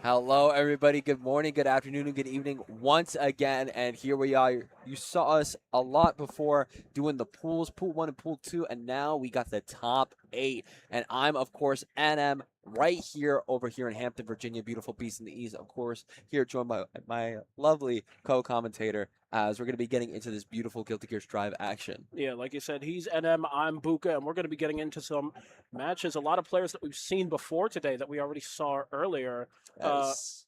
Hello, everybody. Good morning, good afternoon, and good evening once again. And here we are. You saw us a lot before doing the pools, pool one and pool two, and now we got the top 8. And I'm, of course, NM right here over here in Hampton, Virginia, beautiful beast in the east. Of course, here joined by my lovely co-commentator as we're going to be getting into this beautiful Guilty Gear Strive action. Yeah, like you said, he's NM, I'm Buka, and we're going to be getting into some matches. A lot of players that we've seen before today that we already saw earlier. Uh, Yes.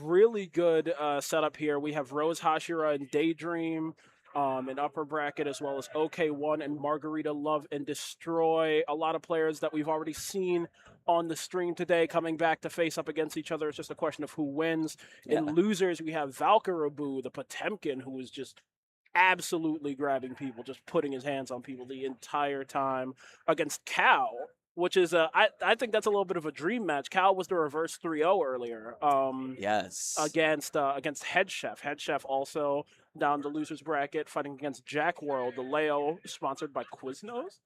Really good setup here. We have Rose Hashira and Daydream in upper bracket, as well as OK1 and Margarita Love and Destroy. A lot of players that we've already seen on the stream today coming back to face up against each other. It's just a question of who wins. Yeah. In losers, we have Valkyrabu, the Potemkin, who is just absolutely grabbing people, just putting his hands on people the entire time against Cal, which is I think that's a little bit of a dream match. Cal was the reverse 3-0 earlier. Yes. Against Head Chef. Head Chef also down the losers bracket fighting against Jack World, the Leo sponsored by Quiznos.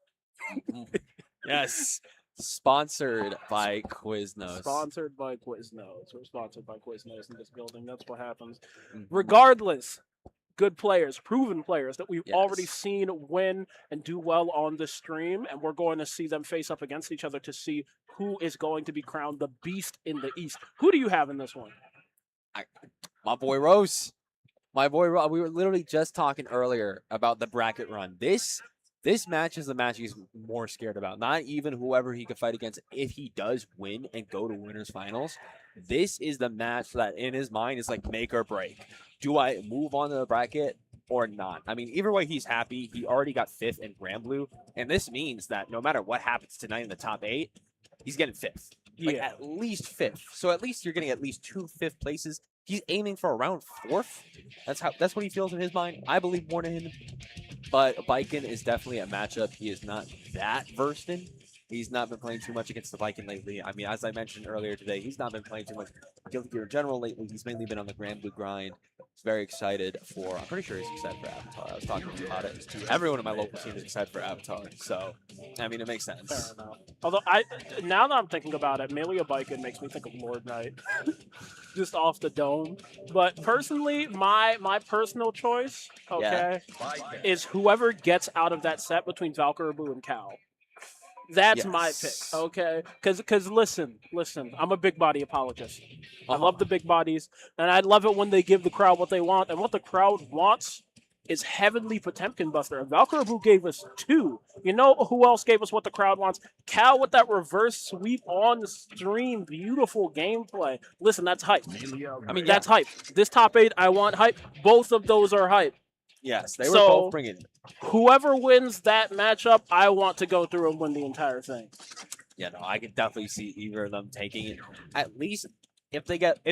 Yes. Sponsored by Quiznos. Sponsored by Quiznos. We're sponsored by Quiznos in this building. That's what happens. Mhm. Regardless, good players, proven players that we've Yes. already seen win and do well on the stream, and we're going to see them face up against each other to see who is going to be crowned the beast in the East. Who do you have in this one? My boy Rose. My boy Rose. We were literally just talking earlier about the bracket run. This match is the match he's more scared about. Not even whoever he could fight against if he does win and go to winners finals. This is the match that in his mind is like make or break. Do I move on to the bracket or not? I mean, either way, he's happy. He already got 5th in Grand Blue. And this means that no matter what happens tonight in the top 8, he's getting 5th. Like Yeah. at least 5th. So at least you're getting at least 2 5th places. He's aiming for around 4th. That's what he feels in his mind. I believe more to him. But Viking is definitely a matchup he is not that versed in. He's not been playing too much against the Viking lately. I mean, as I mentioned earlier today, he's not been playing too much Guilty Gear in general lately. He's mainly been on the Grand Blue grind. He's very excited for, I'm pretty sure he's excited for Avatar. I was talking to him about it. Everyone in my local team is excited for Avatar. So, I mean, it makes sense. Fair enough. Although now that I'm thinking about it, Melia Viking makes me think of Lord Knight, just off the dome. But personally, my personal choice, okay, is whoever gets out of that set between Valkyrabu and Cal. That's my pick, Yes. okay? Because listen, I'm a big body apologist. I love the big bodies, and I love it when they give the crowd what they want, and what the crowd wants is Heavenly Potemkin Buster. And Valkyrabu gave us 2. You know who else gave us what the crowd wants? Cal with that reverse sweep on the stream. Beautiful gameplay. Listen, that's hype. I mean, that's hype. This top 8, I want hype. Both of those are hype. Yes, they were So- both bringing it. Whoever wins that matchup, I want to go through and win the entire thing. Yeah, no, I could definitely see either of them taking it. At least if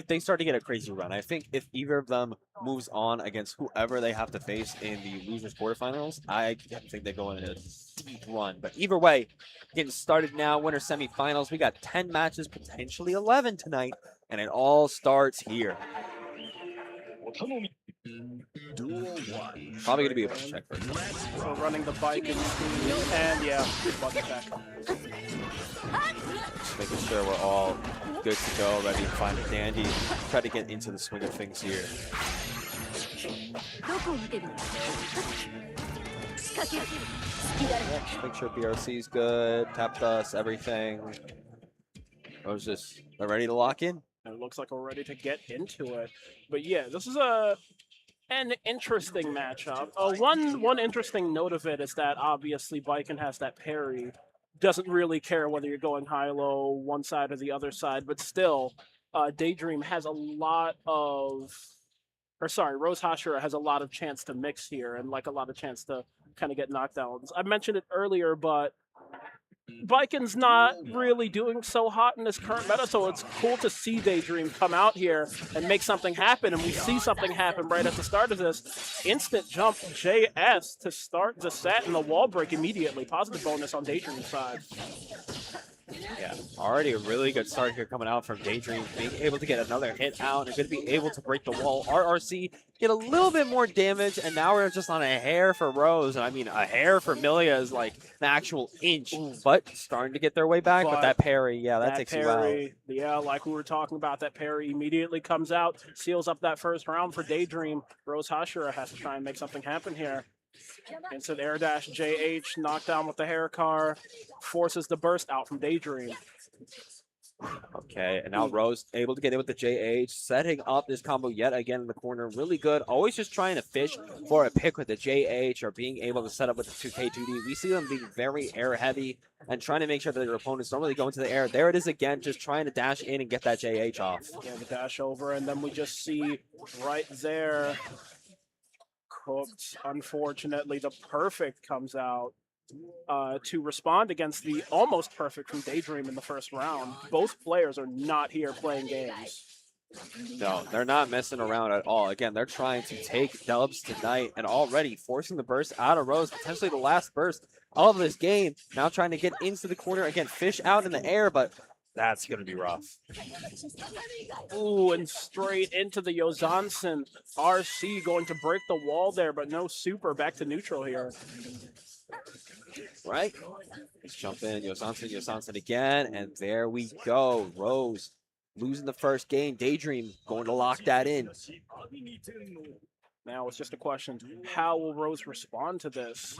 they start to get a crazy run. I think if either of them moves on against whoever they have to face in the losers quarterfinals, I think they go in a deep run. But either way, getting started now, winter semifinals. We got 10 matches, potentially 11 tonight, and it all starts here. Probably gonna be a bunch check first. So running the bike and and yeah, button check. Just making sure we're all good to go, ready to find a dandy. Try to get into the swing of things here. Just make sure BRC's good, tap dust, everything. I was just ready to lock in. And it looks like we're ready to get into it. But yeah, this is an interesting matchup. One interesting note of it is that obviously Viking has that parry. Doesn't really care whether you're going high-low, one side or the other side, but still, Daydream has a lot of... Or sorry, Rose Hashira has a lot of chance to mix here and like a lot of chance to kind of get knockdowns. I mentioned it earlier, but Viking's not really doing so hot in this current meta, so it's cool to see Daydream come out here and make something happen, and we see something happen right at the start of this. Instant jump JS to start the set and the wall break immediately. Positive bonus on Daydream's side. Yeah, already a really good start here coming out from Daydream, being able to get another hit out and going to be able to break the wall. RRC get a little bit more damage, and now we're just on a hair for Rose. And I mean, a hair for Milia is like an actual inch, but starting to get their way back. But that parry, yeah, that takes you out. Yeah, like we were talking about, that parry immediately comes out, seals up that first round for Daydream. Rose Hashira has to try and make something happen here. Instant air dash, JH, knockdown with the hair car, forces the burst out from Daydream. Okay, and now Rose able to get in with the JH, setting up this combo yet again in the corner. Really good. Always just trying to fish for a pick with the JH or being able to set up with the 2K2D. We see them being very air heavy and trying to make sure that their opponents don't really go into the air. There it is again, just trying to dash in and get that JH off. Yeah, the dash over, and then we just see right there, cooked. Unfortunately, the perfect comes out to respond against the almost perfect from Daydream in the first round. Both players are not here playing games. No, they're not messing around at all. Again, they're trying to take dubs tonight and already forcing the burst out of Rose, potentially the last burst of this game. Now trying to get into the corner. Again, fish out in the air, but that's going to be rough. Ooh, and straight into the Yozansen. RC going to break the wall there, but no super. Back to neutral here. Right? Let's jump in. Yozansen again, and there we go. Rose losing the first game. Daydream going to lock that in. Now it's just a question, how will Rose respond to this?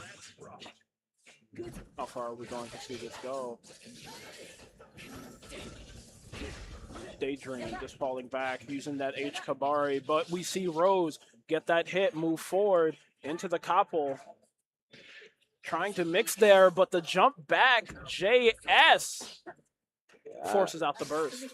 How far are we going to see this go? Daydream just falling back, using that H Kabari, but we see Rose get that hit, move forward into the couple. Trying to mix there, but the jump back, JS forces out the burst.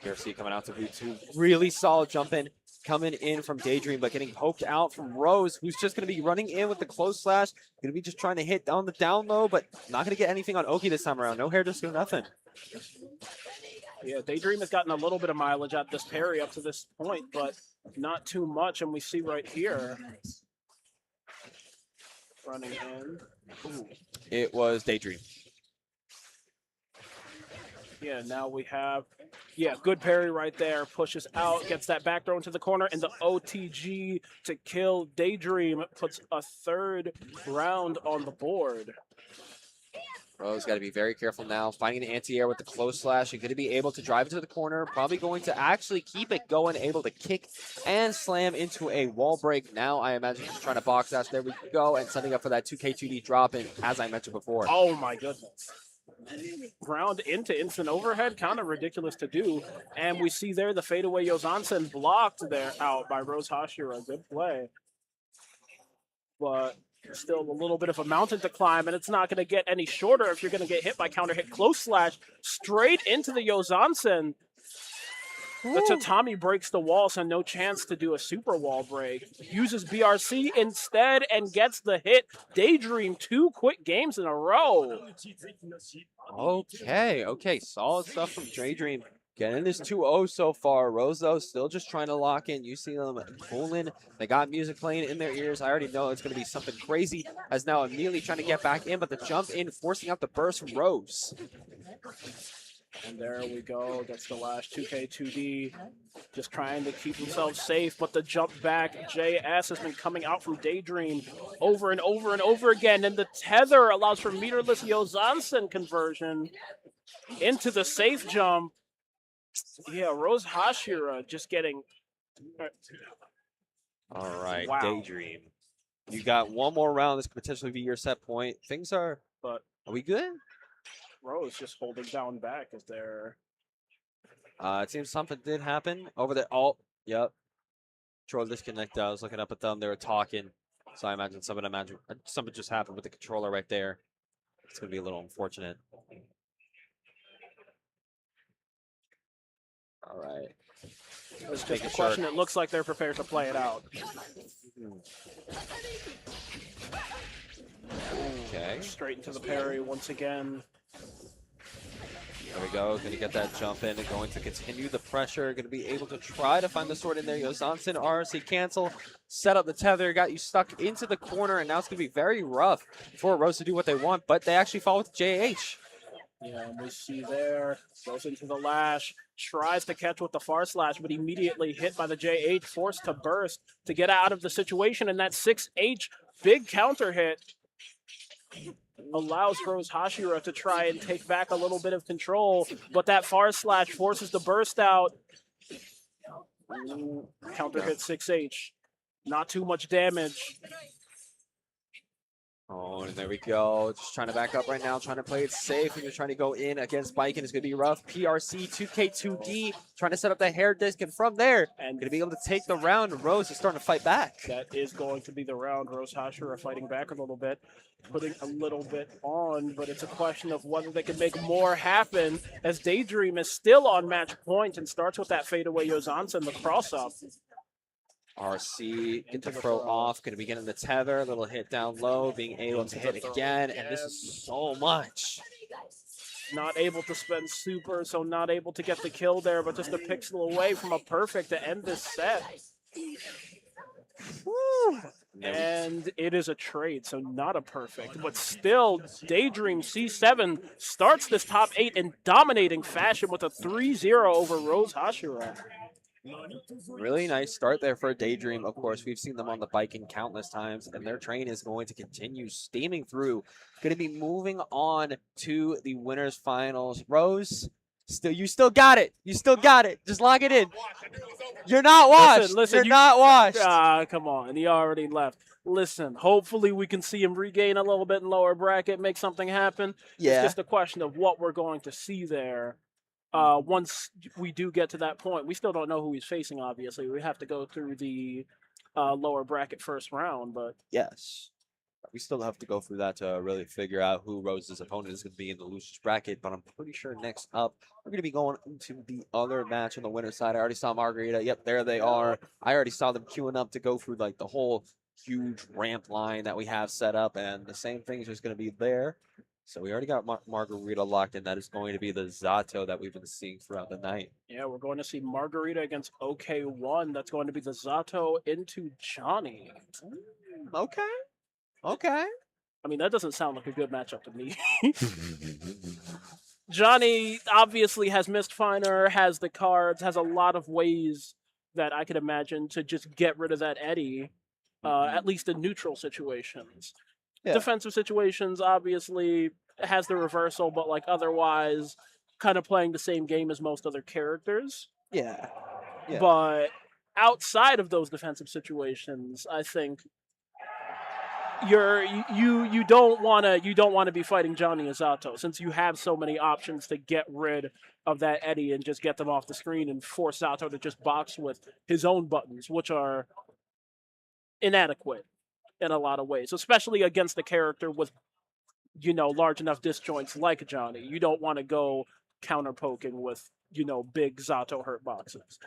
PRC coming out to boot 2. Really solid jump in coming in from Daydream, but getting poked out from Rose, who's just going to be running in with the close slash. Going to be just trying to hit down the down low, but not going to get anything on Oki this time around. No hair disco, nothing. Yeah, Daydream has gotten a little bit of mileage at this parry up to this point, but not too much. And we see right here, running in. Ooh. It was Daydream. Yeah, now we have, good parry right there. Pushes out, gets that back throw into the corner, and the OTG to kill Daydream puts a third round on the board. Rose got to be very careful now, finding the anti-air with the close slash. You're going to be able to drive it to the corner, probably going to actually keep it going, able to kick and slam into a wall break. Now I imagine just trying to box dash. There we go, and setting up for that 2K2D drop in, as I mentioned before. Oh my goodness. Ground into instant overhead, kind of ridiculous to do. And we see there the fadeaway Yozansen blocked there out by Rose Hashira. Good play. But still a little bit of a mountain to climb, and it's not going to get any shorter if you're going to get hit by counter hit. Close slash straight into the Yozansen. The Tatami breaks the wall, so no chance to do a super wall break. Uses BRC instead and gets the hit. Daydream 2 quick games in a row. Okay. Solid stuff from Daydream. Getting this 2-0 so far. Rose, though, still just trying to lock in. You see them pulling. They got music playing in their ears. I already know it's going to be something crazy, as now immediately trying to get back in, but the jump in, forcing out the burst from Rose. And there we go. That's the last 2K2D. Just trying to keep themselves safe, but the jump back, JS has been coming out from Daydream over and over and over again, and the tether allows for meterless Yozansen conversion into the safe jump. Yeah, Rose Hashira just getting... All right, wow. Daydream. You got one more round. This could potentially be your set point. Things are... But are we good? Rose just holding down back. Is there... It seems something did happen over there. Oh, yep. Control disconnect. I was looking up at them. They were talking. So I imagine something just happened with the controller right there. It's going to be a little unfortunate. All right. It's just a question. It looks like they're prepared to play it out. Okay. Straight into the parry once again. There we go. Going to get that jump in and going to continue the pressure. Going to be able to try to find the sword in there. Yozansen, RC cancel. Set up the tether. Got you stuck into the corner. And now it's going to be very rough for Rose to do what they want. But they actually fall with JH. Yeah, and we see there, goes into the lash, tries to catch with the far slash, but immediately hit by the J8, forced to burst to get out of the situation, and that 6H big counter hit allows Rose Hashira to try and take back a little bit of control, but that far slash forces the burst out. Ooh, counter hit 6H. Not too much damage. Oh, and there we go. Just trying to back up right now, trying to play it safe, and you're trying to go in against Biken. It's going to be rough. PRC, 2K2D, trying to set up the hair disc, and from there, And going to be able to take the round. Rose is starting to fight back. that is going to be the round. Rose Hashira fighting back a little bit, putting a little bit on, but it's a question of whether they can make more happen, as Daydream is still on match point and starts with that fadeaway Yozansen, the cross-up. RC get the throw off, going to be getting the tether, a little hit down low, being able to hit again, and this is so much. Not able to spend super, so not able to get the kill there, but just a pixel away from a perfect to end this set. Woo. And it is a trade, so not a perfect, but still Daydream C7 starts this top 8 in dominating fashion with a 3-0 over Rose Hashira. Really nice start there for Daydream. Of course, we've seen them on the Biking countless times, and their train is going to continue steaming through. Going to be moving on to the winners finals. Rose, you still got it. You still got it. Just lock it in. You're not washed. Listen, You're not washed. Ah, come on. He already left. Listen, hopefully we can see him regain a little bit in lower bracket, make something happen. Yeah. It's just a question of what we're going to see there. Once we do get to that point, we still don't know who he's facing, obviously. We have to go through the lower bracket first round, but... Yes. We still have to go through that to really figure out who Rose's opponent is going to be in the losers bracket, but I'm pretty sure next up, we're going to be going into the other match on the winner's side. I already saw Margarita. Yep, there they are. I already saw them queuing up to go through like the whole huge ramp line that we have set up, and the same thing is just going to be there. So we already got Margarita locked in. That is going to be the Zato that we've been seeing throughout the night. Yeah, we're going to see Margarita against OK1. That's going to be the Zato into Johnny. Okay. Okay. I mean, that doesn't sound like a good matchup to me. Johnny obviously has missed Finer, has the cards, has a lot of ways that I could imagine to just get rid of that Eddie, at least in neutral situations. Yeah. Defensive situations, obviously, has the reversal, but like otherwise, kind of playing the same game as most other characters. Yeah. But outside of those defensive situations, I think you don't want to be fighting Johnny Azato, since you have so many options to get rid of that Eddie and just get them off the screen and force Zato to just box with his own buttons, which are inadequate in a lot of ways, especially against a character with, large enough disjoints like Johnny. You don't want to go counter poking with, big Zato hurt boxes.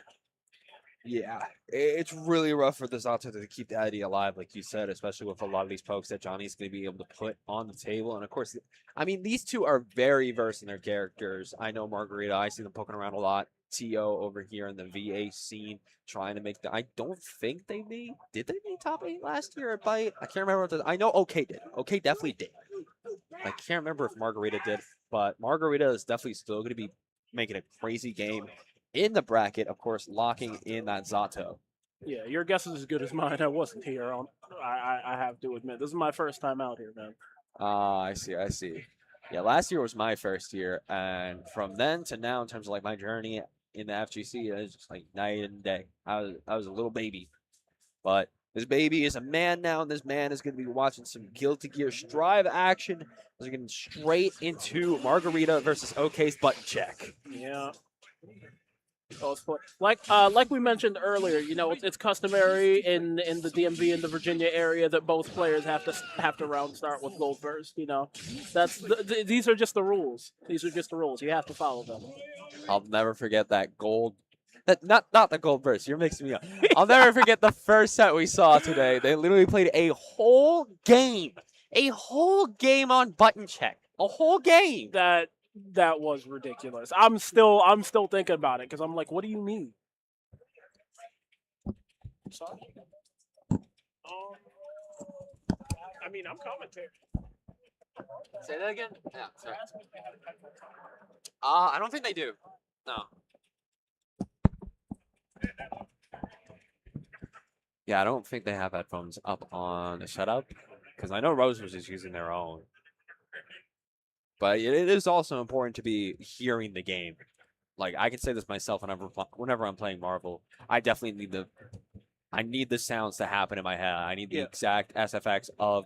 Yeah, it's really rough for the Zato to keep the Eddie alive, like you said, especially with a lot of these pokes that Johnny's going to be able to put on the table. And of course, I mean, these two are very versed in their characters. I know Margarita, I see them poking around a lot. T.O. over here in the VA scene trying to make I don't think they did they make top 8 last year at Bite? I can't remember. I know OK did. OK definitely did. I can't remember if Margarita did, but Margarita is definitely still going to be making a crazy game in the bracket, of course, locking in that Zato. Yeah, your guess is as good as mine. I wasn't here. I have to admit. This is my first time out here, man. I see. Yeah, last year was my first year, and from then to now, in terms of like my journey in the FGC, it's just like night and day. I was a little baby, but this baby is a man now, and this man is going to be watching some Guilty Gear Strive action. We're getting straight into Margarita versus OK's button check. Yeah. Like we mentioned earlier, it's customary in the DMV and the Virginia area that both players have to round start with gold burst. These are just the rules. These are just the rules. You have to follow them. I'll never forget that gold. Not the gold burst. You're mixing me up. I'll never forget the first set we saw today. They literally played a whole game on button check. A whole game. That was ridiculous. I'm still thinking about it because I'm like, what do you mean? Sorry. I mean, I'm commentating. Say that again? Yeah, sorry. I don't think they do. No. Yeah, I don't think they have headphones up on the setup because I know Rose was just using their own. But it is also important to be hearing the game. Like I can say this myself whenever I'm playing Marvel, I definitely need the sounds to happen in my head. I need the exact SFX of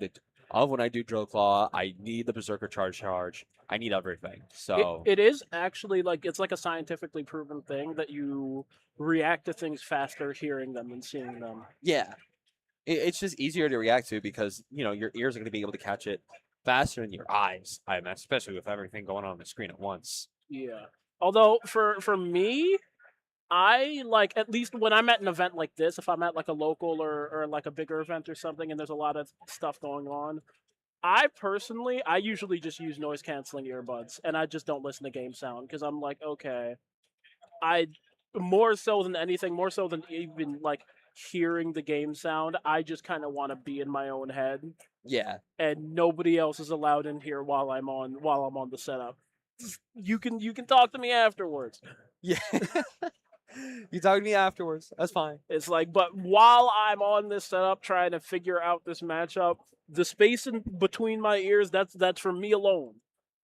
when I do Drill Claw. I need the Berserker charge. I need everything. So it is actually like it's like a scientifically proven thing that you react to things faster hearing them than seeing them. yeah, it's just easier to react to because your ears are going to be able to catch it faster than your eyes. I imagine, especially with everything going on the screen at once. Yeah. Although for me, I like at least when I'm at an event like this, if I'm at like a local or like a bigger event or something, and there's a lot of stuff going on, I usually just use noise canceling earbuds, and I just don't listen to game sound because I'm like, okay, I more so than anything, more so than even like hearing the game sound, I just kind of want to be in my own head. Yeah, and nobody else is allowed in here while I'm on the setup. You can talk to me afterwards. yeah. You talk to me afterwards. That's fine. It's like, but while I'm on this setup trying to figure out this matchup, the space in between my ears, that's for me alone.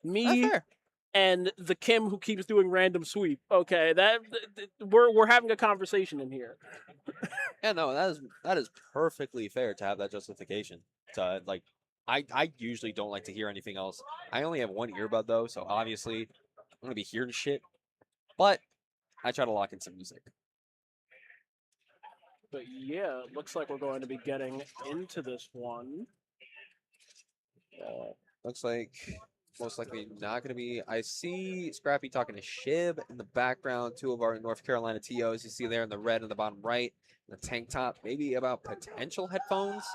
Me and the Kim who keeps doing random sweep. Okay, we're having a conversation in here. Yeah, no, that is perfectly fair to have that justification. To like, I usually don't like to hear anything else. I only have one earbud though, so obviously I'm gonna be hearing shit. But I try to lock in some music. But yeah, it looks like we're going to be getting into this one. Looks like most likely not going to be. I see Scrappy talking to Shib in the background. Two of our North Carolina TOs you see there in the red in the bottom right. The tank top, maybe about potential headphones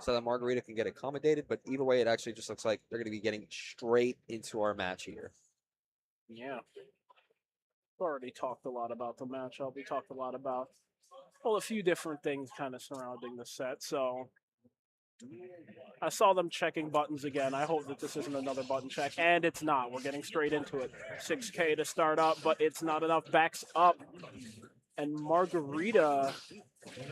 so that Margarita can get accommodated. But either way, it actually just looks like they're going to be getting straight into our match here. Yeah. We've already talked a lot about the matchup. We talked a lot about, well, a few different things kind of surrounding the set. So I saw them checking buttons again. I hope that this isn't another button check. And it's not. We're getting straight into it. 6K to start up, but it's not enough. Backs up. And Margarita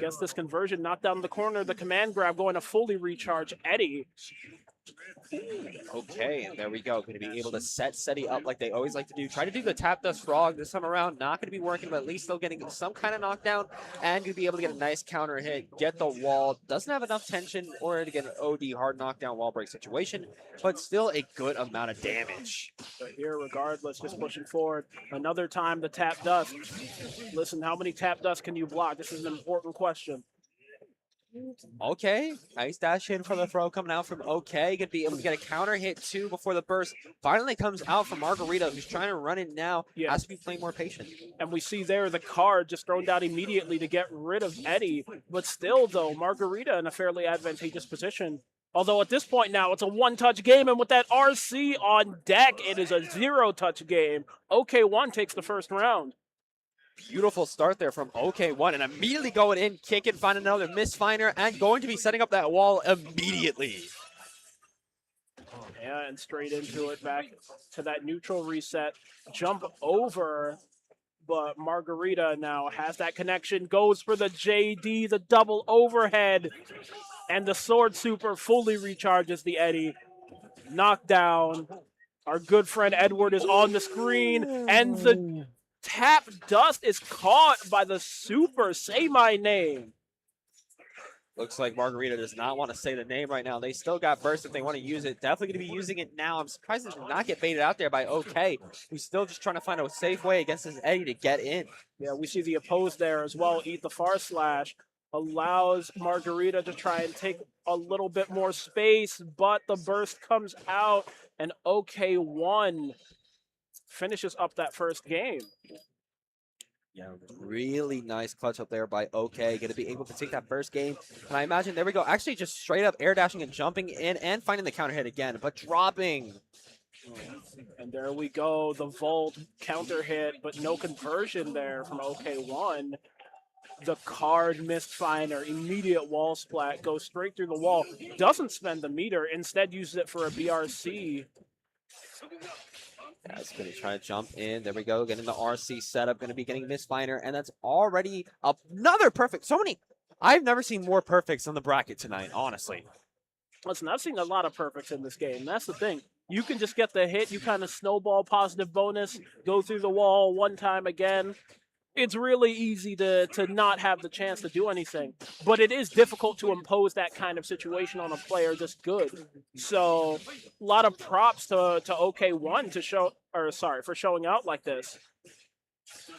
gets this conversion knocked down the corner. The command grab going to fully recharge Eddie. Okay, and there we go. Going to be able to set Seti up like they always like to do. Try to do the tap dust frog this time around. Not going to be working, but at least still getting some kind of knockdown and going to be able to get a nice counter hit, get the wall. Doesn't have enough tension in order to get an OD hard knockdown wall break situation, but still a good amount of damage. But here, regardless, just pushing forward. Another time the tap dust. Listen, how many tap dust can you block? This is an important question. Okay, nice dash in for the throw coming out from OK. Gonna be able to get a counter hit too before the burst finally comes out from Margarita, who's trying to run it now. Yeah. Has to be playing more patient. And we see there the card just thrown down immediately to get rid of Eddie. But still, though, Margarita in a fairly advantageous position. Although at this point now, it's a one-touch game, and with that RC on deck, it is a zero-touch game. OK1 takes the first round. Beautiful start there from OK1 and immediately going in, kicking, finding another misfinder, and going to be setting up that wall immediately. Yeah, and straight into it, back to that neutral reset. Jump over, but Margarita now has that connection, goes for the JD, the double overhead, and the sword super fully recharges the Eddie. Knockdown. Our good friend Edward is on the screen, and the tap dust is caught by the super. Say my name. Looks like Margarita does not want to say the name right now. They still got burst if they want to use it. Definitely going to be using it now. I'm surprised it did not get baited out there by OK, who's still just trying to find a safe way against his Eddie to get in. Yeah, we see the opposed there as well. Eat the far slash allows Margarita to try and take a little bit more space, but the burst comes out, and OK1 finishes up that first game. Yeah, really nice clutch up there by OK. Going to be able to take that first game. And I imagine, there we go. Actually, just straight up air dashing and jumping in and finding the counter hit again, but dropping. And there we go. The Volt counter hit, but no conversion there from OK1. The card Mistfinder, immediate wall splat, goes straight through the wall. Doesn't spend the meter, instead uses it for a BRC. Yeah, it's going to try to jump in. There we go. Getting the RC setup. Going to be getting Mistfinder. And that's already another perfect. So many. I've never seen more perfects on the bracket tonight, honestly. Listen, I've seen a lot of perfects in this game. That's the thing. You can just get the hit. You kind of snowball positive bonus, go through the wall one time again. It's really easy to not have the chance to do anything. But it is difficult to impose that kind of situation on a player this good. So a lot of props to OK1 to show, or sorry, for showing out like this.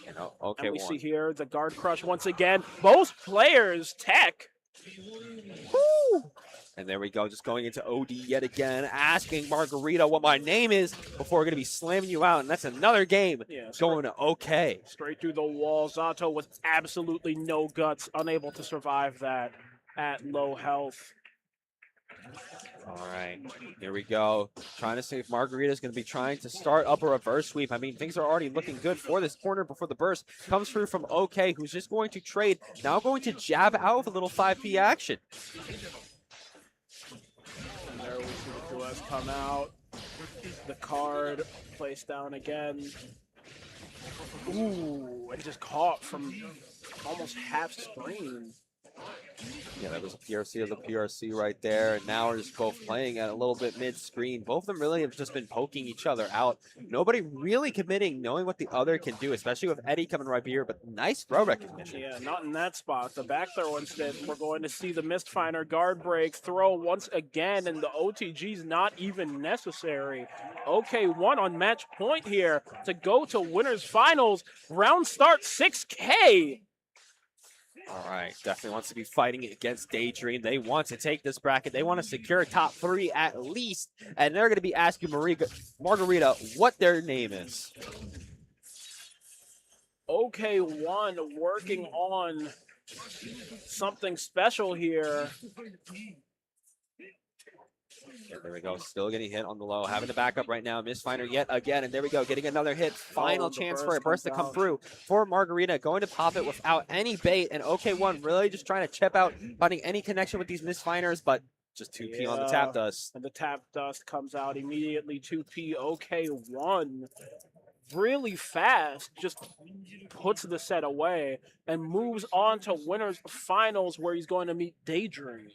You know, OK1. And we see here the guard crush once again. Both players tech. Woo! And there we go, just going into OD yet again, asking Margarita what my name is before we're going to be slamming you out. And that's another game going to OK. Straight through the wall. Zato with absolutely no guts, unable to survive that at low health. All right, here we go. Trying to see if Margarita's going to be trying to start up a reverse sweep. I mean, things are already looking good for this corner before the burst comes through from OK, who's just going to trade. Now going to jab out with a little 5P action. And there we see the 2S come out. The card placed down again. Ooh, and just caught from almost half screen. Yeah, that was a PRC of the PRC right there. And now we're just both playing at a little bit mid-screen. Both of them really have just been poking each other out. Nobody really committing, knowing what the other can do, especially with Eddie coming right here. But nice throw recognition. Yeah, not in that spot. The back throw instead, we're going to see the Mistfinder guard break throw once again, and the OTG's not even necessary. OK1 on match point here to go to winners finals. Round start 6K. All right, definitely wants to be fighting against Daydream. They want to take this bracket. They want to secure top 3 at least, and they're going to be asking Margarita what their name is. OK1 working on something special here. Yeah, there we go. Still getting hit on the low. Having to back up right now. Mistfinder yet again. And there we go. Getting another hit. Final chance for a burst to come through for Margarita. Going to pop it without any bait. And OK1 really just trying to chip out, finding any connection with these Mistfinders, but just 2P on the tap dust. And the tap dust comes out immediately. 2P OK1. Really fast, just puts the set away and moves on to winners finals where he's going to meet Daydream.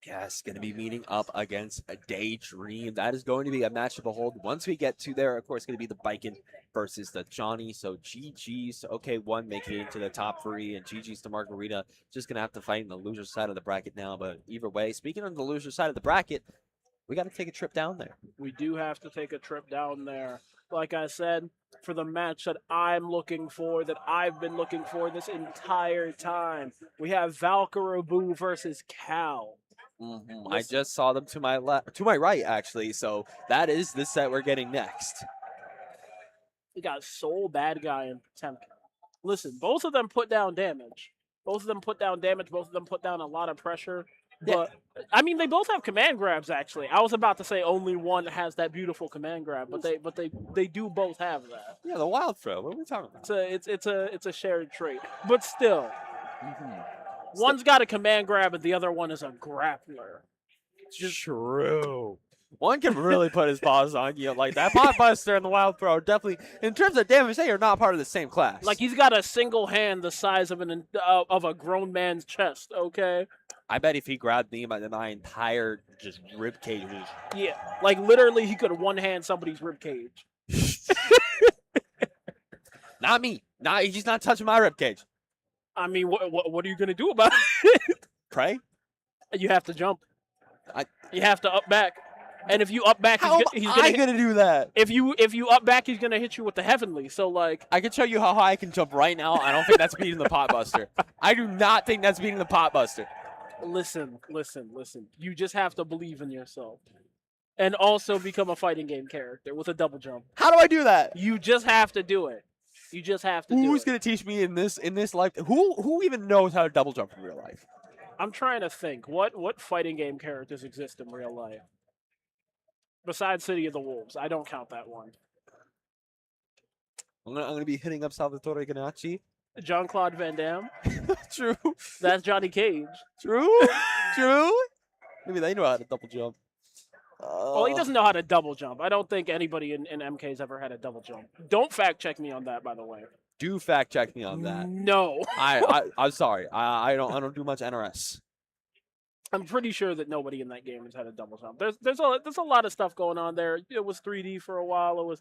Yes, going to be meeting up against a Daydream. That is going to be a match to behold. Once we get to there, of course, going to be the Biken versus the Johnny. So GG's to OK1 making it into the top 3, and GG's to Margarita. Just going to have to fight in the loser side of the bracket now. But either way, speaking of the loser side of the bracket, we got to take a trip down there. We do have to take a trip down there. Like I said, for the match that I'm looking for, that I've been looking for this entire time, we have Valkyrabu versus Cal. I just saw them to my left, to my right, actually. So that is the set we're getting next. We got Soul Bad Guy and Potemkin. Listen, both of them put down damage. Both of them put down damage. Both of them put down a lot of pressure. But I mean, they both have command grabs. Actually, I was about to say only one has that beautiful command grab, but they do both have that. Yeah, the wild throw. What are we talking about? It's a shared trait, but still. One's got a command grab and the other one is a grappler. It's just true. One can really put his paws on you. Like that pot buster and the wild throw are definitely, in terms of damage, they are not part of the same class. Like he's got a single hand the size of a grown man's chest, okay? I bet if he grabbed me, my entire just rib cage was... Yeah, like literally he could one hand somebody's rib cage. Not me. He's not touching my rib cage. I mean, what are you gonna do about it? Pray? You have to jump. You have to up back, and if you up back, he's gonna do that. If you up back, he's gonna hit you with the heavenly. So like, I can show you how high I can jump right now. I don't think that's beating the pot buster. I do not think that's beating the pot buster. Listen. You just have to believe in yourself, and also become a fighting game character with a double jump. How do I do that? You just have to do it. You just have to do it. Who's going to teach me in this life? Who even knows how to double jump in real life? I'm trying to think. What fighting game characters exist in real life? Besides City of the Wolves. I don't count that one. I'm gonna be hitting up Salvatore Ganacci. Jean-Claude Van Damme. True. That's Johnny Cage. True. True. Maybe they know how to double jump. Well, he doesn't know how to double jump. I don't think anybody in MK's ever had a double jump. Don't fact check me on that, by the way. Do fact check me on that. No. I'm sorry. I don't do much NRS. I'm pretty sure that nobody in that game has had a double jump. There's a lot of stuff going on there. It was 3D for a while.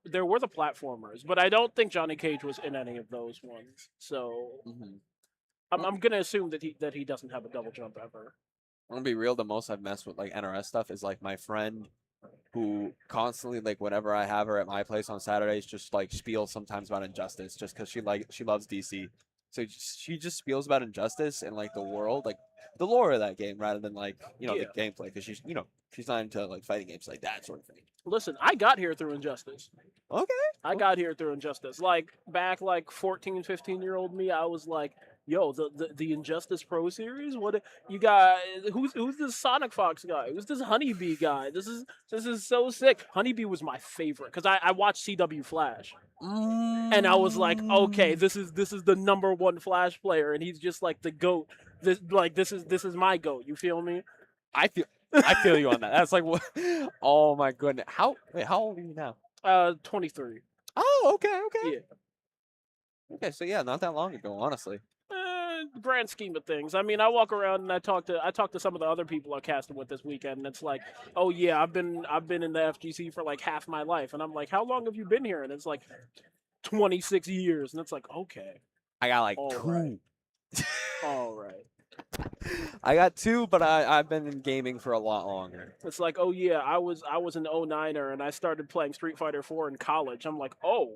There were the platformers, but I don't think Johnny Cage was in any of those ones. So I'm gonna assume that he doesn't have a double jump ever. I'm gonna be real. The most I've messed with like NRS stuff is like my friend who constantly, like, whenever I have her at my place on Saturdays, just like spiels sometimes about Injustice, just because she loves DC. So she just spiels about Injustice and like the world, like the lore of that game, rather than like the gameplay, because she's not into like fighting games like that sort of thing. Listen, I got here through Injustice. Okay. I got here through Injustice. Like back, like 14, 15-year-old me, I was like, yo, the Injustice Pro series. What you got? Who's this Sonic Fox guy? Who's this Honeybee guy? This is so sick. Honeybee was my favorite because I watched CW Flash, and I was like, okay, this is the #1 Flash player, and he's just like the GOAT. This is my GOAT. You feel me? I feel you on that. That's like what? Oh my goodness. How old are you now? 23. Oh, okay. Yeah. Okay, so yeah, not that long ago, honestly. Grand scheme of things. I mean, I walk around and I talk to some of the other people I casted with this weekend, and it's like, oh yeah, I've been in the FGC for like half my life, and I'm like, how long have you been here? And it's like 26 years, and it's like, okay, I got like all 2. right. All right. I got 2, but I've been in gaming for a lot longer. It's like, oh yeah, I was an 09er and I started playing Street Fighter 4 in college. I'm like, oh.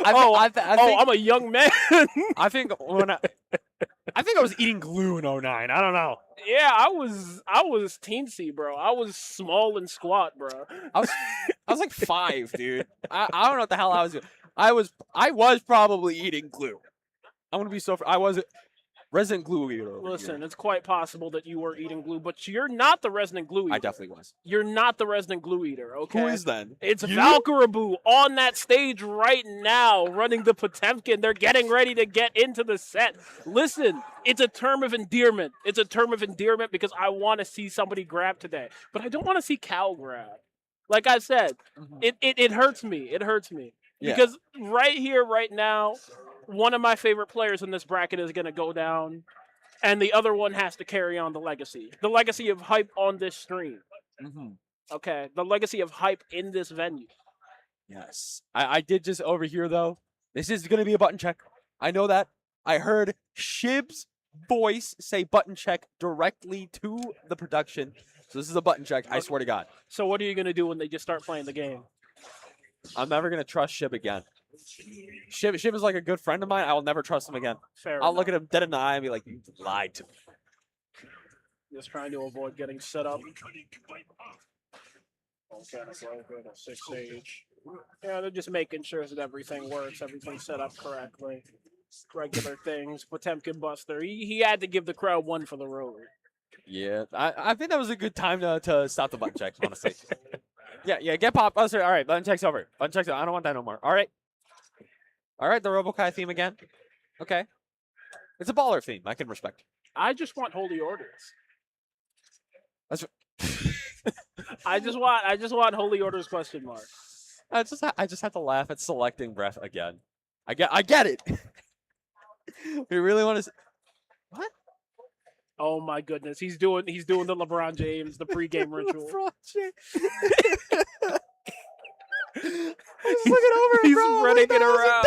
I think, I'm a young man. I think I was eating glue in 09. I don't know. Yeah, I was teensy, bro. I was small and squat, bro. I was like 5, dude. I don't know what the hell I was doing. I was probably eating glue. I'm gonna be so. I was Resident Glue Eater. Listen, it's quite possible that you were eating glue, but you're not the Resident Glue Eater. I definitely was. You're not the Resident Glue Eater, okay? Who is then? It's Valkyrabu on that stage right now, running the Potemkin. They're getting ready to get into the set. Listen, it's a term of endearment. It's a term of endearment because I want to see somebody grab today, but I don't want to see Cal grab. Like I said, it hurts me. It hurts me. Yeah. Because right here, right now, one of my favorite players in this bracket is going to go down, and the other one has to carry on the legacy. The legacy of hype on this stream. Okay, the legacy of hype in this venue. Yes. I did just overhear, though. This is going to be a button check. I know that. I heard Shib's voice say button check directly to the production. So this is a button check, I swear to God. So what are you going to do when they just start playing the game? I'm never going to trust Shib again. Shib is like a good friend of mine. I will never trust him again. Fair I'll enough. look at him dead in the eye and be like, you lied to me. Just trying to avoid getting set up. Six age. Yeah, they're just making sure that everything works, everything's set up correctly. Regular things. Potemkin Buster. He had to give the crowd one for the road. Yeah, I think that was a good time to stop the button check, honestly. Yeah, get pop. Oh, sorry. All right, button check's over. Button check's over. I don't want that no more. All right, the Robokai theme again. Okay, it's a baller theme. I can respect. I just want holy orders. That's. I just want holy orders question mark. I just have to laugh at selecting breath again. I get it. We really want to. What? Oh my goodness, he's doing the LeBron James, the pregame ritual. LeBron James. He's spreading it around.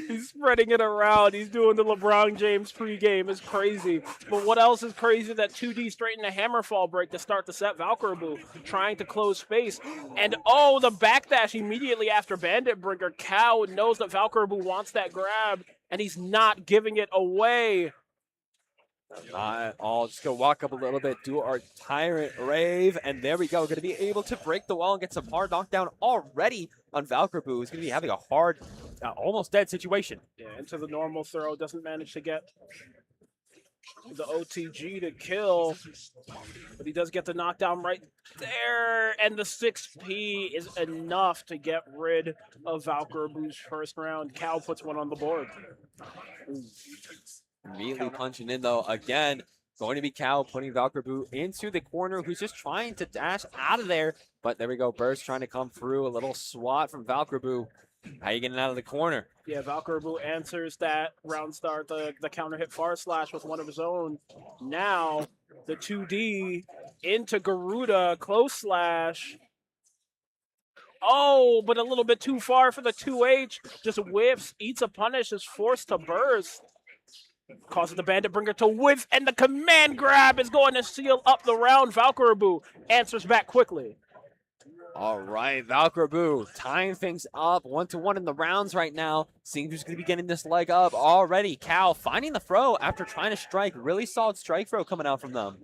He's spreading it around. He's doing the LeBron James pregame. It's crazy. But what else is crazy? That 2D straighten a hammerfall break to start the set. Valkyrabu trying to close space. And oh, the backdash immediately after Bandit Bringer. Cow knows that Valkyrabu wants that grab, and he's not giving it away. I'll just go walk up a little bit, do our Tyrant Rave, and there we go. Going to be able to break the wall and get some hard knockdown already on Valkyrabu, who's going to be having a hard, almost dead situation. Yeah, into the normal throw, doesn't manage to get The OTG to kill, but he does get the knockdown right there, and the 6P is enough to get rid of Valkyrabu's first round. Cal puts one on the board. Immediately punching in though again. Going to be Cal putting Valkyrabu into the corner, who's just trying to dash out of there. But there we go. Burst trying to come through. A little swat from Valkyrabu. How you getting out of the corner? Yeah, Valkyrabu answers that round start, the counter hit far slash with one of his own. Now the 2D into Garuda, close slash. Oh, but a little bit too far for the 2H. Just whiffs, eats a punish, is forced to burst. Causes the Bandit Bringer to whiff, and the command grab is going to seal up the round. Valkyrabu answers back quickly. All right, Valkyrabu tying things up 1-1 in the rounds right now. Seeing who's going to be getting this leg up already. Cal finding the throw after trying to strike. Really solid strike throw coming out from them.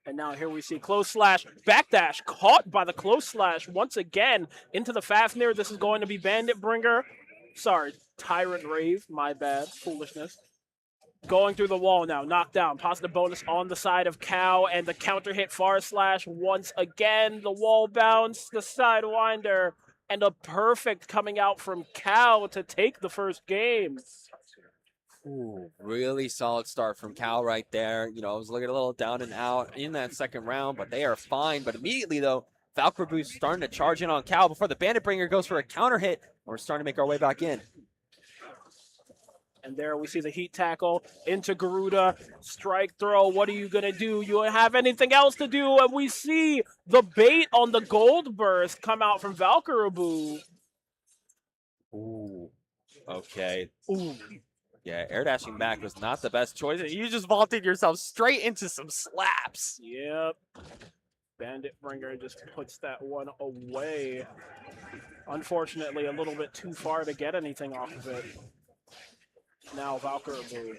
And now here we see close slash, backdash, caught by the close slash once again into the Fafnir. This is going to be Bandit Bringer. Sorry, Tyrant Rave, my bad, foolishness. Going through the wall now, knocked down. Positive bonus on the side of Cow, and the counter hit far slash once again. The wall bounce, the sidewinder, and a perfect coming out from Cow to take the first game. Ooh, really solid start from Cal right there. You know, I was looking a little down and out in that second round, but they are fine. But immediately, though, Valkyrabu's starting to charge in on Cal before the Bandit Bringer goes for a counter hit. We're starting to make our way back in. And there we see the heat tackle into Garuda. Strike throw. What are you going to do? You don't have anything else to do. And we see the bait on the gold burst come out from Valkyrabu. Ooh. Okay. Ooh. Yeah, air dashing back was not the best choice. You just vaulted yourself straight into some slaps. Yep. Bandit Bringer just puts that one away. Unfortunately, a little bit too far to get anything off of it. Now Valkyrabu.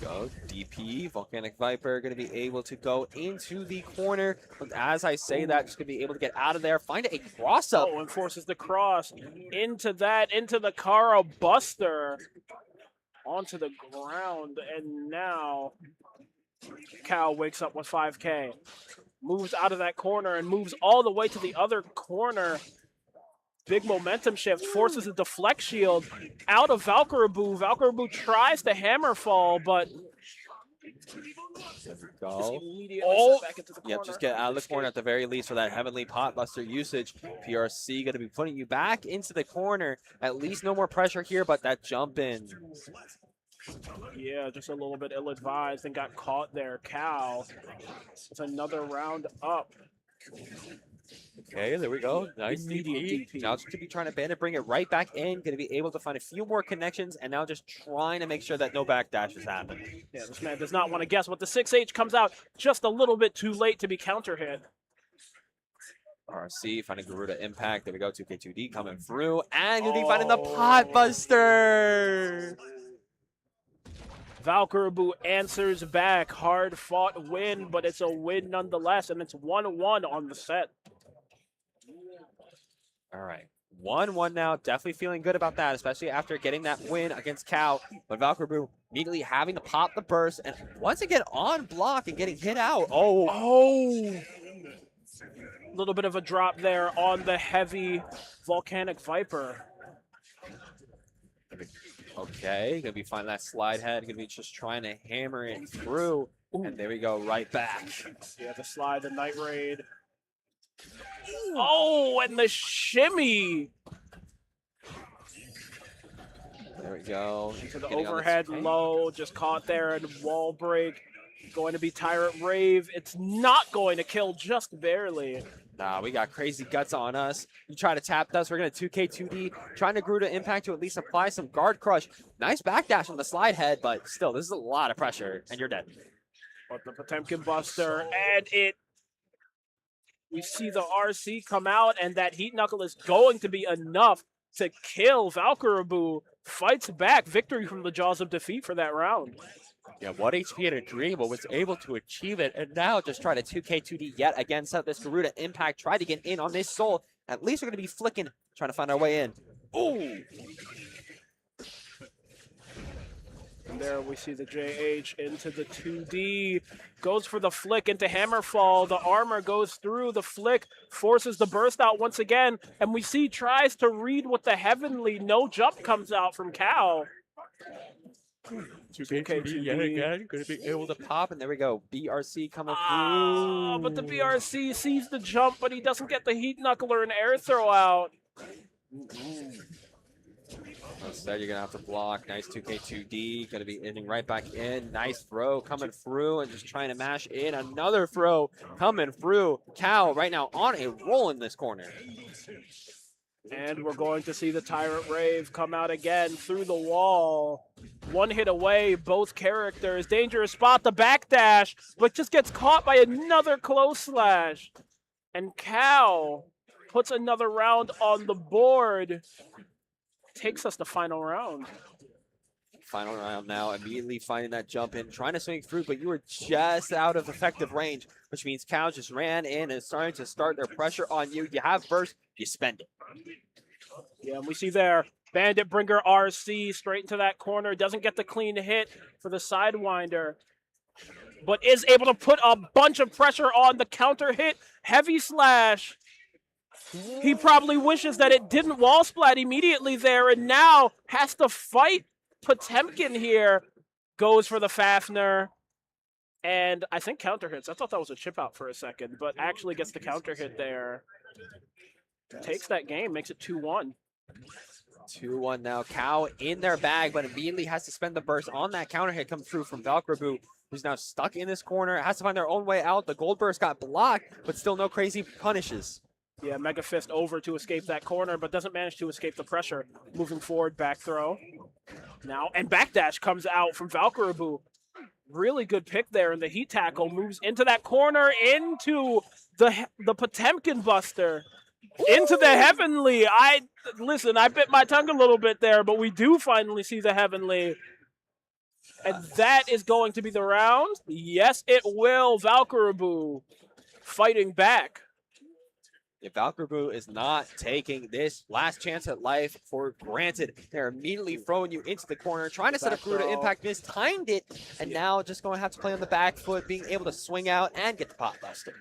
Go DP, Volcanic Viper going to be able to go into the corner. But as I say that, just going to be able to get out of there, find a cross up. Oh, and forces the cross into the Kara Buster onto the ground. And now Cal wakes up with 5K. Moves out of that corner and moves all the way to the other corner. Big momentum shift, forces a deflect shield out of Valkyrabu. Valkyrabu tries to hammer fall, but Go. Oh, back into the Yep, corner. just get out of the corner at the very least for that Heavenly Potbuster usage. PRC going to be putting you back into the corner. At least no more pressure here, but that jump in. yeah, just a little bit ill-advised and got caught there. Cal, it's another round up. Okay, there we go. Nice Immediate DP. DP. Now just to be trying to Bandit bring it right back in. Going to be able to find a few more connections and now just trying to make sure that no backdashes happen. Yeah, this man does not want to guess what the 6H comes out just a little bit too late to be counter hit. RC finding Garuda Impact. There we go. 2K2D coming through. And going to be finding the Potbuster. Valkyrabu answers back. Hard-fought win, but it's a win nonetheless, and it's 1-1 on the set. All right. 1-1 now. Definitely feeling good about that, especially after getting that win against Cal. But Valkyrabu immediately having to pop the burst and once again on block and getting hit out. Oh! A little bit of a drop there on the heavy Volcanic Viper. Okay, gonna be finding that slide head. Gonna be just trying to hammer it through. And there we go, right back. Yeah, the slide, the Night Raid. Oh, and the shimmy! There we go. To the Getting on overhead tank. low, just caught there and wall break. Going to be Tyrant Rave. It's not going to kill, just barely. Nah, we got crazy guts on us. You try to tap us, we're gonna 2K2D. Trying to Garuda Impact to at least apply some guard crush. Nice backdash on the slide head, but still, this is a lot of pressure, and you're dead. But the Potemkin Buster, and we see the RC come out, and that Heat Knuckle is going to be enough to kill. Valkyrabu fights back. Victory from the jaws of defeat for that round. Yeah, 1 HP in a dream, but was able to achieve it, and now just try to 2K2D yet again. Set up this Garuda Impact, try to get in on this soul. At least we're gonna be flicking, trying to find our way in. Ooh! And there we see the JH into the 2D, goes for the flick into Hammerfall. The armor goes through, the flick forces the burst out once again, and we see tries to read with the Heavenly. No jump comes out from Cal. 2K2D yet again, gonna be able to pop, and there we go. BRC coming through. But the BRC sees the jump, but he doesn't get the Heat Knuckler and air throw out. Instead, you're gonna have to block. Nice 2K2D, gonna be ending right back in. Nice throw coming through, and just trying to mash in. Another throw coming through. Cal right now on a roll in this corner. And we're going to see the Tyrant Rave come out again through the wall. One hit away, both characters. Dangerous spot, the backdash, but just gets caught by another close slash. And Cal puts another round on the board. Takes us to final round. Final round now, immediately finding that jump in, trying to swing through, but you were just out of effective range, which means Cal just ran in and starting to start their pressure on you. You have burst, you spend it. Yeah, and we see there, Bandit Bringer RC straight into that corner. Doesn't get the clean hit for the Sidewinder, but is able to put a bunch of pressure on the counter hit. Heavy slash. He probably wishes that it didn't wall splat immediately there, and now has to fight Potemkin here. Goes for the Fafner, and I think counter hits. I thought that was a chip out for a second, but actually gets the counter hit there. Takes that game, makes it 2-1. 2-1 now. Cal in their bag, but immediately has to spend the burst on that counter hit come through from Valkyrie, who's now stuck in this corner. Has to find their own way out. The gold burst got blocked, but still no crazy punishes. Yeah, Mega Fist over to escape that corner, but doesn't manage to escape the pressure. Moving forward, back throw. Now, and backdash comes out from Valkyrie. Really good pick there, and the heat tackle moves into that corner, into the Potemkin Buster. Into the Heavenly. Listen, I bit my tongue a little bit there, but we do finally see the Heavenly. And that is going to be the round. Yes, it will. Valkyrie fighting back. If Valkyrie is not taking this last chance at life for granted, they're immediately throwing you into the corner, trying to set up Garuda impact, mistimed it, and now just going to have to play on the back foot, being able to swing out and get the pot buster.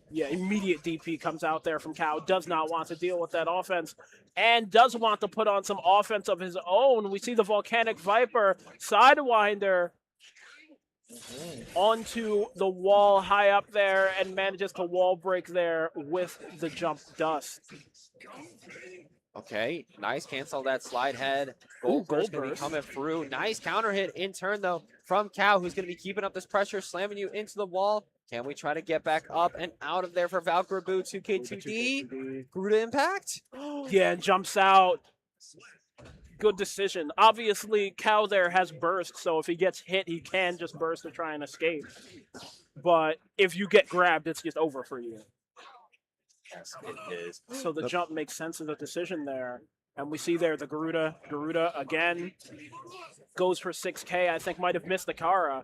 Yeah, immediate DP comes out there from Cal. Does not want to deal with that offense and does want to put on some offense of his own. We see the Volcanic Viper Sidewinder onto the wall high up there and manages to wall break there with the jump dust. Okay, nice. Cancel that slide head. Gold burst going to be coming through. Nice counter hit in turn, though, from Cal, who's going to be keeping up this pressure, slamming you into the wall. Can we try to get back up and out of there for Valkyrie? 2K2D. Garuda impact? Yeah, jumps out. Good decision. Obviously, Cal there has burst, so if he gets hit, he can just burst to try and escape. But if you get grabbed, it's just over for you. Yes, it is. So the jump makes sense of the decision there. And we see there the Garuda. Garuda again goes for 6K. I think might have missed the Kara.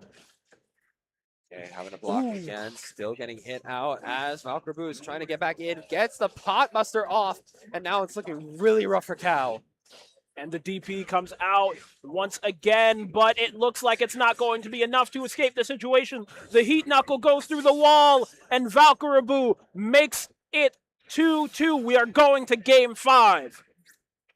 Okay, having a block again. Still getting hit out as Valkyrie is trying to get back in. Gets the pot buster off. And now it's looking really rough for Cal. And the DP comes out once again, but it looks like it's not going to be enough to escape the situation. The Heat Knuckle goes through the wall, and Valkyrie makes it 2-2. We are going to Game 5.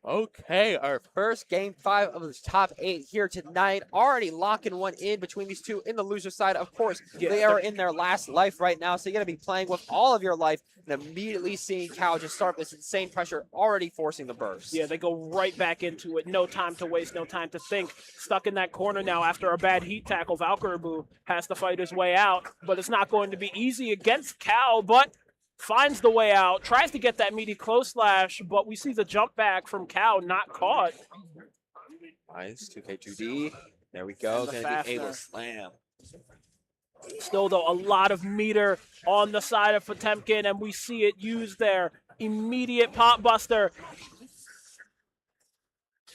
Okay, our first Game 5 of the top 8 here tonight. Already locking one in between these two in the loser side. Of course, they are in their last life right now, so you're going to be playing with all of your life and immediately seeing Cal just start this insane pressure, already forcing the burst. Yeah, they go right back into it. No time to waste, no time to think. Stuck in that corner now after a bad heat tackle. Valkyrie has to fight his way out, but it's not going to be easy against Cal, but finds the way out, tries to get that meaty close slash, but we see the jump back from Cal, not caught. Nice, 2K2D. There we go, gonna be able to slam. Still, though, a lot of meter on the side of Potemkin, and we see it used there. Immediate pot buster.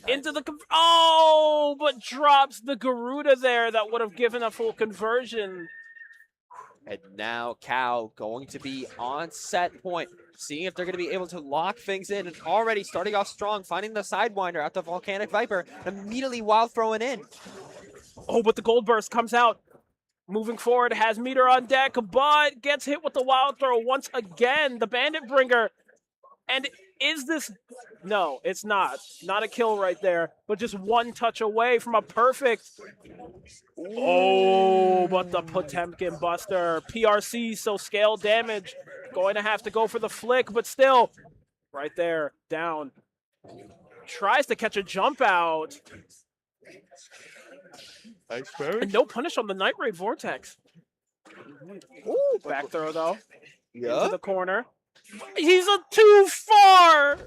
Into the... but drops the Garuda there. That would have given a full conversion. And now Cal going to be on set point, seeing if they're going to be able to lock things in, and already starting off strong, finding the Sidewinder at the Volcanic Viper, immediately wild throwing in. Oh, but the Gold Burst comes out. Moving forward, has Meter on deck, but gets hit with the wild throw once again. The Bandit Bringer. And is this... No, it's not. Not a kill right there, but just one touch away from a perfect... Oh, but the Potemkin Buster. PRC, so scale damage. Going to have to go for the flick, but still, right there, down. Tries to catch a jump out. And no punish on the Night Raid Vortex. Ooh, back throw though. Into the corner. He's too far!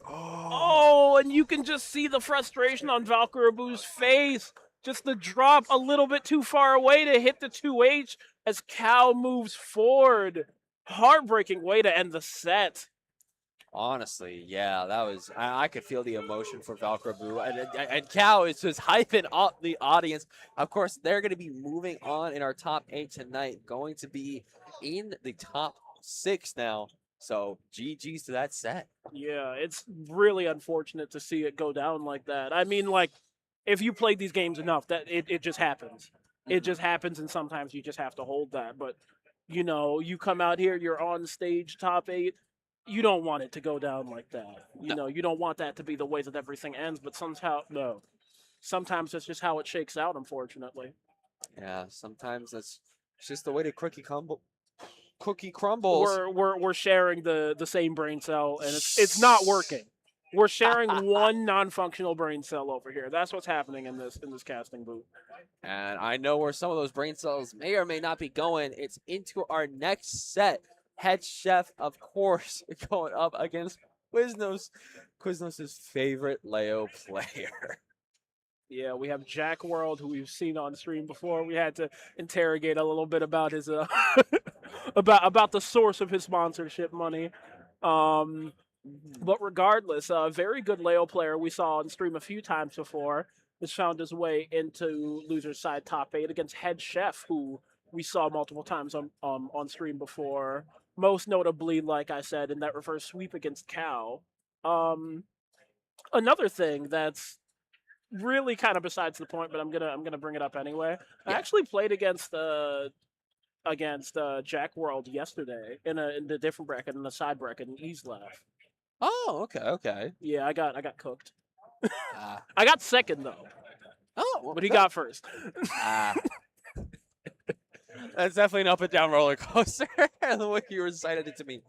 Oh, and you can just see the frustration on Valkyrabu's face. Just the drop a little bit too far away to hit the 2H as Cal moves forward. Heartbreaking way to end the set. Honestly, yeah, that was, I could feel the emotion for Valkyrabu. And Cal is just hyping up the audience. Of course, they're going to be moving on in our top 8 tonight, going to be in the top 6 now. So GG's to that set. Yeah, it's really unfortunate to see it go down like that. I mean, like, if you played these games enough, that it just happens. It just happens, and sometimes you just have to hold that. But, you know, you come out here, you're on stage top 8, you don't want it to go down like that. You know, you don't want that to be the way that everything ends, but somehow, no. Sometimes that's just how it shakes out, unfortunately. Yeah, sometimes that's just the way the cookie crumbles. We're sharing the same brain cell, and it's not working. We're sharing one non-functional brain cell over here. That's what's happening in this casting booth. And I know where some of those brain cells may or may not be going. It's into our next set. Head Chef, of course, going up against Quiznos. Quiznos' favorite Leo player. Yeah, we have Jack World, who we've seen on stream before. We had to interrogate a little bit about his about the source of his sponsorship money. But regardless, a very good Leo player we saw on stream a few times before has found his way into loser's side top 8 against Head Chef, who we saw multiple times on stream before. Most notably, like I said, in that reverse sweep against Cal. Another thing that's really kind of besides the point, but I'm gonna bring it up anyway. Yeah. I actually played against Jack World yesterday in the different bracket, in the side bracket in Easlaf. Oh, okay. Yeah, I got cooked. I got second though. Oh, well, but he got first. That's definitely an up and down roller coaster. The way you recited it to me.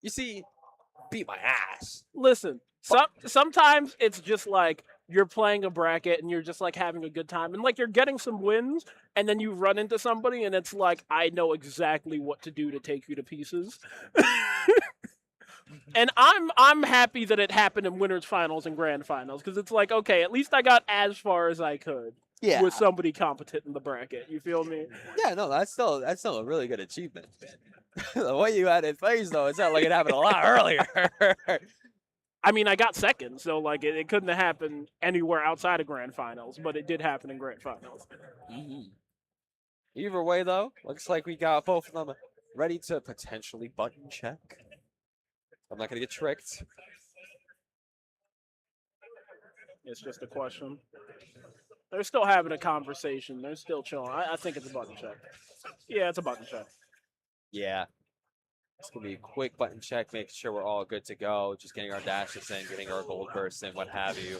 You see, beat my ass. Listen, sometimes it's just like you're playing a bracket and you're just like having a good time and like you're getting some wins, and then you run into somebody and it's like, I know exactly what to do to take you to pieces. And I'm happy that it happened in winners finals and grand finals, because it's like, okay, at least I got as far as I could. Yeah. With somebody competent in the bracket. You feel me? Yeah, no, that's still a really good achievement. The way you had it phrased, though, it sounded like it happened a lot earlier. I mean, I got second, so like it couldn't have happened anywhere outside of grand finals, but it did happen in grand finals. Either way, though, looks like we got both of them ready to potentially button check. I'm not gonna get tricked. It's just a question. They're still having a conversation. They're still chilling. I think it's a button check. Yeah, it's a button check. Yeah. It's going to be a quick button check, making sure we're all good to go. Just getting our dashes in, getting our gold bursts in, what have you.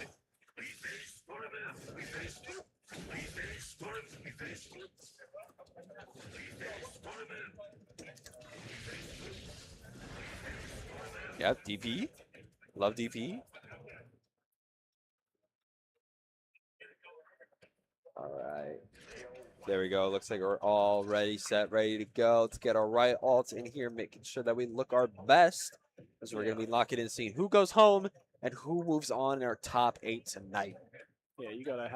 Yep, DP. Love DP. All right. There we go. Looks like we're all ready, set, ready to go. Let's get our right alts in here, making sure that we look our best, as we're going to be locking in, seeing who goes home and who moves on in our top 8 tonight. Yeah, you gotta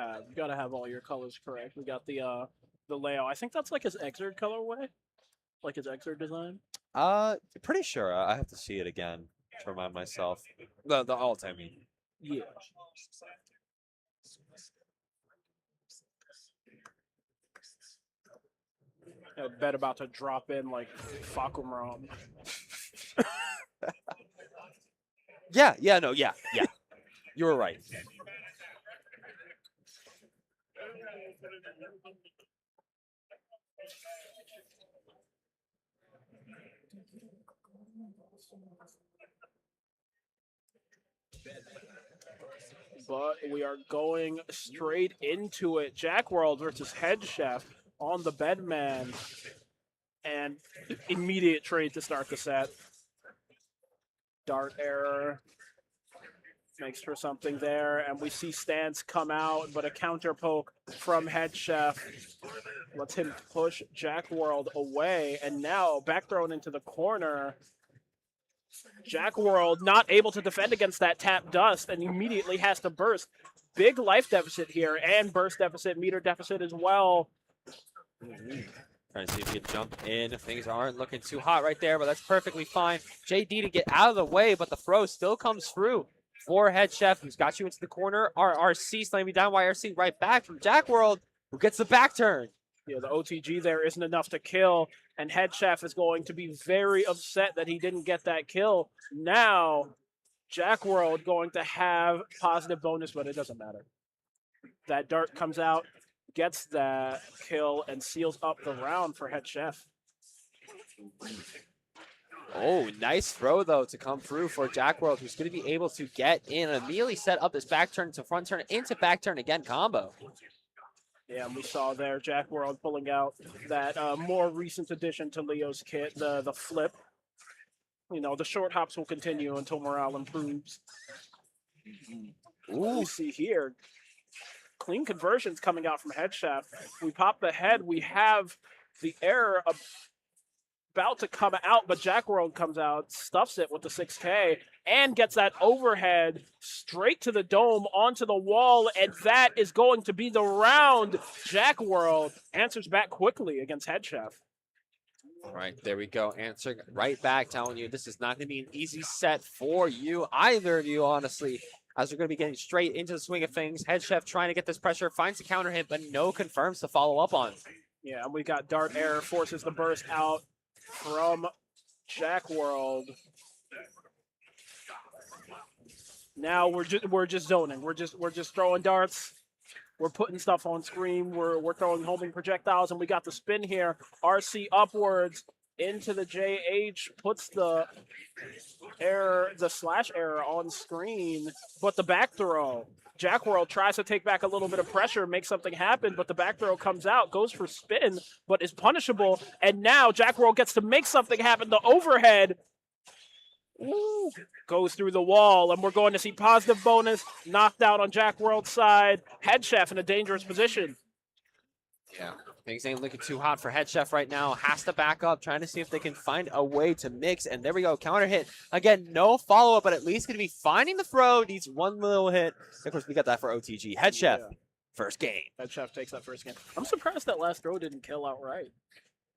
have all your colors correct. We got the layout. I think that's like his Exert colorway, like his Exert design. Pretty sure. I have to see it again to remind myself. The alt, I mean. Yeah. A bet about to drop in like Fakumram. Yeah. You were right. But we are going straight into it. Jack World versus Head Chef on the Bedman. And immediate trade to start the set. Dart error. Makes for something there. And we see Stance come out, but a counter poke from Head Chef lets him push Jack World away. And now back thrown into the corner. Jack World not able to defend against that tap dust and immediately has to burst. Big life deficit here and burst deficit, meter deficit as well. Trying to see if he can jump in. Things aren't looking too hot right there, but that's perfectly fine. JD to get out of the way, but the throw still comes through for Head Chef, who's got you into the corner. RRC slamming down YRC right back from Jack World, who gets the back turn. Yeah, the OTG there isn't enough to kill, and Head Chef is going to be very upset that he didn't get that kill. Now, Jack World going to have positive bonus, but it doesn't matter. That dart comes out, gets that kill, and seals up the round for Head Chef. Oh, nice throw, though, to come through for Jack World, who's going to be able to get in and immediately set up this back turn to front turn into back turn again combo. Yeah, and we saw there Jack World pulling out that more recent addition to Leo's kit, the flip. You know, the short hops will continue until morale improves. Ooh. We see here, clean conversions coming out from Head Chef. We pop the head, we have the error about to come out, but Jack World comes out, stuffs it with the 6K, and gets that overhead straight to the dome onto the wall, and that is going to be the round. Jack World answers back quickly against Head Chef. All right, there we go. Answering right back, telling you this is not going to be an easy set for you, either of you, honestly, as we're going to be getting straight into the swing of things. Head Chef trying to get this pressure, finds the counter hit, but no confirms to follow up on. Yeah, and we got dart error, forces the burst out from Jack World. Now we're just zoning. We're just throwing darts. We're putting stuff on screen. We're throwing homing projectiles, and we got the spin here. RC upwards into the JH, puts the error, the slash error on screen, but the back throw. Jack World tries to take back a little bit of pressure, make something happen, but the back throw comes out, goes for spin, but is punishable. And now Jack World gets to make something happen. The overhead goes through the wall, and we're going to see positive bonus knocked out on Jack World's side. Head Chef in a dangerous position. Yeah, things ain't looking too hot for Head Chef right now. Has to back up, trying to see if they can find a way to mix. And there we go, counter hit. Again, no follow-up, but at least going to be finding the throw. Needs one little hit. Of course, we got that for OTG. Head Chef, first game. Head Chef takes that first game. I'm surprised that last throw didn't kill outright.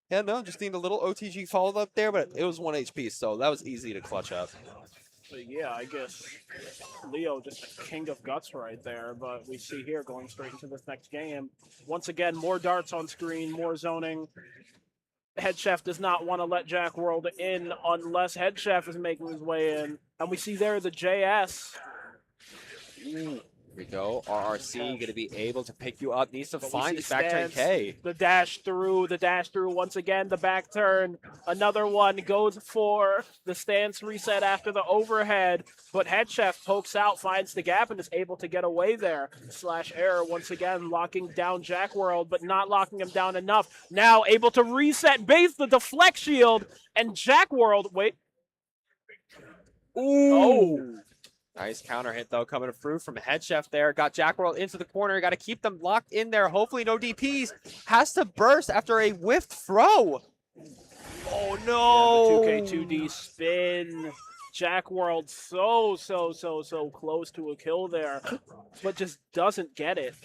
Yeah, no, just need a little OTG follow-up there, but it was 1 HP, so that was easy to clutch up. But yeah, I guess Leo just king of guts right there, but we see here going straight into this next game. Once again, more darts on screen, more zoning. Head Chef does not want to let Jack World in unless Head Chef is making his way in. And we see there the JS. Here we go. RRC going to be able to pick you up. Needs to find his back turn K. The dash through once again. The back turn. Another one goes for the stance reset after the overhead. But Head Chef pokes out, finds the gap, and is able to get away there. Slash error once again, locking down Jack World, but not locking him down enough. Now able to reset base the deflect shield. And Jack World, wait. Ooh. Oh. Nice counter hit, though, coming through from Head Chef there. Got Jack World into the corner. Got to keep them locked in there. Hopefully no DPs. Has to burst after a whiffed throw. Oh, no. Yeah, the 2K2D spin. Jack World so close to a kill there, but just doesn't get it.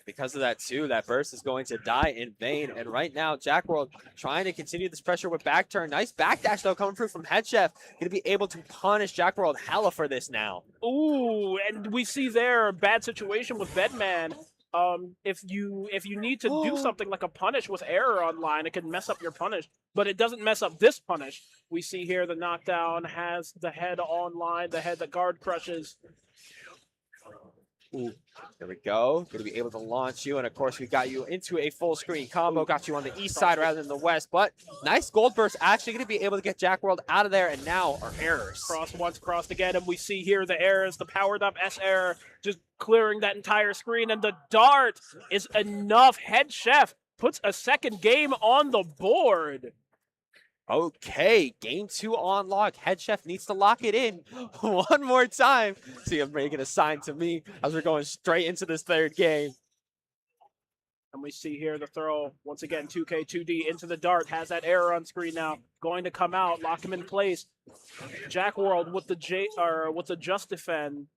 Because of that, too, that burst is going to die in vain. And right now, Jack World trying to continue this pressure with back turn. Nice backdash, though, coming through from Head Chef. Going to be able to punish Jack World hella for this now. Ooh, and we see there a bad situation with Bedman. If you need to do something like a punish with error online, it can mess up your punish, but it doesn't mess up this punish. We see here the knockdown has the head online, the head that guard crushes. Ooh, there we go. Going to be able to launch you. And of course, we got you into a full screen combo. Got you on the east side rather than the west. But nice gold burst. Actually going to be able to get Jack World out of there. And now our errors. Cross once, crossed again. And we see here the errors, the powered up S error, just clearing that entire screen. And the dart is enough. Head Chef puts a second game on the board. Okay, game 2 on lock. Head Chef needs to lock it in one more time. See him making a sign to me as we're going straight into this third game. And we see here the throw, once again, 2K, 2D into the dart, has that error on screen now, going to come out, lock him in place. Jack World with the just defend.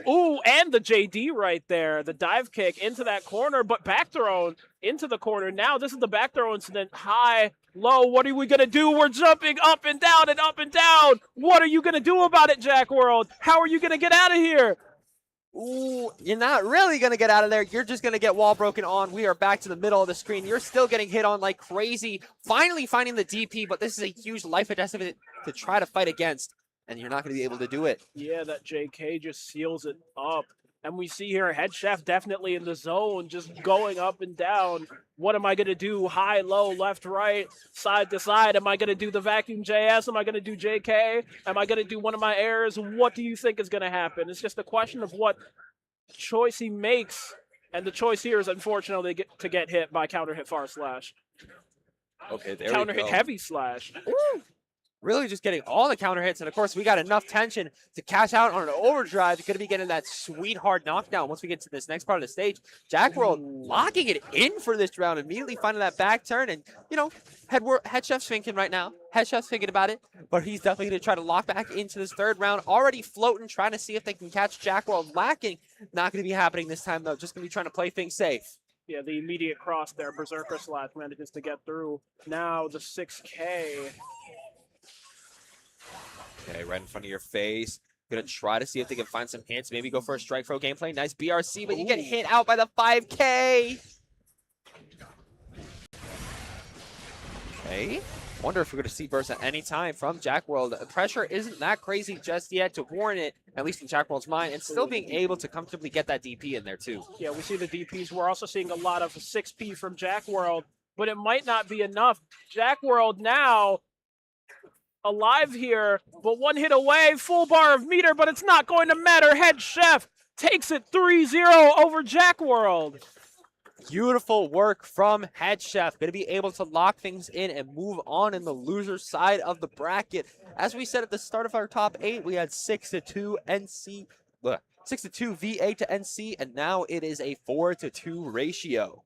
Ooh, and the JD right there, the dive kick into that corner, but back thrown into the corner. Now this is the back throw incident, high, low, what are we gonna do? We're jumping up and down and up and down. What are you gonna do about it, Jack World? How are you gonna get out of here? Ooh, you're not really going to get out of there. You're just going to get wall broken on. We are back to the middle of the screen. You're still getting hit on like crazy. Finally finding the DP, but this is a huge life adjustment to try to fight against, and you're not going to be able to do it. Yeah, that JK just seals it up. And we see here Head Chef definitely in the zone, just going up and down. What am I going to do? High, low, left, right, side to side. Am I going to do the vacuum JS? Am I going to do JK? Am I going to do one of my errors? What do you think is going to happen? It's just a question of what choice he makes. And the choice here is, unfortunately, to get hit by counter hit far slash. Okay, there counter we go. hit heavy slash. Ooh. Really just getting all the counter hits, and of course we got enough tension to cash out on an overdrive. You're going to be getting that sweet hard knockdown once we get to this next part of the stage. Jack World locking it in for this round, immediately finding that back turn, and you know, Head Chef's thinking right now. Head Chef's thinking about it, but he's definitely going to try to lock back into this third round. Already floating, trying to see if they can catch Jack World lacking. Not going to be happening this time though. Just going to be trying to play things safe. Yeah, the immediate cross there, Berserker slash manages to get through. Now the 6K. Okay, right in front of your face. Gonna try to see if they can find some hits. Maybe go for a strike throw gameplay. Nice BRC, but you get hit out by the 5K. Okay. Wonder if we're gonna see burst at any time from Jack World. The pressure isn't that crazy just yet to warrant it, at least in Jack World's mind, and still being able to comfortably get that DP in there too. Yeah, we see the DPs. We're also seeing a lot of 6P from Jack World, but it might not be enough. Jack World now alive here, but one hit away, full bar of meter, but it's not going to matter. Head Chef takes it 3-0 over Jack World. Beautiful work from Head Chef. Going to be able to lock things in and move on in the loser side of the bracket. As we said at the start of our top 8, we had 6-2 NC, 6-2 VA to NC, and now it is a 4-2 ratio.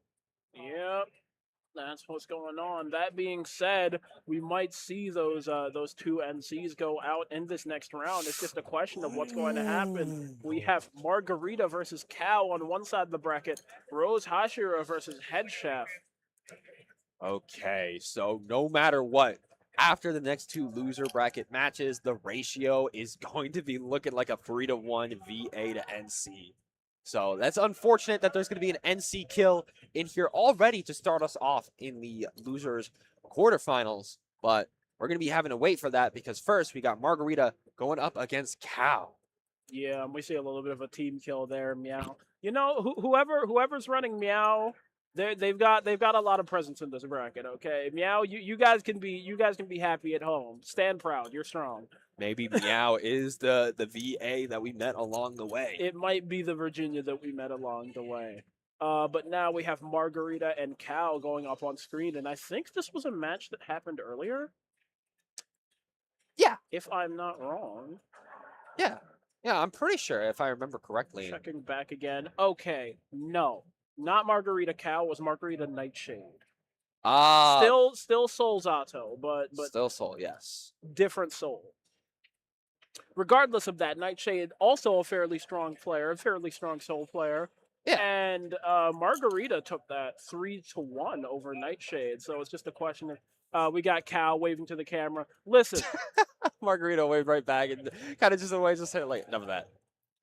Yep. That's what's going on. That being said, we might see those two NCs go out in this next round. It's just a question of what's going to happen. We have Margarita versus Cow on one side of the bracket, Rose Hashira versus Head Chef. Okay, so no matter what, after the next 2 loser bracket matches, the ratio is going to be looking like a 3-1 VA to NC. So that's unfortunate that there's going to be an NC kill in here already to start us off in the losers quarterfinals. But we're going to be having to wait for that because first we got Margarita going up against Cow. Yeah, we see a little bit of a team kill there, Meow. You know, whoever's running Meow, they've got a lot of presence in this bracket. Okay, Meow, you guys can be happy at home. Stand proud. You're strong. Maybe Meow is the VA that we met along the way. It might be the Virginia that we met along the way. But now we have Margarita and Cow going up on screen, and I think this was a match that happened earlier. Yeah. If I'm not wrong. Yeah. Yeah, I'm pretty sure, if I remember correctly. Checking back again. Okay, no. Not Margarita Cow, was Margarita Nightshade. Still Soul Zato, but still Soul, yes. Different Soul. Regardless of that, Nightshade also a fairly strong player, a fairly strong Soul player. Yeah. And Margarita took that 3-1 over Nightshade, so it's just a question of we got Cow waving to the camera. Listen. Margarita waved right back and kind of just away, just said like, enough of that.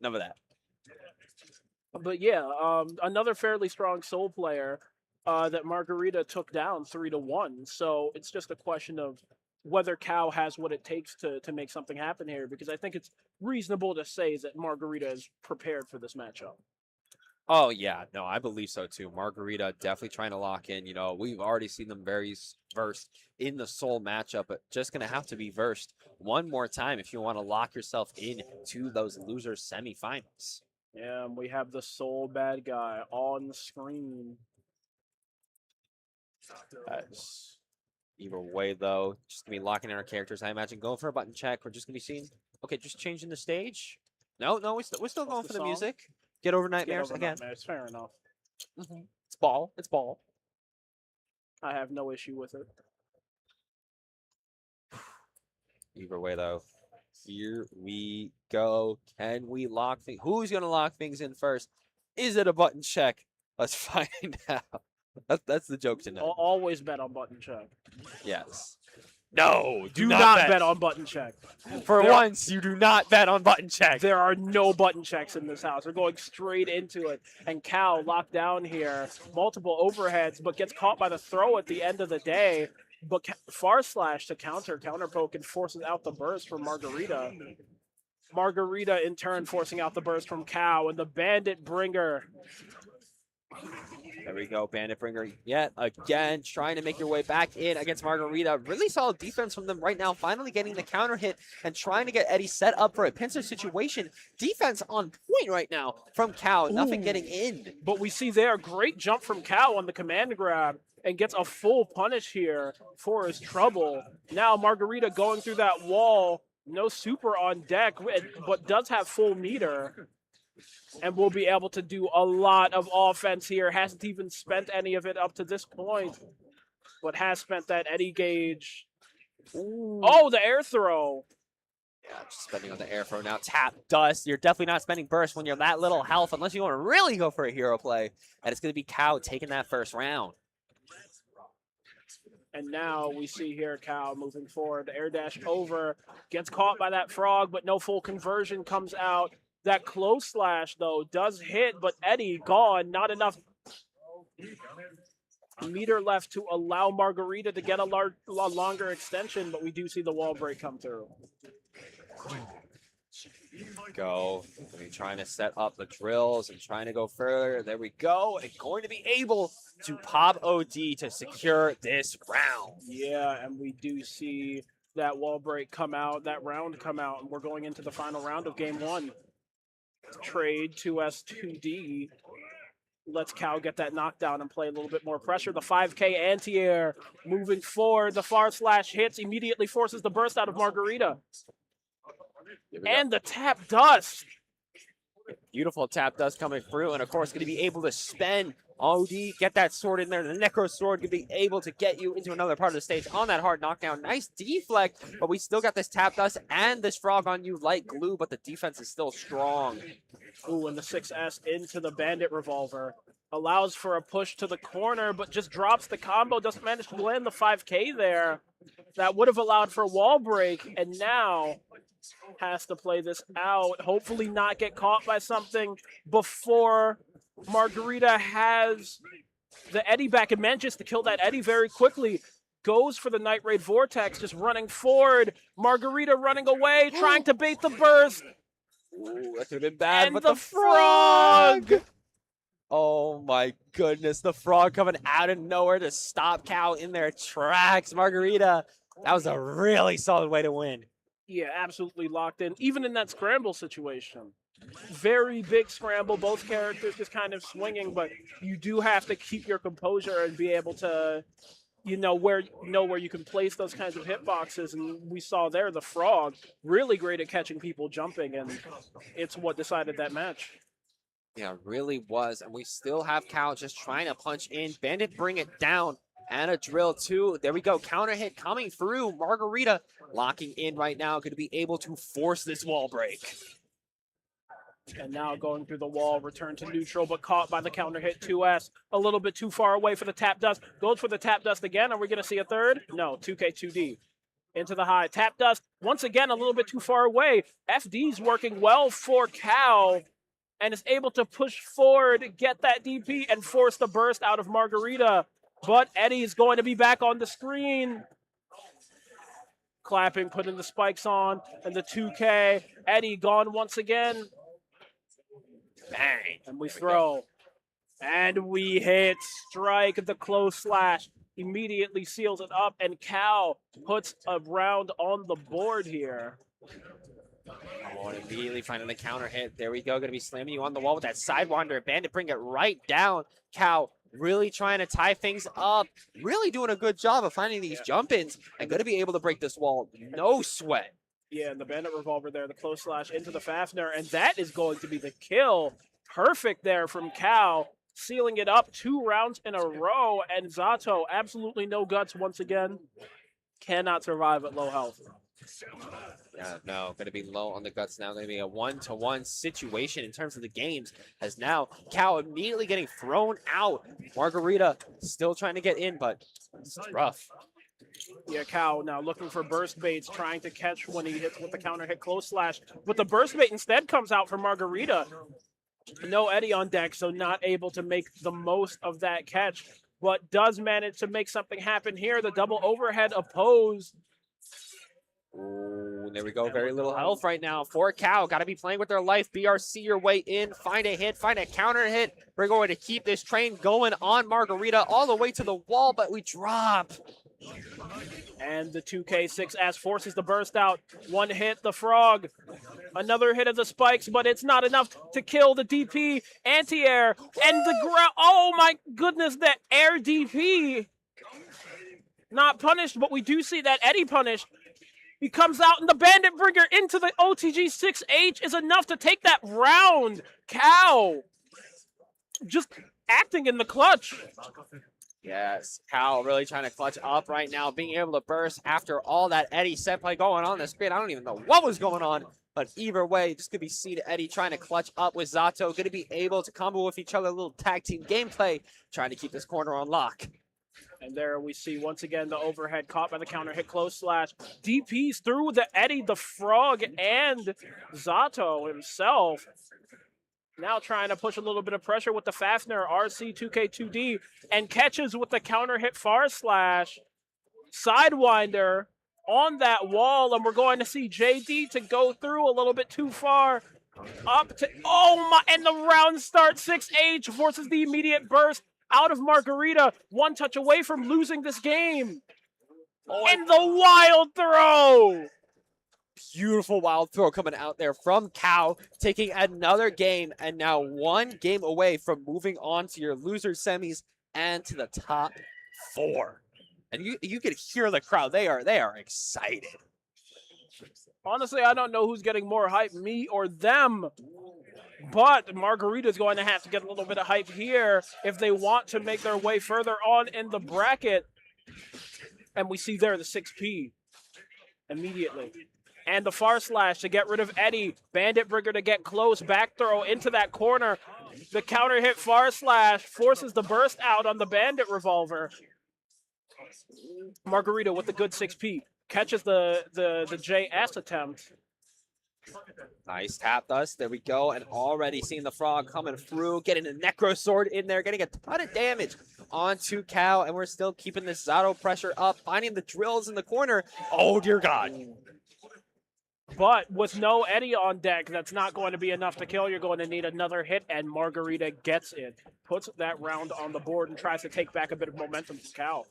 Enough of that. But yeah, another fairly strong Soul player that Margarita took down 3-1. So it's just a question of whether Cal has what it takes to make something happen here, because I think it's reasonable to say that Margarita is prepared for this matchup. Oh yeah, no, I believe so too. Margarita definitely trying to lock in. We've already seen them very versed in the Soul matchup, but just gonna have to be versed one more time if you want to lock yourself in to those losers semifinals. Yeah, and we have the Soul bad guy on the screen. Either way, though, just gonna be locking in our characters. I imagine going for a button check. We're just gonna be seeing. Okay, just changing the stage. No, we're still going for the song? music. Get over Get nightmares over again. Nightmares, fair enough. It's ball. It's ball. I have no issue with it. Either way, though, here we go. Can we lock things? Who's gonna lock things in first? Is it a button check? Let's find out. That's the joke tonight. Always bet on button check. Yes. No, Do not bet on button check. For once, you do not bet on button check. There are no button checks in this house. We're going straight into it. And Cal locked down here. Multiple overheads, but gets caught by the throw at the end of the day. But far slash to counter poke and forces out the burst from Margarita. Margarita, in turn, forcing out the burst from Cal. And the Bandit Bringer. There we go, Bandit Bringer yet again, trying to make your way back in against Margarita. Really solid defense from them right now, finally getting the counter hit and trying to get Eddie set up for a pincer situation. Defense on point right now from Cal, nothing getting in. But we see there, great jump from Cal on the command grab and gets a full punish here for his trouble. Now Margarita going through that wall, no super on deck, but does have full meter. And will be able to do a lot of offense here. Hasn't even spent any of it up to this point, but has spent that Eddie gauge. Ooh. Oh, the air throw. Yeah, just spending on the air throw now. Tap dust. You're definitely not spending burst when you're that little health, unless you want to really go for a hero play. And it's going to be Cal taking that first round. And now we see here Cal moving forward. Air dash over. Gets caught by that frog, but no full conversion comes out. That close slash, though, does hit, but Eddie gone. Not enough meter left to allow Margarita to get a longer extension, but we do see the wall break come through. Go. Trying to set up the drills and trying to go further. There we go. And going to be able to pop OD to secure this round. Yeah, and we do see that wall break come out, that round come out, and we're going into the final round of game one. Trade 2S2D lets Cal get that knockdown and play a little bit more pressure. The 5K anti-air moving forward. The far slash hits, immediately forces the burst out of Margarita. And the tap dust. Beautiful tap dust coming through, and of course going to be able to spend OD, get that sword in there. The Necro Sword could be able to get you into another part of the stage on that hard knockdown. Nice deflect, but we still got this tap dust and this frog on you like glue, but the defense is still strong. Ooh, and the 6S into the Bandit Revolver. Allows for a push to the corner, but just drops the combo. Doesn't manage to land the 5K there. That would have allowed for a wall break, and now has to play this out. Hopefully not get caught by something before Margarita has the Eddie back and manages to kill that Eddie very quickly. Goes for the Night Raid Vortex, just running forward. Margarita running away, trying to bait the burst. Ooh, that could have been bad, and but the frog! Oh my goodness, the frog coming out of nowhere to stop Cal in their tracks. Margarita, that was a really solid way to win. Yeah, absolutely locked in, even in that scramble situation. Very big scramble, both characters just kind of swinging, but you do have to keep your composure and be able to, know where you can place those kinds of hitboxes. And we saw there the frog really great at catching people jumping, and it's what decided that match. Yeah, really was, and we still have Cal just trying to punch in. Bandit bring it down, and a drill too. There we go, counter hit coming through. Margarita locking in right now, going to be able to force this wall break. And now going through the wall, return to neutral, but caught by the counter hit 2S. A little bit too far away for the tap dust. Goes for the tap dust again. Are we going to see a third? No, 2K2D. Into the high. Tap dust, once again, a little bit too far away. FD's working well for Cal. and is able to push forward, get that DP, and force the burst out of Margarita. But Eddie's going to be back on the screen. Clapping, putting the spikes on, and the 2K. Eddie gone once again. Bang. And we throw. And we hit. Strike the close slash. Immediately seals it up, and Cal puts a round on the board here. Oh, and immediately finding the counter hit. There we go. Going to be slamming you on the wall with that Sidewinder. Bandit bring it right down. Cal really trying to tie things up. Really doing a good job of finding these jump-ins and going to be able to break this wall. No sweat. Yeah, and the Bandit Revolver there, the close slash into the Fafnir, and that is going to be the kill. Perfect there from Cal, sealing it up 2 rounds in a row, and Zato, absolutely no guts once again. Cannot survive at low health. Yeah, no, going to be low on the guts now. Going to be a 1-to-1 situation in terms of the games, as now Cal immediately getting thrown out. Margarita still trying to get in, but it's rough. Yeah, Cal now looking for burst baits, trying to catch when he hits with the counter hit close slash. But the burst bait instead comes out for Margarita. No Eddie on deck, so not able to make the most of that catch, but does manage to make something happen here. The double overhead opposed. Ooh, there we go. Very little health right now for Cal. Got to be playing with their life. BRC your way in. Find a hit. Find a counter hit. We're going to keep this train going on Margarita all the way to the wall, but we drop. And the 2K6S forces the burst out. One hit, the frog. Another hit of the spikes, but it's not enough to kill the DP. Anti-air. And the ground. Oh my goodness, that air DP. Not punished, but we do see that Eddie punished. He comes out, and the Bandit Bringer into the OTG 6H is enough to take that round. Cal just acting in the clutch. Yes, Cal really trying to clutch up right now, being able to burst after all that Eddie set play going on the screen. I don't even know what was going on, but either way, just going to be seeing Eddie trying to clutch up with Zato, going to be able to combo with each other, a little tag team gameplay, trying to keep this corner on lock. And there we see once again the overhead caught by the counter hit close slash. DPs through the Eddie, the frog, and Zato himself. Now trying to push a little bit of pressure with the Fafnir, RC 2K2D, and catches with the counter hit far slash. Sidewinder on that wall, and we're going to see JD to go through a little bit too far. Up to, oh my, and the round start 6H forces the immediate burst out of Margarita, 1 touch away from losing this game. Oh, and the wild throw! Beautiful wild throw coming out there from Cal, taking another game, and now 1 game away from moving on to your loser semis and to the top 4. And you can hear the crowd. They are excited. Honestly, I don't know who's getting more hype, me or them. But Margarita's going to have to get a little bit of hype here if they want to make their way further on in the bracket. And we see there the 6P immediately. And the far slash to get rid of Eddie. Bandit Bringer to get close. Back throw into that corner. The counter hit far slash forces the burst out on the Bandit Revolver. Margarita with the good 6P. Catches the JS attempt. Nice tap dust. There we go. And already seeing the frog coming through, getting a Necro Sword in there, getting a ton of damage onto Cal. And we're still keeping this Zato pressure up, finding the drills in the corner. Oh, dear God. But with no Eddie on deck, that's not going to be enough to kill. You're going to need another hit, and Margarita gets it. Puts that round on the board and tries to take back a bit of momentum from Cal.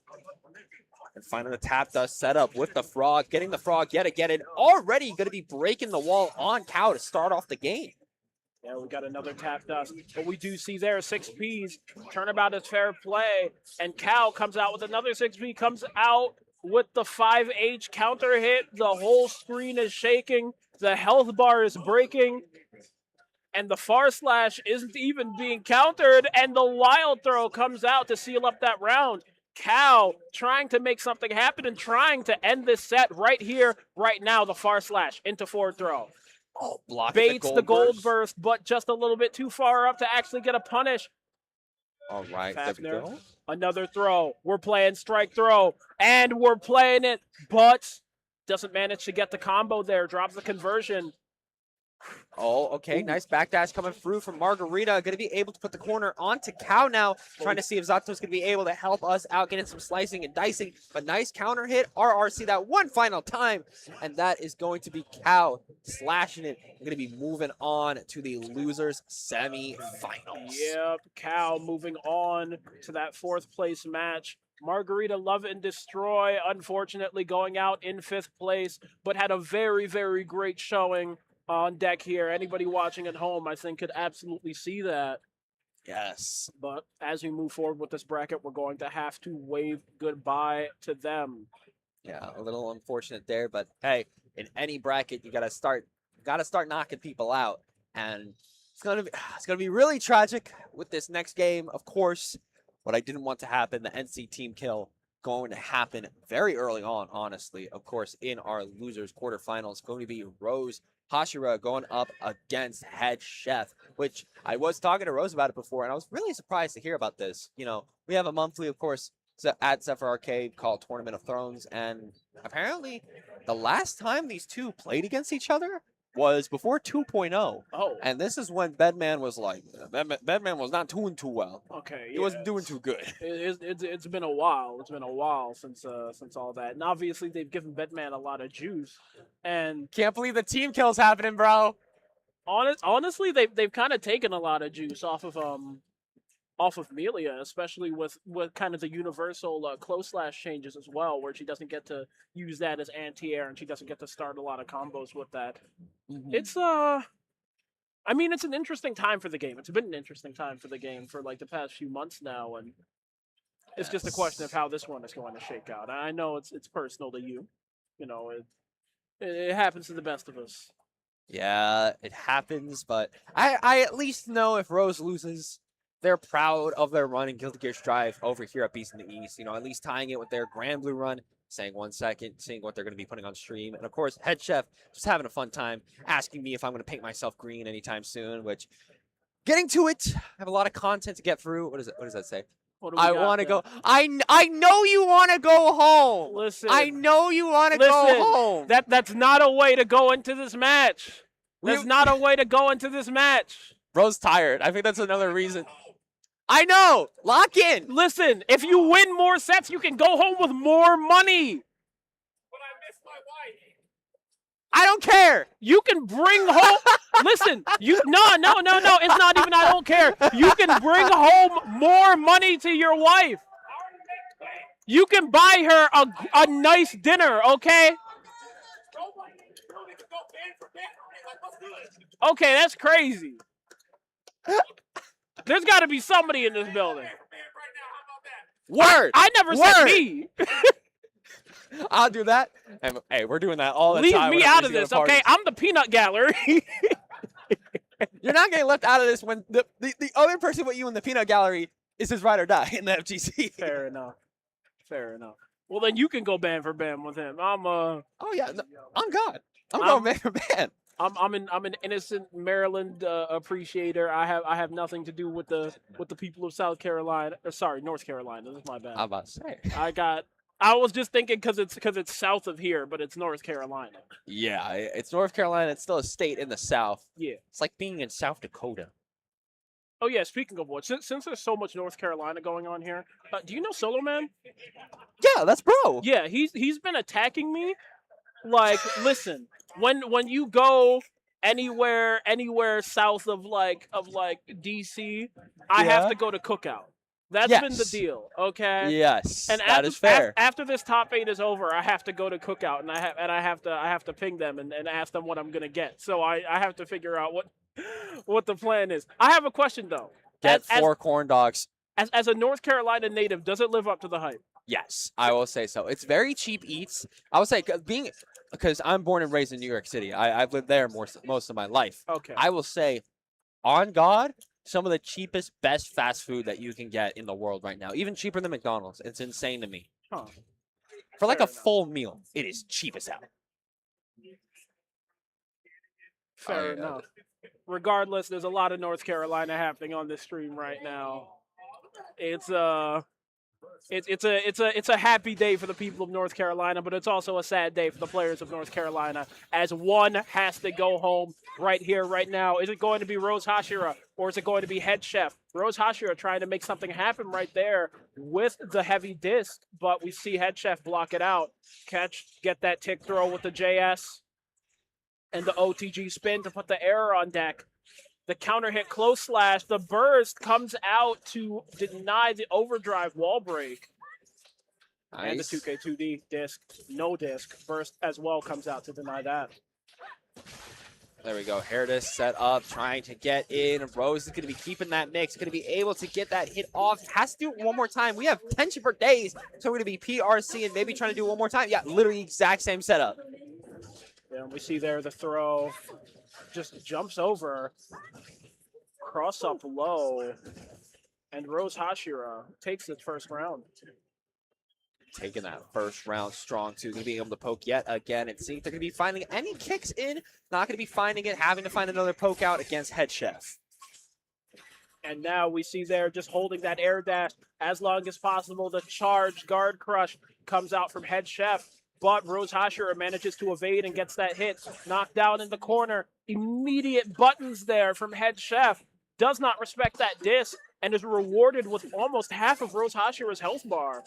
And finding the tap dust setup with the frog, getting the frog yet again, and already going to be breaking the wall on Cal to start off the game. Yeah, we got another tap dust. But we do see there 6Ps. Turnabout is fair play. And Cal comes out with another 6P, comes out with the 5H counter hit. The whole screen is shaking. The health bar is breaking. And the far slash isn't even being countered. And the wild throw comes out to seal up that round. Cal trying to make something happen and trying to end this set right here, right now. The far slash into forward throw. Oh, Baits the gold burst, but just a little bit too far up to actually get a punish. All right, there we go. Another throw. We're playing strike throw, and we're playing it, but doesn't manage to get the combo there. Drops the conversion. Oh, okay. Ooh. Nice backdash coming through from Margarita. Going to be able to put the corner onto Cow now. Trying to see if Zato's going to be able to help us out, getting some slicing and dicing. But nice counter hit. RRC that one final time. And that is going to be Cow slashing it. We're going to be moving on to the losers semi-finals. Yep, Cal moving on to that 4th place match. Margarita Love and Destroy, unfortunately going out in 5th place, but had a very, very great showing on deck here. Anybody watching at home, I think, could absolutely see that. Yes. But as we move forward with this bracket, we're going to have to wave goodbye to them. Yeah, a little unfortunate there, but hey, in any bracket, you gotta start knocking people out, and it's gonna be really tragic with this next game. Of course, what I didn't want to happen, the NC team kill, going to happen very early on. Honestly, of course, in our losers quarterfinals, going to be Rose Hashira going up against Head Chef, which I was talking to Rose about it before, and I was really surprised to hear about this. You know, we have a monthly, of course, at Zephyr Arcade called Tournament of Thrones, and apparently the last time these two played against each other was before 2.0. Oh, And this is when Bedman was like, Bedman was not doing too well. okay. He wasn't doing too good. It's been a while. It's been a while since all that, and obviously they've given Batman a lot of juice. And Can't believe the team kill's happening, bro. honestly, they've kind of taken a lot of juice off of Melia, especially with kind of the universal close slash changes as well, where she doesn't get to use that as anti-air and she doesn't get to start a lot of combos with that. It's I mean, it's an interesting time for the game. It's been an interesting time for the game for like the past few months now, and it's just a question of how this one is going to shake out. I know it's personal to you. You know, it happens to the best of us. Yeah, it happens, but I at least know if Rose loses, they're proud of their run in Guilty Gear Strive over here at Beast in the East. You know, at least tying it with their Grand Blue run, saying 1 second, seeing what they're going to be putting on stream. And of course, Head Chef just having a fun time, asking me if I'm going to paint myself green anytime soon, which getting to it, I have a lot of content to get through. What does that say? I want to go. I know you want to go home. Listen. I know you want to go home. That's not a way to go into this match. That's not a way to go into this match. Bro's tired. I think that's another reason. I know. Lock in. Listen, if you win more sets, you can go home with more money. But I miss my wife. I don't care. You can bring home. Listen, no. It's not even I don't care. You can bring home more money to your wife. You can buy her a nice dinner, okay? Okay, that's crazy. There's got to be somebody in this building. Word. I never said me. I'll do that. And, hey, we're doing that all the Leave time. me out of this, okay? I'm the peanut gallery. You're not getting left out of this when the other person with you in the peanut gallery is his ride or die in the FGC. Fair enough. Well, then you can go band for band with him. Oh yeah, no, I'm God. I'm going man for man. I'm an innocent Maryland appreciator. I have nothing to do with the people of South Carolina. Sorry, North Carolina. This is my bad. I'm about to say. I was just thinking because it's south of here, but it's North Carolina. Yeah, it's North Carolina. It's still a state in the South. Yeah. It's like being in South Dakota. Oh yeah. Speaking of which, since there's so much North Carolina going on here, do you know Solo Man? Yeah, that's bro. Yeah, he's been attacking me. Like, listen, when you go anywhere south of like DC, I have to go to Cookout. That's been the deal, okay? Yes, and that is fair. After this top 8 is over, I have to go to Cookout, and I have to ping them and ask them what I'm gonna get. So I have to figure out what the plan is. I have a question though. Get 4 corn dogs. As a North Carolina native, does it live up to the hype? Yes, I will say so. It's very cheap eats. I will say because I'm born and raised in New York City. I've lived there most of my life. Okay. I will say, on God, some of the cheapest, best fast food that you can get in the world right now. Even cheaper than McDonald's. It's insane to me. Huh. For like Fair a full meal, it is cheap as hell. Fair enough. Regardless, there's a lot of North Carolina happening on this stream right now. It's It's a happy day for the people of North Carolina, but it's also a sad day for the players of North Carolina, as one has to go home right here, right now. Is it going to be Rose Hashira, or is it going to be Head Chef? Rose Hashira trying to make something happen right there with the heavy disc, but we see Head Chef block it out. Get that tick throw with the JS, and the OTG spin to put the error on deck. The counter hit close slash. The burst comes out to deny the overdrive wall break. Nice. And the 2K2D disc, no disc. Burst as well comes out to deny that. There we go. Heredis set up, trying to get in. Rose is going to be keeping that mix, going to be able to get that hit off. Has to do it one more time. We have tension for days, so we're going to be PRC and maybe trying to do it one more time. Yeah, literally exact same setup. Yeah, we see there the throw. Just jumps over, cross up low, and Rose Hashira takes the first round. Taking that first round strong, too. Going to be able to poke yet again. And see if they're going to be finding any kicks in. Not going to be finding it, having to find another poke out against Head Chef. And now we see there just holding that air dash as long as possible. The charge guard crush comes out from Head Chef. But Rose Hashira manages to evade and gets that hit. Knocked down in the corner. Immediate buttons there from Head Chef. Does not respect that disc and is rewarded with almost half of Rose Hashira's health bar.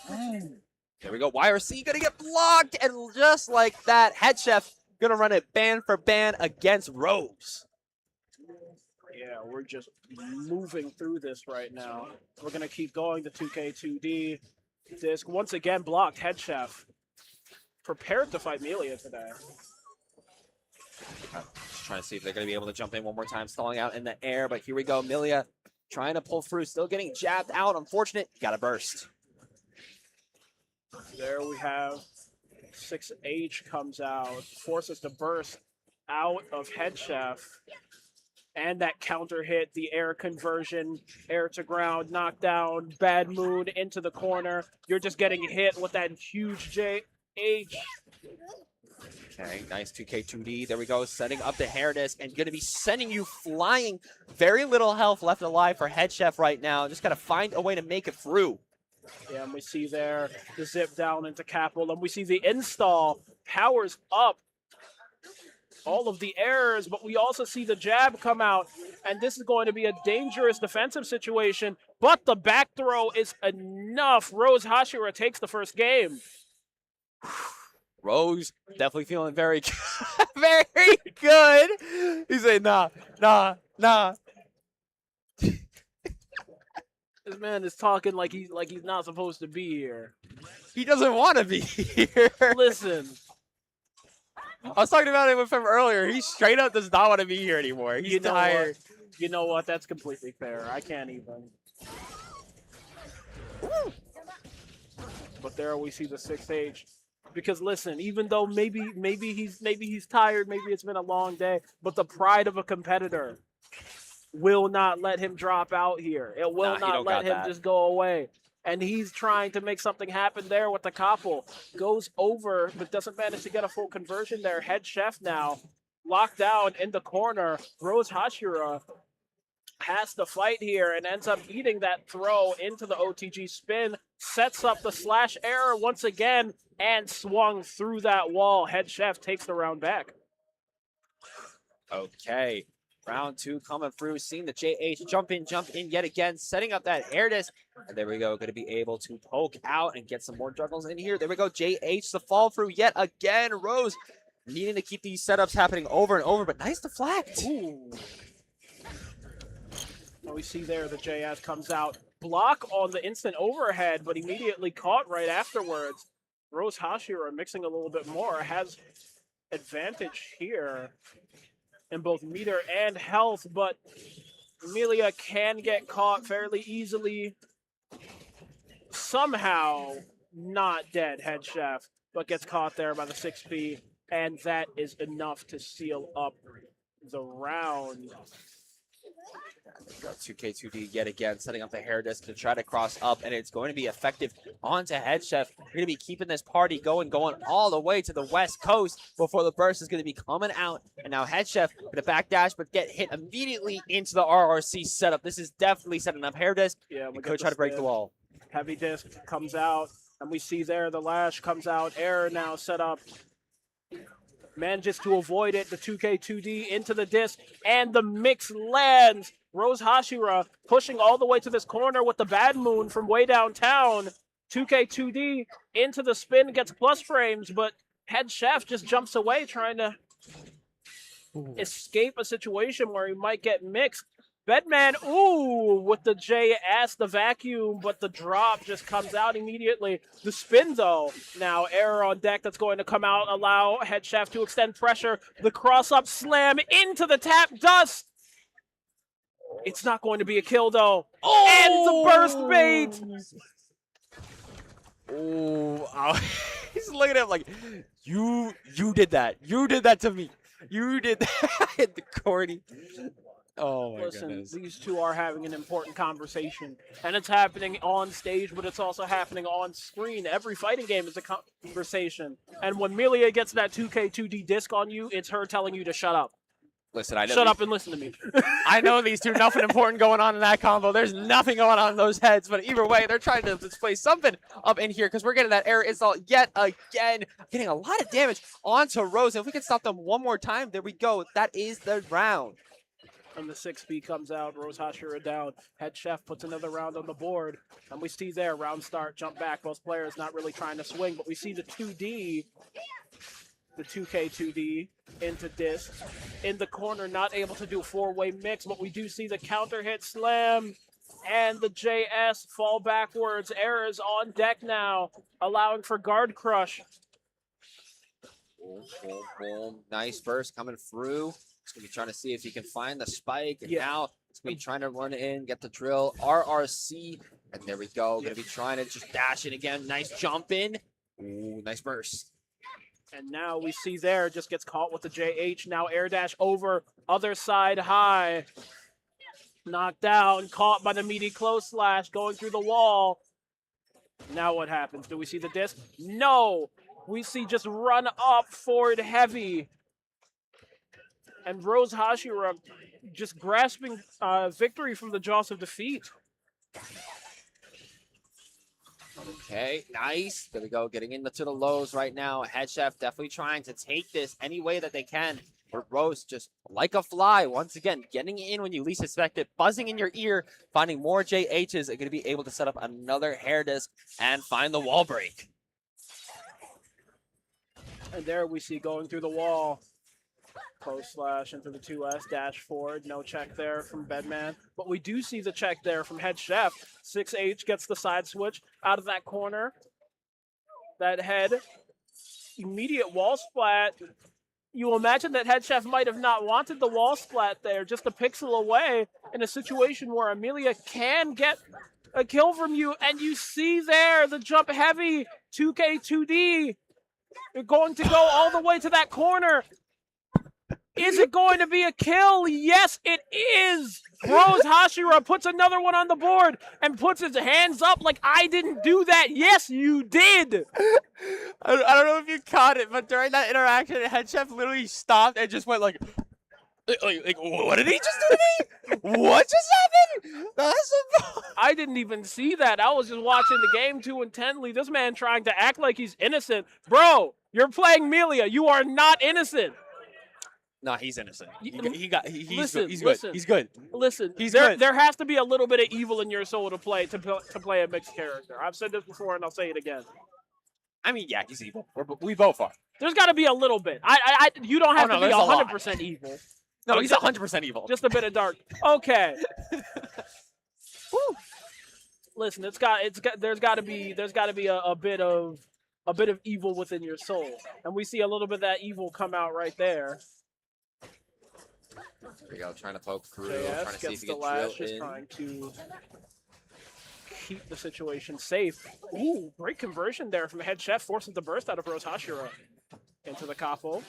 There we go. YRC going to get blocked. And just like that, Head Chef going to run it ban for ban against Rose. Yeah, we're just moving through this right now. We're going to keep going. The 2K2D disc once again blocked. Head Chef prepared to fight Melia today. Just trying to see if they're going to be able to jump in one more time, stalling out in the air. But here we go. Melia trying to pull through, still getting jabbed out. Unfortunate. Got a burst. There we have 6H comes out, forces to burst out of Head Chef. And that counter hit, the air conversion, air to ground, knockdown, bad mood into the corner. You're just getting hit with that huge JH. Okay, nice 2K2D. There we go, setting up the hair disc and going to be sending you flying. Very little health left alive for Head Chef right now. Just got to find a way to make it through. Yeah, and we see there the zip down into Capel, and we see the install powers up all of the errors, but we also see the jab come out, and this is going to be a dangerous defensive situation, but the back throw is enough. Rose Hashira takes the first game. Rose definitely feeling very good. Very good. He's saying, nah. This man is talking like he's not supposed to be here. He doesn't want to be here. Listen. I was talking about it with him earlier. He straight up does not want to be here anymore. He's tired. You know what? That's completely fair. I can't even. But there we see the 6H. Because listen, even though maybe he's tired, maybe it's been a long day, but the pride of a competitor will not let him drop out here. It will not let him just go away. And he's trying to make something happen there with the Koppel. Goes over, but doesn't manage to get a full conversion there. Head Chef now locked down in the corner. Rose Hashira has to fight here and ends up eating that throw into the OTG spin. Sets up the slash error once again and swung through that wall. Head Chef takes the round back. Okay. Round two coming through, seeing the JH jump in yet again, setting up that air disc. And there we go, going to be able to poke out and get some more juggles in here. There we go, JH the fall through yet again. Rose needing to keep these setups happening over and over, but nice deflect. Ooh. And we see there the JS comes out. Block on the instant overhead, but immediately caught right afterwards. Rose Hashira mixing a little bit more, has advantage here in both meter and health, but Melia can get caught fairly easily. Somehow not dead, Head Chef, but gets caught there by the 6P, and that is enough to seal up the round. 2K2D yet again, setting up the hair disc to try to cross up, and it's going to be effective onto Head Chef. We're going to be keeping this party going all the way to the West Coast before the burst is going to be coming out. And now Head Chef with a backdash, but get hit immediately into the RRC setup. This is definitely setting up hair disc. Yeah, we could try to break the wall. Heavy disc comes out, and we see there the lash comes out. Air now set up. Manages to avoid it. The 2K2D into the disc, and the mix lands. Rose Hashira pushing all the way to this corner with the Bad Moon from way downtown. 2K2D into the spin, gets plus frames, but Head Chef just jumps away trying to escape a situation where he might get mixed. Bedman, ooh, with the JS, the vacuum, but the drop just comes out immediately. The spin, though, now error on deck that's going to come out, allow Head Chef to extend pressure. The cross-up slam into the tap dust. It's not going to be a kill, though. Oh! And the burst bait! Oh, he's looking at him like, you did that. You did that to me. You did that. Hit the corny. Oh my goodness. These two are having an important conversation, and it's happening on stage, but it's also happening on screen. Every fighting game is a conversation, and when Melia gets that 2K2D disc on you, it's her telling you to shut up. Listen, I know. Shut up and listen to me. I know these two, nothing important going on in that combo. There's nothing going on in those heads, but either way, they're trying to display something up in here because we're getting that air install yet again, getting a lot of damage onto Rose. If we can stop them one more time, there we go. That is the round. And the 6B comes out, Rose Hashira down. Head Chef puts another round on the board. And we see there, round start, jump back. Both players not really trying to swing, but we see the 2D, the 2K2D into disc. In the corner, not able to do a four-way mix, but we do see the counter hit slam. And the JS fall backwards. Errors on deck now, allowing for guard crush. Boom, boom, boom. Nice burst coming through. He's going to be trying to see if he can find the spike. And now he's going to be trying to run in, get the drill. RRC. And there we go. Going to be trying to just dash it again. Nice jump in. Ooh, nice burst. And now we see there, just gets caught with the JH. Now air dash over, other side high. Knocked down, caught by the meaty close slash, going through the wall. Now what happens? Do we see the disc? No! We see just run up forward heavy. And Rose Hashira just grasping victory from the jaws of defeat. Okay, nice. There we go, getting into the lows right now. Head Chef definitely trying to take this any way that they can. But Rose just like a fly, once again, getting in when you least expect it, buzzing in your ear, finding more JHs, and going to be able to set up another hair disc and find the wall break. And there we see going through the wall. Post slash into the 2S, dash forward, no check there from Bedman. But we do see the check there from Head Chef. 6H gets the side switch out of that corner. That head, immediate wall splat. You imagine that Head Chef might have not wanted the wall splat there, just a pixel away in a situation where Amelia can get a kill from you. And you see there the jump heavy 2K2D. You're going to go all the way to that corner. Is it going to be a kill? Yes, it is. Rose Hashira puts another one on the board and puts his hands up like, I didn't do that. Yes, you did. I don't know if you caught it, but during that interaction, Head Chef literally stopped and just went like what did he just do to me? What just happened? I didn't even see that. I was just watching the game too intently. This man trying to act like he's innocent. Bro, you're playing Melia. You are not innocent. No, he's innocent. He's Listen, good. He's good. Listen, He's good. There has to be a little bit of evil in your soul to play a mixed character. I've said this before, and I'll say it again. I mean, yeah, he's evil. We both are. There's got to be a little bit. You don't have to be 100% evil. No, he's 100% evil. Just a bit of dark. Okay. Woo. Listen, there's got to be a bit of evil within your soul, and we see a little bit of that evil come out right there. There we go, trying to poke through, JS trying to see gets if he the can lash, drill just in. trying to keep the situation safe. Ooh, great conversion there from Head Chef, forcing the burst out of Rose Hashira into the capo.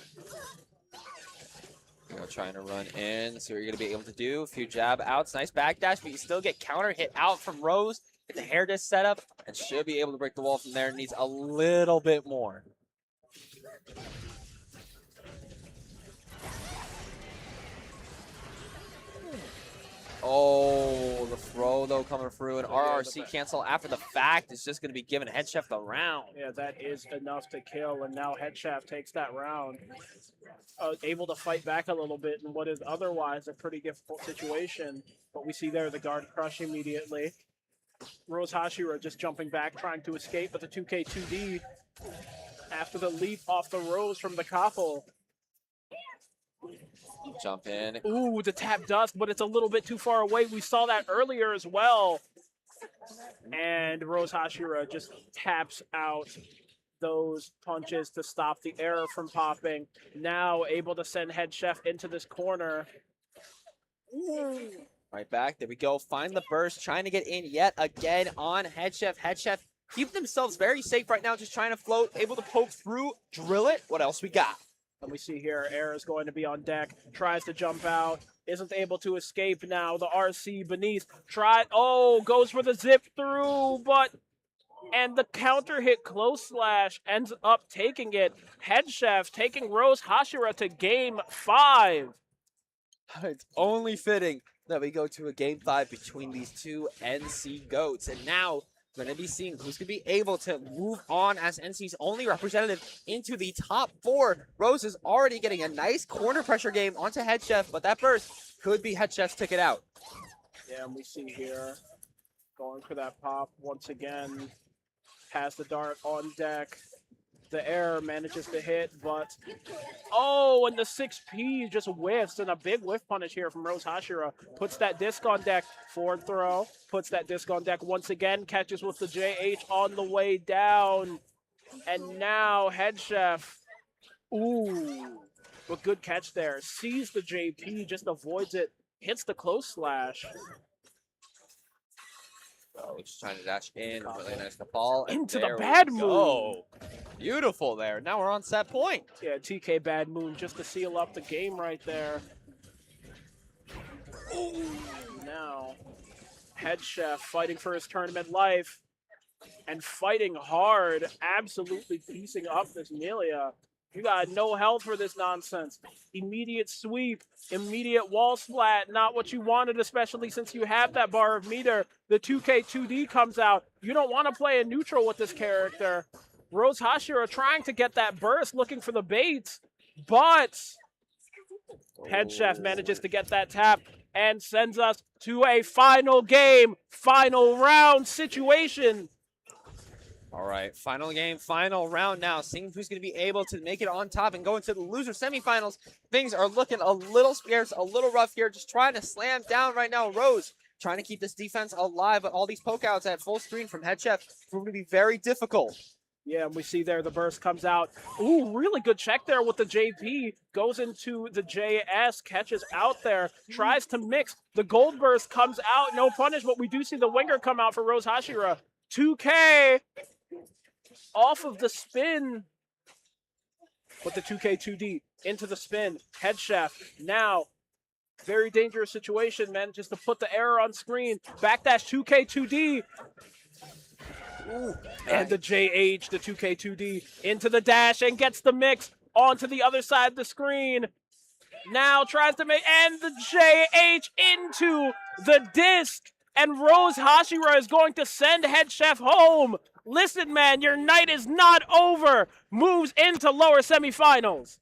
You know, trying to run in, see what you're going to be able to do. A few jab outs, nice backdash, but you still get counter hit out from Rose. Get the hair disc set up, and should be able to break the wall from there. Needs a little bit more. Oh, the throw, though. though coming through, and RRC cancel after the fact is just going to be giving Head Chef the round. Yeah, that is enough to kill, and now Head Chef takes that round. Able to fight back a little bit in what is otherwise a pretty difficult situation. But we see there the guard crush immediately. Rose Hashira just jumping back, trying to escape, but the 2K2D after the leap off the Rose from the couple. Jump in. Ooh, the tap dust, but it's a little bit too far away. We saw that earlier as well. And Rose Hashira just taps out those punches to stop the error from popping. Now able to send Head Chef into this corner. Ooh. Right back. There we go. Find the burst. Trying to get in yet again on Head Chef. Head Chef keep themselves very safe right now. Just trying to float. Able to poke through. Drill it. What else we got? And we see here, Air is going to be on deck. Tries to jump out. Isn't able to escape now. The RC beneath. Goes for the zip through, but... And the counter hit close slash ends up taking it. Head Chef taking Rose Hashira to game 5. It's only fitting that we go to a game 5 between these two NC GOATs. And now we're going to be seeing who's going to be able to move on as NC's only representative into the top 4. Rose is already getting a nice corner pressure game onto Head Chef, but that burst could be Head Chef's ticket out. Yeah, and we see here going for that pop once again. Has the dart on deck. The air manages to hit, but... Oh, and the 6P just whiffs, and a big whiff punish here from Rose Hashira. Puts that disc on deck. Forward throw. Puts that disc on deck once again. Catches with the JH on the way down. And now Head Chef. Ooh. But good catch there. Sees the JP, just avoids it. Hits the close slash. Oh, just trying to dash in. Really nice to fall. Into the bad moon. Oh, beautiful there. Now we're on set point. Yeah, TK Bad Moon just to seal up the game right there. Ooh. Now, Head Chef fighting for his tournament life and fighting hard, absolutely piecing up this Melia. You got no health for this nonsense. Immediate sweep, immediate wall splat, not what you wanted, especially since you have that bar of meter. The 2K2D comes out. You don't want to play a neutral with this character. Rose Hashira trying to get that burst, looking for the baits, but Head Chef manages to get that tap and sends us to a final game, final round situation. All right, final game, final round now. Seeing who's going to be able to make it on top and go into the loser semifinals. Things are looking a little scarce, a little rough here. Just trying to slam down right now. Rose trying to keep this defense alive, but all these poke outs at full screen from Head Chef proving to be very difficult. Yeah, and we see there the burst comes out. Ooh, really good check there with the JP. Goes into the JS, catches out there, tries to mix. The gold burst comes out, no punish, but we do see the winger come out for Rose Hashira. 2K off of the spin. But the 2K2D into the spin. Head Chef now. Very dangerous situation, manages to put the error on screen. Backdash 2K2D. Ooh, and the JH, the 2K2D, into the dash and gets the mix onto the other side of the screen. Now tries to make, and the JH into the disc. And Rose Hashira is going to send Head Chef home. Listen, man, your night is not over. Moves into lower semifinals.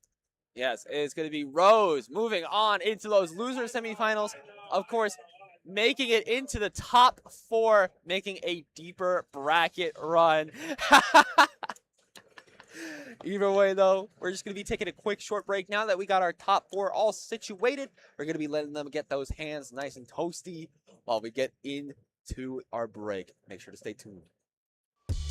Yes, it's going to be Rose moving on into those loser semifinals. Of course, making it into the top 4, making a deeper bracket run. Either way, though, we're just going to be taking a quick short break. Now that we got our top 4 all situated, we're going to be letting them get those hands nice and toasty while we get into our break. Make sure to stay tuned.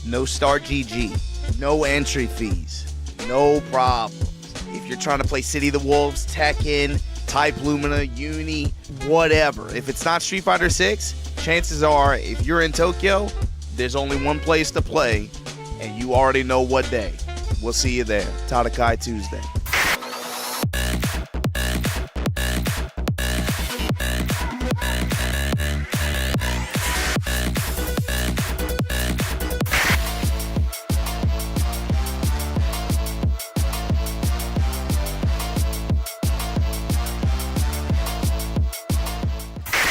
No Star GG, no entry fees, no problems. If you're trying to play City of the Wolves, Tekken, Type Lumina, Uni, whatever, if it's not Street Fighter 6, chances are if you're in Tokyo, there's only one place to play, and you already know what day. We'll see you there. Tadakai Tuesday.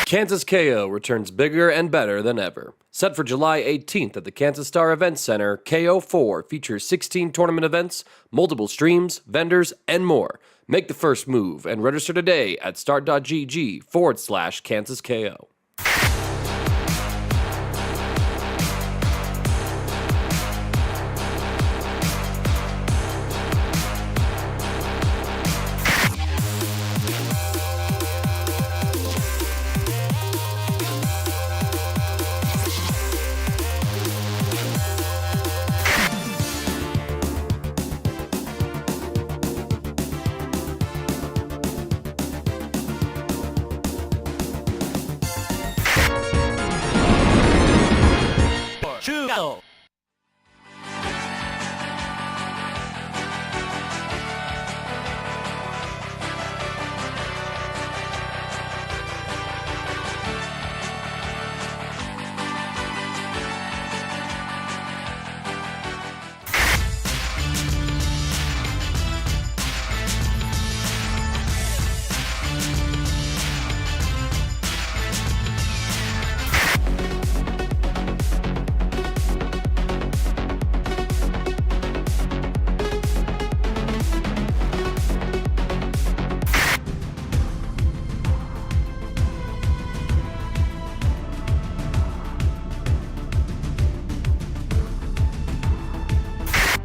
Kansas KO returns bigger and better than ever. Set for July 18th at the Kansas Star Events Center, KO4 features 16 tournament events, multiple streams, vendors, and more. Make the first move and register today at start.gg/Kansas KO.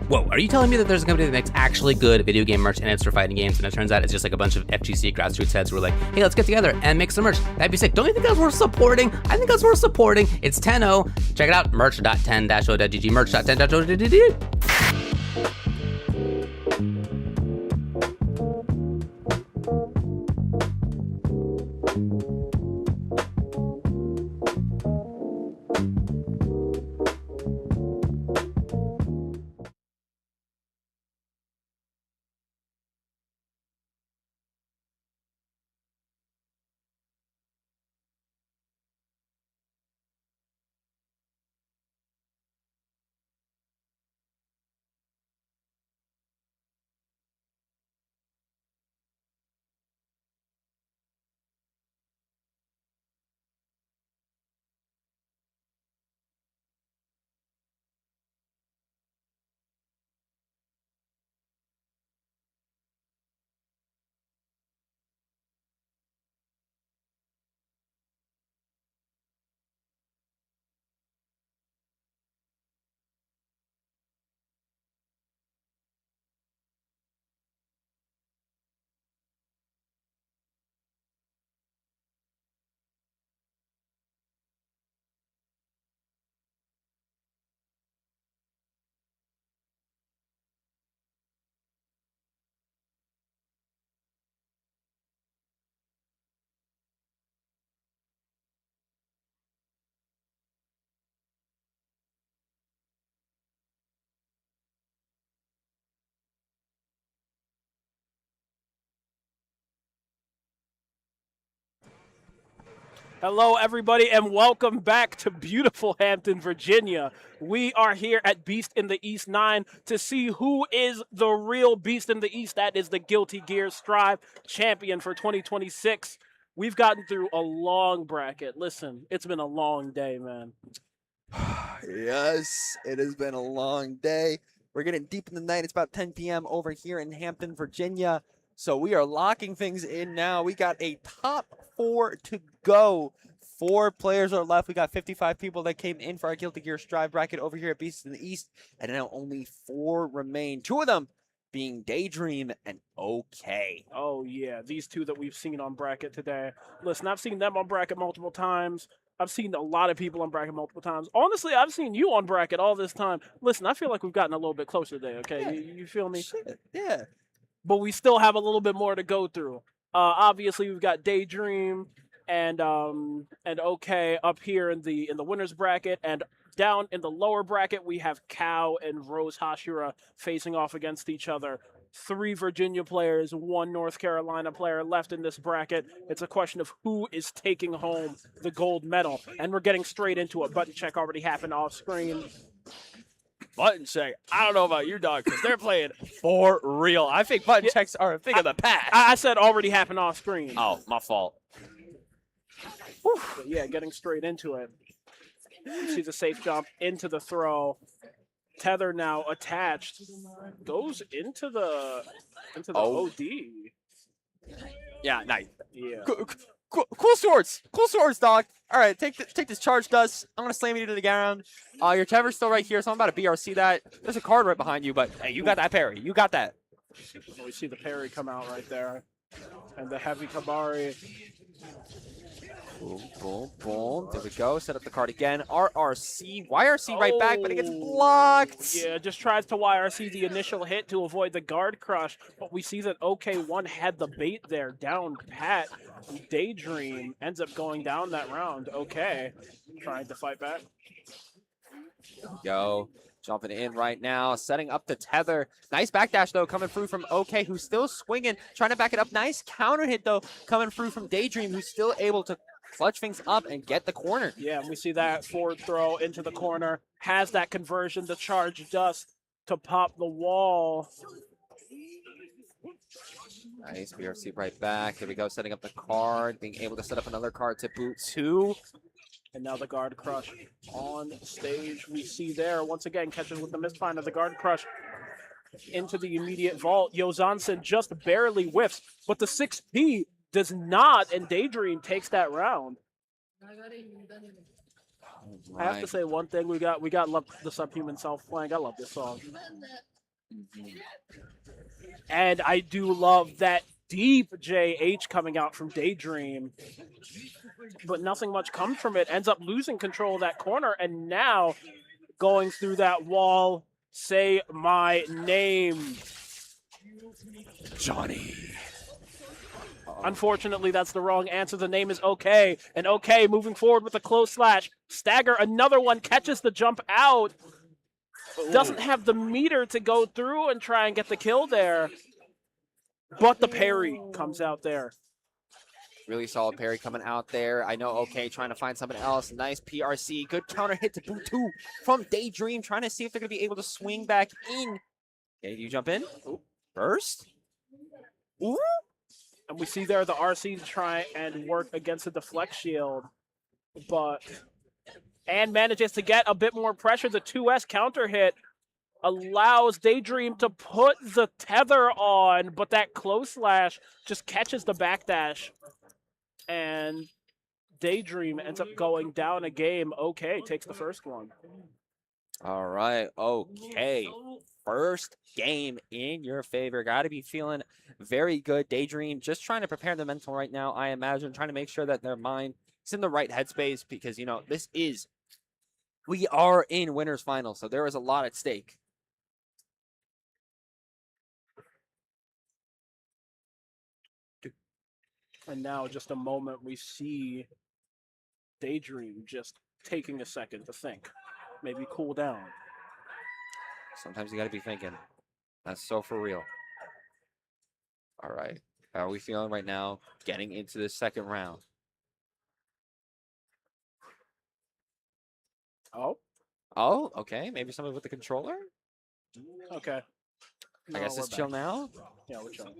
Whoa, are you telling me that there's a company that makes actually good video game merch and it's for fighting games, and it turns out it's just like a bunch of FGC grassroots heads who are like, hey, let's get together and make some merch? That'd be sick. Don't you think that's worth supporting? I think that's worth supporting. It's 10-0. Check it out, merch.10-o.gg, merch.10-o.gg. Hello, everybody, and welcome back to beautiful Hampton, Virginia. We are here at Beast in the East 9 to see who is the real Beast in the East. That is the Guilty Gear Strive champion for 2026. We've gotten through a long bracket. Listen, it's been a long day, man. Yes, it has been a long day. We're getting deep in the night. It's about 10 p.m. over here in Hampton, Virginia. So we are locking things in now. We got a top 4 to go. 4 players are left. We got 55 people that came in for our Guilty Gear Strive bracket over here at Beast in the East. And now only 4 remain. 2 of them being Daydream and OK. Oh, yeah, these 2 that we've seen on bracket today. Listen, I've seen them on bracket multiple times. I've seen a lot of people on bracket multiple times. Honestly, I've seen you on bracket all this time. Listen, I feel like we've gotten a little bit closer today, okay? Yeah. You feel me? Shit, yeah. But we still have a little bit more to go through. Obviously, we've got Daydream and OK up here in the winners bracket, and down in the lower bracket we have Cow and Rose Hashira facing off against each other. 3 Virginia players, 1 North Carolina player left in this bracket. It's a question of who is taking home the gold medal, and we're getting straight into it. Button check already happened off screen. Button check. I don't know about you, dog, because they're playing for real. I think button checks are a thing of the past. I said already happened off screen. Oh, my fault. But yeah, getting straight into it. You see the safe jump into the throw. Tether now attached. Goes into the Oh. OD. Yeah, nice. Yeah. Cool swords, dog. All right, take this charge dust. I'm gonna slam you to the ground. Your Tever's still right here, so I'm about to BRC that. There's a card right behind you, but hey, you got that parry. You got that. We see the parry come out right there, and the heavy Kabari. Boom, boom, boom. There we go. Set up the card again. RRC, YRC right back, but it gets blocked. Yeah, just tries to YRC the initial hit to avoid the guard crush, but we see that OK1 had the bait there, down pat. Daydream ends up going down that round. OK, trying to fight back. Go. Jumping in right now, setting up the tether. Nice backdash, though, coming through from OK, who's still swinging, trying to back it up. Nice counter hit, though, coming through from Daydream, who's still able to clutch things up and get the corner. Yeah, we see that forward throw into the corner. Has that conversion to charge dust to pop the wall. Nice, BRC right back. Here we go, setting up the card, being able to set up another card to boot 2. And now the guard crush on stage. We see there, once again, catches with the misfind of the guard crush into the immediate vault. Yozansen just barely whiffs, but the 6P does not, and Daydream takes that round. I have to say one thing, we got love the Subhuman Self flank. I love this song. And I do love that deep JH coming out from Daydream. But nothing much comes from it. Ends up losing control of that corner, and now going through that wall, say my name. Johnny. Unfortunately, that's the wrong answer. The name is OK. And OK moving forward with a close slash. Stagger, another one, catches the jump out. Doesn't have the meter to go through and try and get the kill there. But the parry comes out there. Really solid parry coming out there. I know OK trying to find something else. Nice PRC. Good counter hit to boot 2 from Daydream. Trying to see if they're going to be able to swing back in. Okay, you jump in? Burst? Ooh. And we see there the RC try and work against the deflect shield. And manages to get a bit more pressure. The 2S counter hit allows Daydream to put the tether on, but that close slash just catches the backdash. And Daydream ends up going down a game. OK takes the first one. All right, OK. First game in your favor. Got to be feeling very good. Daydream just trying to prepare the mental right now, I imagine, trying to make sure that their mind is in the right headspace because, you know, we are in winners finals, so there is a lot at stake. And now just a moment we see Daydream just taking a second to think. Maybe cool down. Sometimes you got to be thinking. That's so for real. All right. How are we feeling right now getting into the second round? Oh, okay. Maybe somebody with the controller? Okay. I guess it's chill now. Yeah, we're chilling.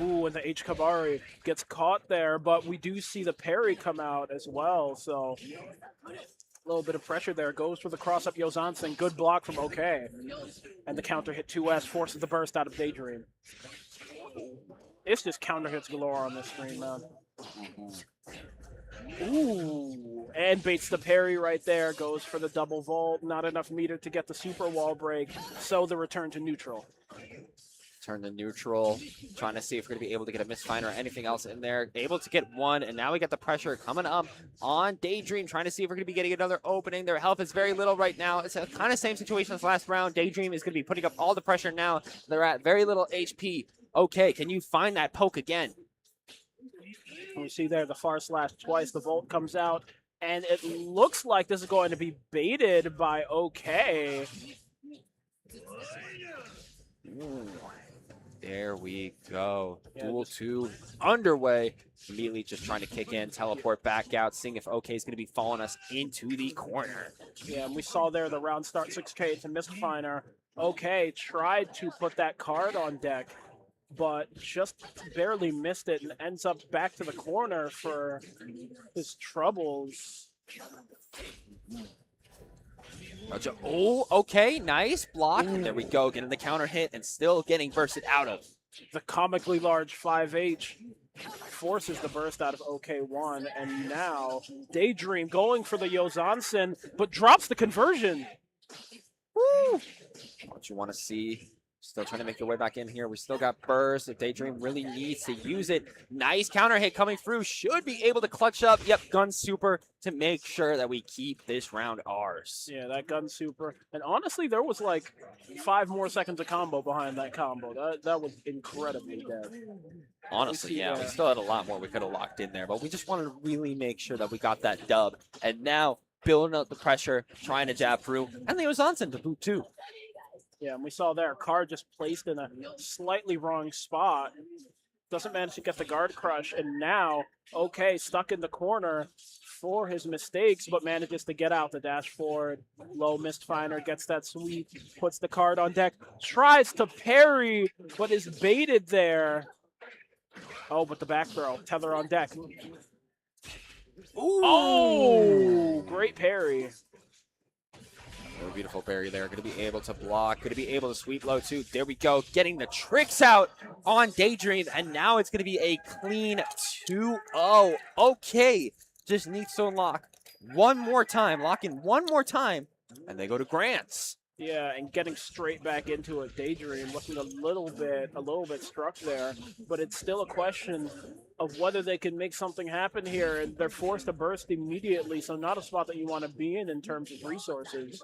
Ooh, and the H Kabari gets caught there, but we do see the parry come out as well, so a little bit of pressure there. Goes for the cross-up Yozansen. Good block from OK. And the counter hit 2S forces the burst out of Daydream. It's just counter hits galore on this screen, man. Ooh, and baits the parry right there. Goes for the double vault. Not enough meter to get the super wall break, so the return to neutral. Turn to neutral, trying to see if we're going to be able to get a misfind or anything else in there. Able to get one, and now we got the pressure coming up on Daydream, trying to see if we're going to be getting another opening. Their health is very little right now. It's a kind of same situation as last round. Daydream is going to be putting up all the pressure now. They're at very little HP. Okay, can you find that poke again? We see there the far slash twice. The Volt comes out, and it looks like this is going to be baited by OK. Ooh. There we go. Duel 2 underway. Immediately just trying to kick in, teleport back out, seeing if OK is going to be following us into the corner. Yeah, and we saw there the round start 6K to Mistfinder. OK tried to put that card on deck, but just barely missed it and ends up back to the corner for his troubles. Oh, okay, nice block. There we go, getting the counter hit and still getting bursted out of. The comically large 5H forces the burst out of OK1, and now Daydream going for the Yozansen, but drops the conversion. Woo! What you want to see. Still trying to make your way back in here. We still got burst. If Daydream really needs to use it. Nice counter hit coming through. Should be able to clutch up. Yep, gun super to make sure that we keep this round ours. Yeah, that gun super. And honestly, there was like 5 more seconds of combo behind that combo. That was incredibly dead. Honestly, yeah, we still had a lot more we could have locked in there, but we just wanted to really make sure that we got that dub. And now building up the pressure, trying to jab through, and Leo Johnson to boot too. Yeah, and we saw there, card just placed in a slightly wrong spot. Doesn't manage to get the guard crush, and now, okay, stuck in the corner for his mistakes, but manages to get out the dash forward. Low missed finder, gets that sweep, puts the card on deck, tries to parry, but is baited there. Oh, but the back throw, tether on deck. Ooh. Oh, great parry. Very beautiful parry there. Going to be able to block. Going to be able to sweep low too. There we go. Getting the tricks out on Daydream. And now it's going to be a clean 2-0. Okay. Just needs to unlock one more time. Lock in one more time. And they go to Grants. Yeah, and getting straight back into it. Daydream looking a little bit struck there, but it's still a question of whether they can make something happen here, and they're forced to burst immediately, so not a spot that you want to be in terms of resources.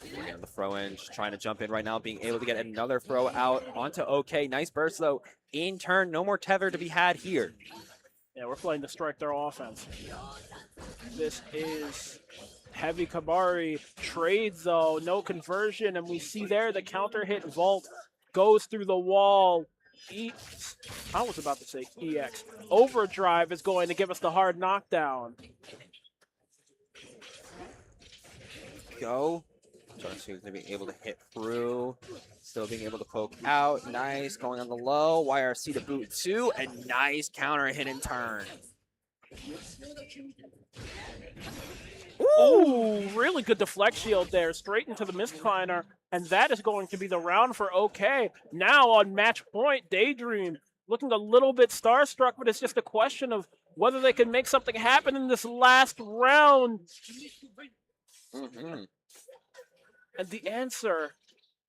The throw in, just trying to jump in right now, being able to get another throw out onto OK. Nice burst though. In turn, no more tether to be had here. Yeah, we're playing to strike their offense. This is Heavy Kabari, trades though, no conversion, and we see there the counter hit vault goes through the wall. I was about to say EX. Overdrive is going to give us the hard knockdown. Go. Jarsu's going to be able to hit through. Still being able to poke out. Nice. Going on the low. YRC to boot 2. And nice counter hit in turn. Ooh, really good deflect shield there, straight into the Mistfinder, and that is going to be the round for OK. Now on match point, Daydream looking a little bit starstruck, but it's just a question of whether they can make something happen in this last round. And the answer,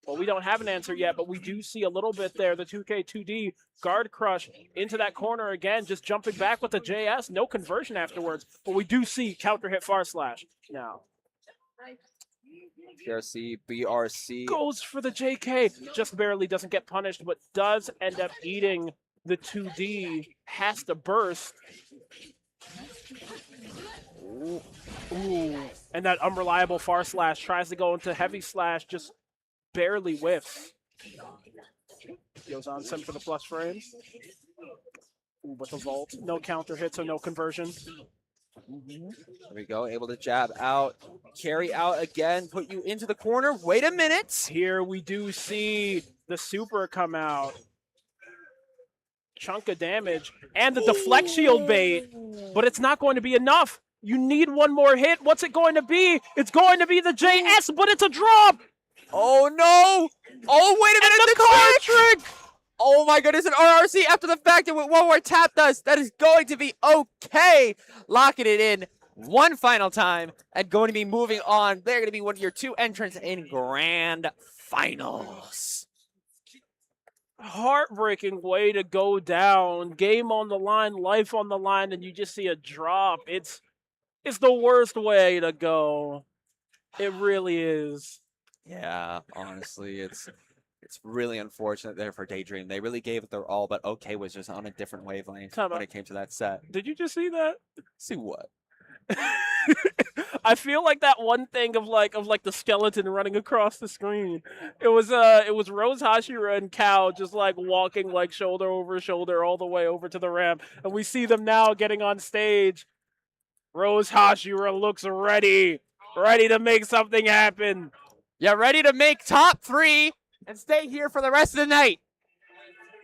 well, we don't have an answer yet, but we do see a little bit there, the 2K2D guard crush into that corner again, just jumping back with the JS, no conversion afterwards, but we do see counter hit far slash now. PRC, BRC. Goes for the JK, just barely doesn't get punished, but does end up eating the 2D, has to burst. Ooh. And that unreliable far slash tries to go into heavy slash, just barely whiffs. Goes on send for the plus frames. Ooh, but the vault, no counter hit, so no conversion. There we go, able to jab out, carry out again, put you into the corner. Wait a minute. Here we do see the super come out. Chunk of damage and the deflect shield bait, but it's not going to be enough. You need one more hit. What's it going to be? It's going to be the JS, but it's a drop. Oh no! Oh, wait a minute, the card trick! Oh my goodness, an RRC after the fact that with one more tap does, that is going to be OK. Locking it in one final time and going to be moving on. They're going to be one of your 2 entrants in Grand Finals. Heartbreaking way to go down. Game on the line, life on the line, and you just see a drop. It's the worst way to go. It really is. Yeah, honestly, it's really unfortunate there for Daydream. They really gave it their all, but OK was just on a different wavelength when it came to that set. Did you just see that? See what? I feel like that one thing of like the skeleton running across the screen. It was Rose Hashira and Cow just like walking like shoulder over shoulder all the way over to the ramp, and we see them now getting on stage. Rose Hashira looks ready to make something happen. Yeah, ready to make top 3 and stay here for the rest of the night.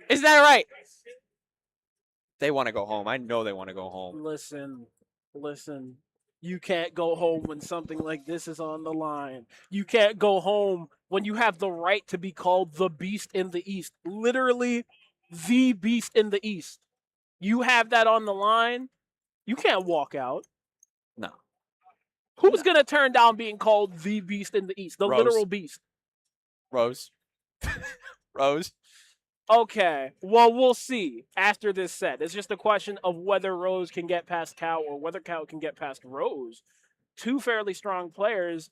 Isn't that right? They want to go home. I know they want to go home. Listen. You can't go home when something like this is on the line. You can't go home when you have the right to be called the Beast in the East. Literally, the Beast in the East. You have that on the line. You can't walk out. No. Who's going to turn down being called the Beast in the East? The Rose. literal Beast. Rose. Rose. Okay, well, we'll see after this set. It's just a question of whether Rose can get past Cow or whether Cow can get past Rose. Two fairly strong players.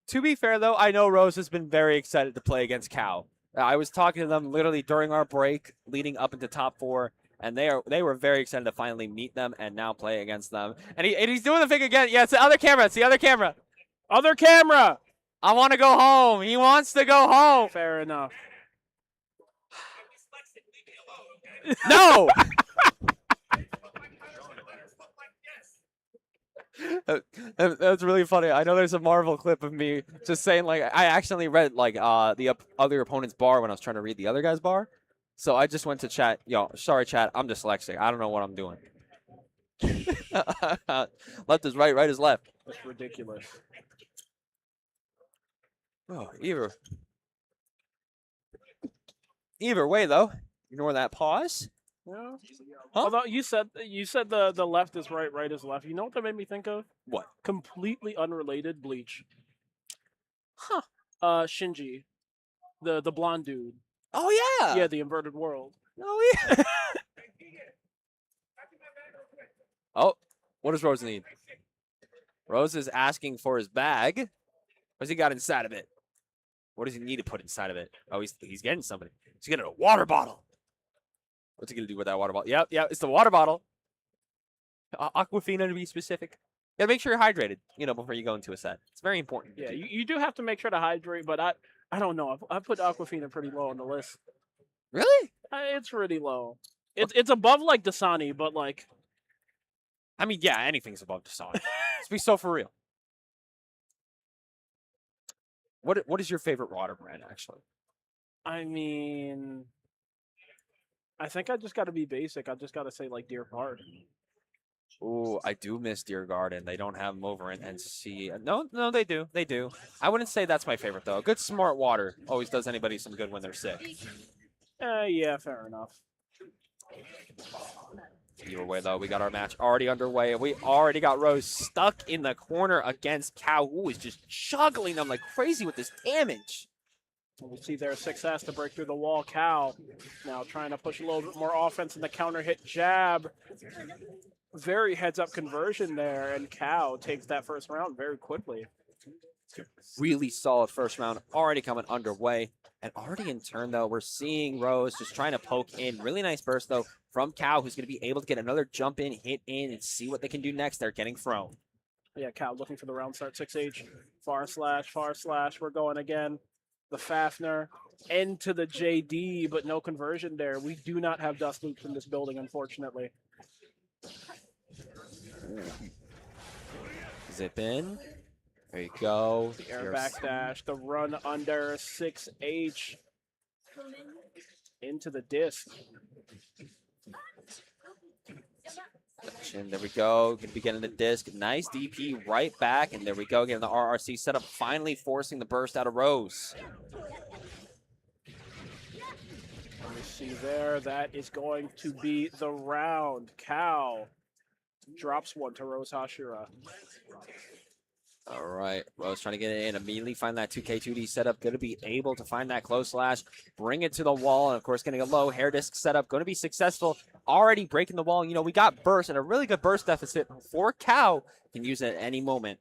To be fair, though, I know Rose has been very excited to play against Cow. I was talking to them literally during our break, leading up into top 4, and they were very excited to finally meet them and now play against them. And he's doing the thing again. Yeah, it's the other camera. It's the other camera. Other camera! I want to go home. He wants to go home. Fair enough. No! That's really funny. I know there's a Marvel clip of me just saying, like, I accidentally read, like, the other opponent's bar when I was trying to read the other guy's bar. So I just went to chat. Yo, sorry, chat. I'm dyslexic. I don't know what I'm doing. Left is right, right is left. That's ridiculous. Oh, either way, though. Ignore that pause. Yeah. Huh? Although you said the left is right, right is left. You know what that made me think of? What? Completely unrelated Bleach. Huh. Shinji. The blonde dude. Oh, yeah. Yeah, the inverted world. Oh, yeah. Oh, what does Rose need? Rose is asking for his bag. What's he got inside of it? What does he need to put inside of it? Oh, he's getting something. He's getting a water bottle. What's he going to do with that water bottle? Yep, it's the water bottle. Aquafina, to be specific. You got to make sure you're hydrated, before you go into a set. It's very important. Yeah, you do have to make sure to hydrate, but I don't know. I put Aquafina pretty low on the list. Really? It's pretty low. It's above, like, Dasani, but, like... I mean, yeah, anything's above Dasani. Let's be so for real. What is your favorite water brand, actually? I mean... I think I just got to be basic. I just got to say, like, Deer Park. Ooh, I do miss Deer Garden. They don't have them over in NC. No, they do. They do. I wouldn't say that's my favorite, though. Good smart water always does anybody some good when they're sick. Yeah, fair enough. Either way, though, we got our match already underway. We already got Rose stuck in the corner against Cow, who is just juggling them like crazy with this damage. We see their success to break through the wall. Cow now trying to push a little bit more offense in the counter hit jab. Very heads-up conversion there, and Cow takes that first round very quickly. Really solid first round already coming underway. And already in turn, though, we're seeing Rose just trying to poke in. Really nice burst, though, from Cow, who's going to be able to get another jump in, hit in, and see what they can do next. They're getting thrown. Yeah, Cow looking for the round start. 6H, far slash. We're going again. The Fafner, into the JD, but no conversion there. We do not have dust loops in this building, unfortunately. Zip in. There you go. The air backdash, the run under 6H into the disc. And there we go. Going to be getting the disc. Nice DP right back. And there we go. Getting the RRC setup. Finally forcing the burst out of Rose. Let me see there. That is going to be the round. Cow drops one to Rose Hashira. All right. Rose trying to get it in. Immediately find that 2K2D setup. Going to be able to find that close slash. Bring it to the wall. And, of course, getting a low hair disc setup. Going to be successful. Already breaking the wall. We got burst and a really good burst deficit for Cow. Can use it at any moment.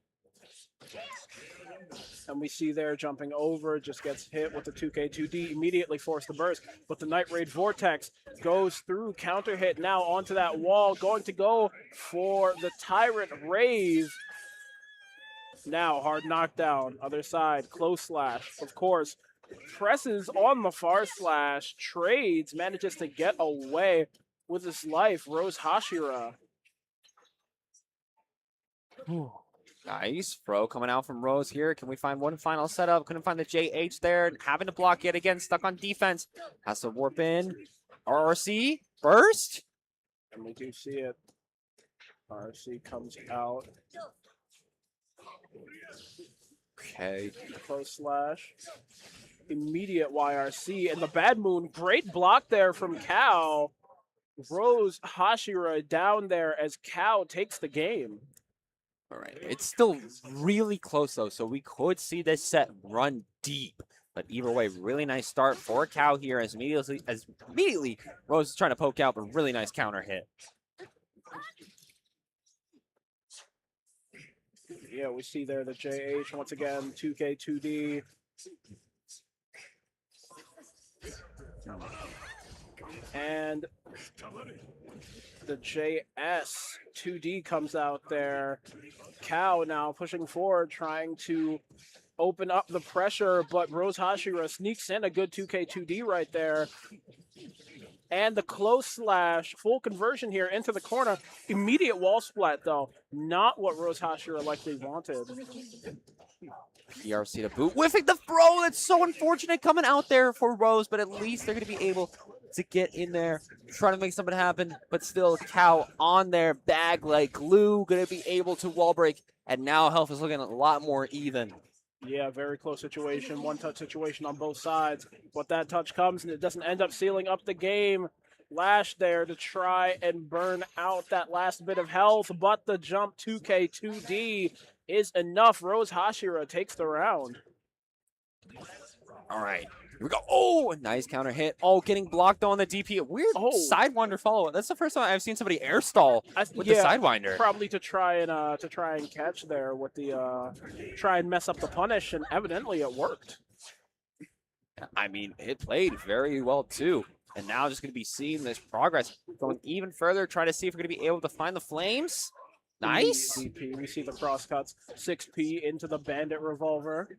And we see there jumping over. Just gets hit with the 2K2D. Immediately force the burst. But the Night Raid Vortex goes through. Counter hit now onto that wall. Going to go for the Tyrant Rave. Now, hard knockdown, other side, close slash, of course, presses on the far slash, trades, manages to get away with his life, Rose Hashira. Nice. Throw coming out from Rose here. Can we find one final setup? Couldn't find the JH there. Having to block yet again. Stuck on defense. Has to warp in. RRC. Burst. And we do see it. RC comes out. Okay. Close slash. Immediate YRC. And the Bad Moon. Great block there from Cal. Rose Hashira down there as Cal takes the game. All right. It's still really close, though, so we could see this set run deep. But either way, really nice start for Cal here as immediately Rose is trying to poke out, but really nice counter hit. Yeah, we see there the JH once again, 2K, 2D. And the JS 2D comes out there. Cal now pushing forward, trying to open up the pressure, but Rose Hashira sneaks in a good 2K 2D right there. And the close slash, full conversion here into the corner. Immediate wall splat, though. Not what Rose Hashira likely wanted. PRC to boot. Whiffing the throw. That's so unfortunate coming out there for Rose, but at least they're going to be able to get in there, try to make something happen, but still Cal on their bag like glue, going to be able to wall break, and now health is looking a lot more even. Yeah, very close situation, one-touch situation on both sides, but that touch comes and it doesn't end up sealing up the game. Lash there to try and burn out that last bit of health, but the jump 2K 2D is enough. Rose Hashira takes the round. All right. Here we go. Oh, a nice counter hit. Oh, getting blocked on the DP. Weird Sidewinder follow. That's the first time I've seen somebody air stall with the Sidewinder. Probably to try and catch there with the try and mess up the punish, and evidently it worked. I mean, it played very well too. And now just going to be seeing this progress going even further, trying to see if we're going to be able to find the flames. Nice. DP. We see the cross cuts. 6P into the bandit revolver.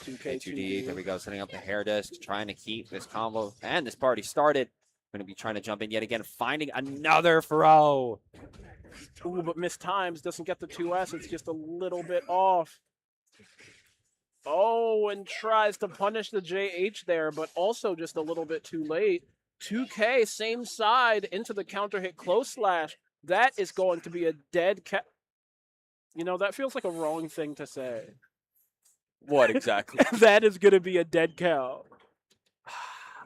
2K 2D. There we go. Setting up the hair disc, trying to keep this combo and this party started. Going to be trying to jump in yet again, finding another throw. Ooh, but missed times. Doesn't get the 2S. It's just a little bit off. Oh, and tries to punish the JH there, but also just a little bit too late. 2K, same side, into the counter hit close slash. That is going to be a dead cat. You know, that feels like a wrong thing to say. What exactly? That is going to be a dead cow.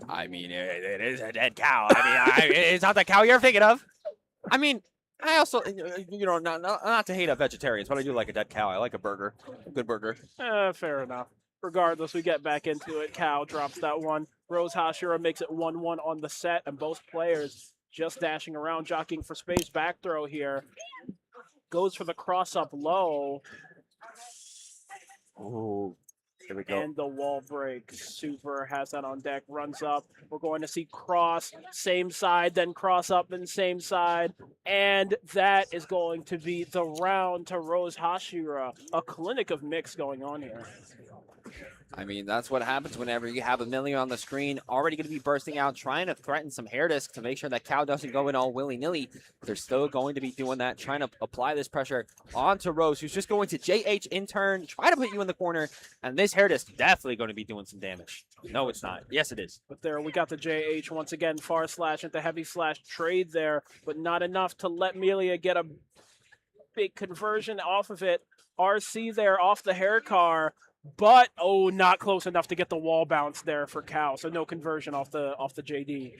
I mean, it is a dead cow. I mean, it's not the cow you're thinking of. I mean, I also, you know, not to hate up vegetarians, but I do like a dead cow. I like a burger, a good burger. Fair enough. Regardless, we get back into it. Cow drops that one. Rose Hashira makes it 1-1 on the set, and both players just dashing around, jockeying for space. Back throw here. Goes for the cross-up low. Oh, here we go. And the wall break. Super has that on deck, runs up. We're going to see cross, same side, then cross up and same side. And that is going to be the round to Rose Hashira. A clinic of mix going on here. I mean, that's what happens whenever you have a million on the screen, already going to be bursting out, trying to threaten some hair disc to make sure that Cow doesn't go in all willy-nilly. They're still going to be doing that, trying to apply this pressure onto Rose, who's just going to JH in turn, try to put you in the corner, and this hair disc definitely going to be doing some damage. No, it's not. Yes, it is. But there we got the JH once again, far slash into heavy slash trade there, but not enough to let Melia get a big conversion off of it. RC there off the hair car. But, oh, not close enough to get the wall bounce there for Cal, so no conversion off the JD.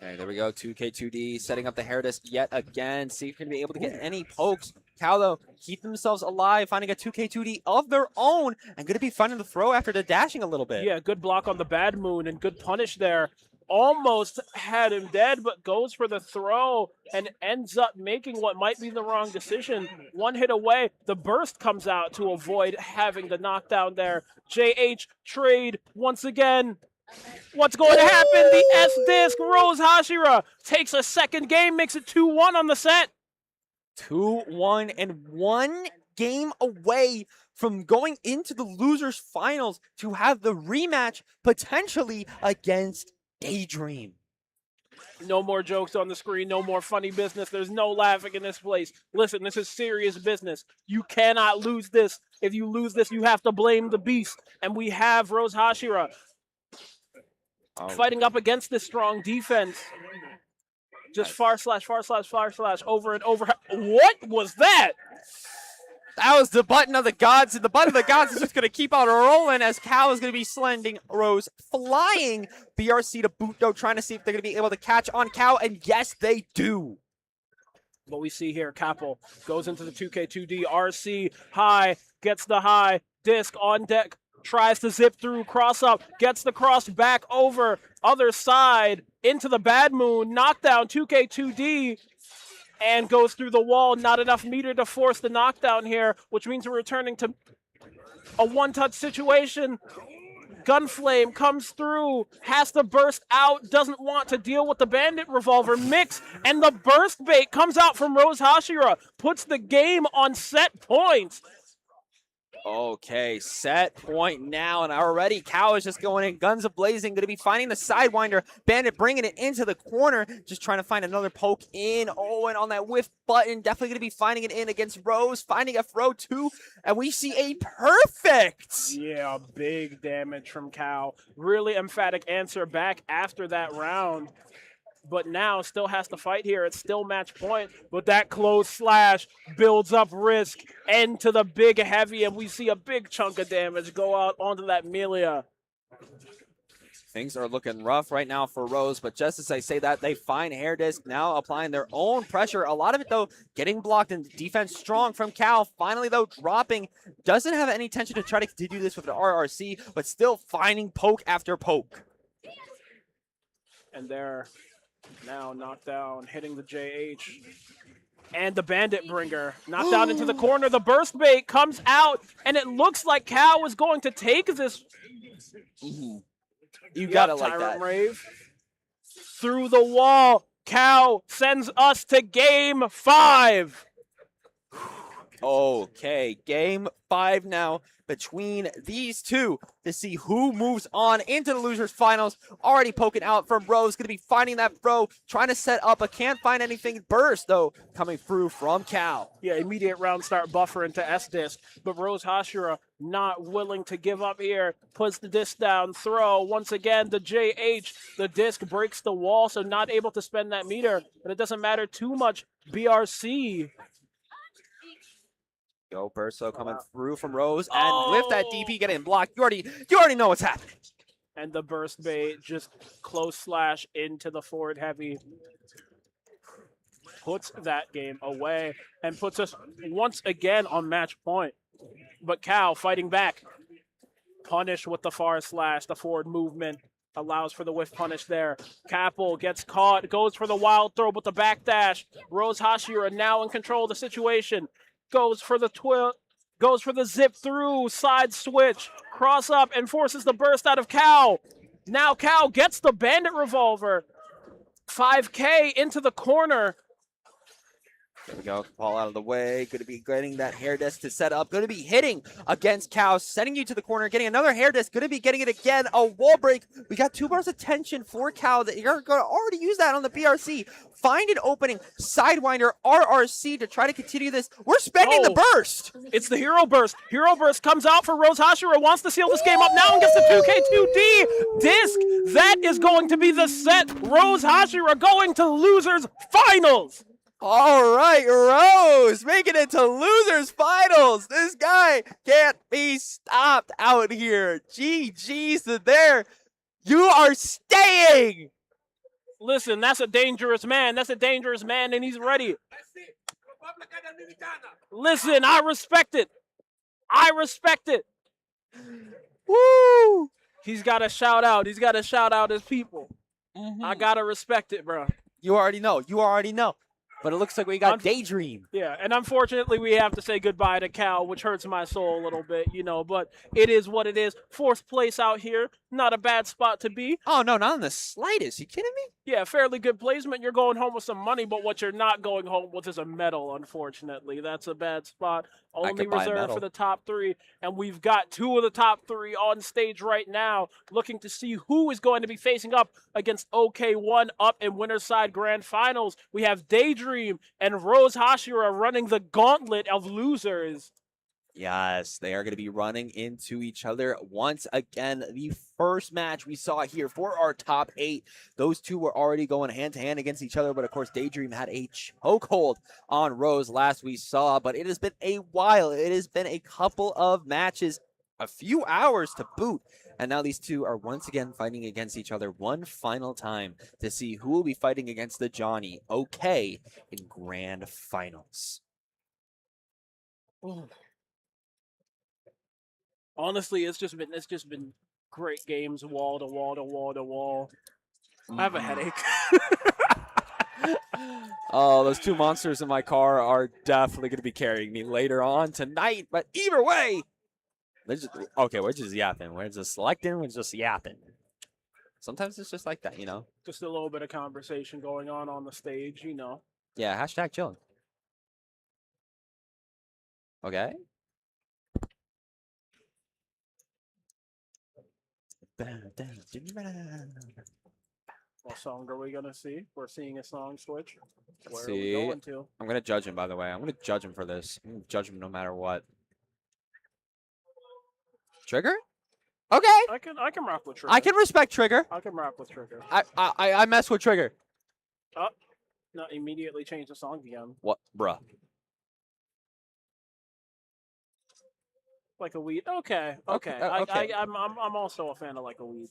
Okay, there we go. 2K2D setting up the hair disc yet again. See if you're going to be able to get any pokes. Cal, though, keep themselves alive, finding a 2K2D of their own, and going to be finding the throw after the dashing a little bit. Yeah, good block on the Bad Moon and good punish there. Almost had him dead, but goes for the throw and ends up making what might be the wrong decision. One hit away, the burst comes out to avoid having the knockdown there. JH trade once again. What's going to happen? The S-Disc, Rose Hashira takes a second game, makes it 2-1 on the set. 2-1 and one game away from going into the losers finals to have the rematch potentially against Daydream. No more jokes on the screen, no more funny business. There's no laughing in this place. Listen, this is serious business. You cannot lose this. If you lose this, you have to blame the beast. And we have Rose Hashira fighting up against this strong defense. Just far slash, over and over. What was that? That was the button of the gods, and the button of the gods is just going to keep on rolling as Cal is going to be sending Rose flying. BRC to boot, though, trying to see if they're going to be able to catch on Cal, and yes, they do. What we see here, Capel goes into the 2K2D, RC, high, gets the high, disc on deck, tries to zip through, cross up, gets the cross back over, other side, into the bad moon, knockdown, 2K2D, and goes through the wall. Not enough meter to force the knockdown here, which means we're returning to a one-touch situation. Gunflame comes through, has to burst out, doesn't want to deal with the bandit revolver mix, and the burst bait comes out from Rose Hashira, puts the game on set points. Okay, set point now, and already Cal is just going in, guns a-blazing, going to be finding the Sidewinder. Bandit bringing it into the corner, just trying to find another poke in. Oh, and on that whiff button, definitely going to be finding it in against Rose, finding a throw too, and we see a perfect. Yeah, big damage from Cal. Really emphatic answer back after that round. But now still has to fight here. It's still match point, but that close slash builds up risk into the big heavy, and we see a big chunk of damage go out onto that Melia. Things are looking rough right now for Rose, but just as I say that, they find Hair Disc now applying their own pressure. A lot of it, though, getting blocked, and defense strong from Cal. Finally, though, dropping. Doesn't have any intention to try to do this with the RRC, but still finding poke after poke. And they're now knocked down, hitting the JH. And the Bandit Bringer knocked down into the corner. The burst bait comes out, and it looks like Cal was going to take this. You got it like Tyrant that. Rave. Through the wall, Cal sends us to game 5. Okay, game 5 now between these two to see who moves on into the losers finals. Already poking out from Rose, going to be finding that throw, trying to set up, but can't find anything. Burst, though, coming through from Cal. Yeah, immediate round start buffer into S-Disc, but Rose Hashira not willing to give up here, puts the disc down, throw, once again, the JH, the disc breaks the wall, so not able to spend that meter, but it doesn't matter too much. BRC. Go Burso coming through from Rose, and with that DP getting blocked, you already know what's happening. And the burst bait just close slash into the forward heavy. Puts that game away and puts us once again on match point. But Cal fighting back. Punish with the far slash, the forward movement. Allows for the whiff punish there. Capel gets caught, goes for the wild throw, but the backdash. Rose Hashira now in control of the situation. Goes for the zip through, side switch, cross up, and forces the burst out of Cal. Now Cal gets the bandit revolver. 5K into the corner. There we go. Ball out of the way. Going to be getting that hair disc to set up. Going to be hitting against Cow. Sending you to the corner. Getting another hair disc. Going to be getting it again. A wall break. We got 2 bars of tension for Cow. That you're going to already use that on the BRC. Find an opening. Sidewinder. RRC to try to continue this. We're spending the burst. It's the Hero Burst. Hero Burst comes out for Rose Hashira. Wants to seal this game up now and gets the 2K2D disc. That is going to be the set. Rose Hashira going to losers finals. All right, Rose making it to losers finals. This guy can't be stopped out here. GG's to there. You are staying. Listen, that's a dangerous man. That's a dangerous man, and he's ready. Listen, I respect it. I respect it. Woo! He's got to shout out. He's got to shout out his people. I got to respect it, bro. You already know. You already know. But it looks like we got Daydream. Yeah, and unfortunately we have to say goodbye to Cal, which hurts my soul a little bit, you know, but it is what it is. 4th place out here. Not a bad spot to be. Oh, no, not in the slightest. You kidding me? Yeah, fairly good placement. You're going home with some money, but what you're not going home with is a medal, unfortunately. That's a bad spot. Only could buy a reserved medal. for the top 3, and we've got 2 of the top 3 on stage right now, looking to see who is going to be facing up against OK1 up in Winterside Grand Finals. We have Daydream and Rose Hashira running the gauntlet of losers. Yes, they are going to be running into each other once again. The first match we saw here for our top 8, those two were already going hand-to-hand against each other, but of course Daydream had a chokehold on Rose last we saw, but it has been a while. It has been a couple of matches, a few hours to boot, and now these two are once again fighting against each other one final time to see who will be fighting against the Johnny OK in Grand Finals. Honestly, it's just been great games, wall to wall to wall to wall. I have a headache. Oh, those 2 monsters in my car are definitely going to be carrying me later on tonight. But either way, we're just yapping. We're just selecting. We're just yapping. Sometimes it's just like that, you know. Just a little bit of conversation going on the stage, you know. Yeah, hashtag chilling. Okay. What song are we gonna see? We're seeing a song switch. Where are See. we going to? I'm going to judge him, by the way. I'm going to judge him for this. I'm going to judge him no matter what. Trigger? Okay. I can rock with Trigger. I can respect Trigger. I can rock with Trigger. I mess with Trigger. Not immediately change the song again. What? Bruh. Like a weed. Okay. Okay. I'm also a fan of Like a Weed.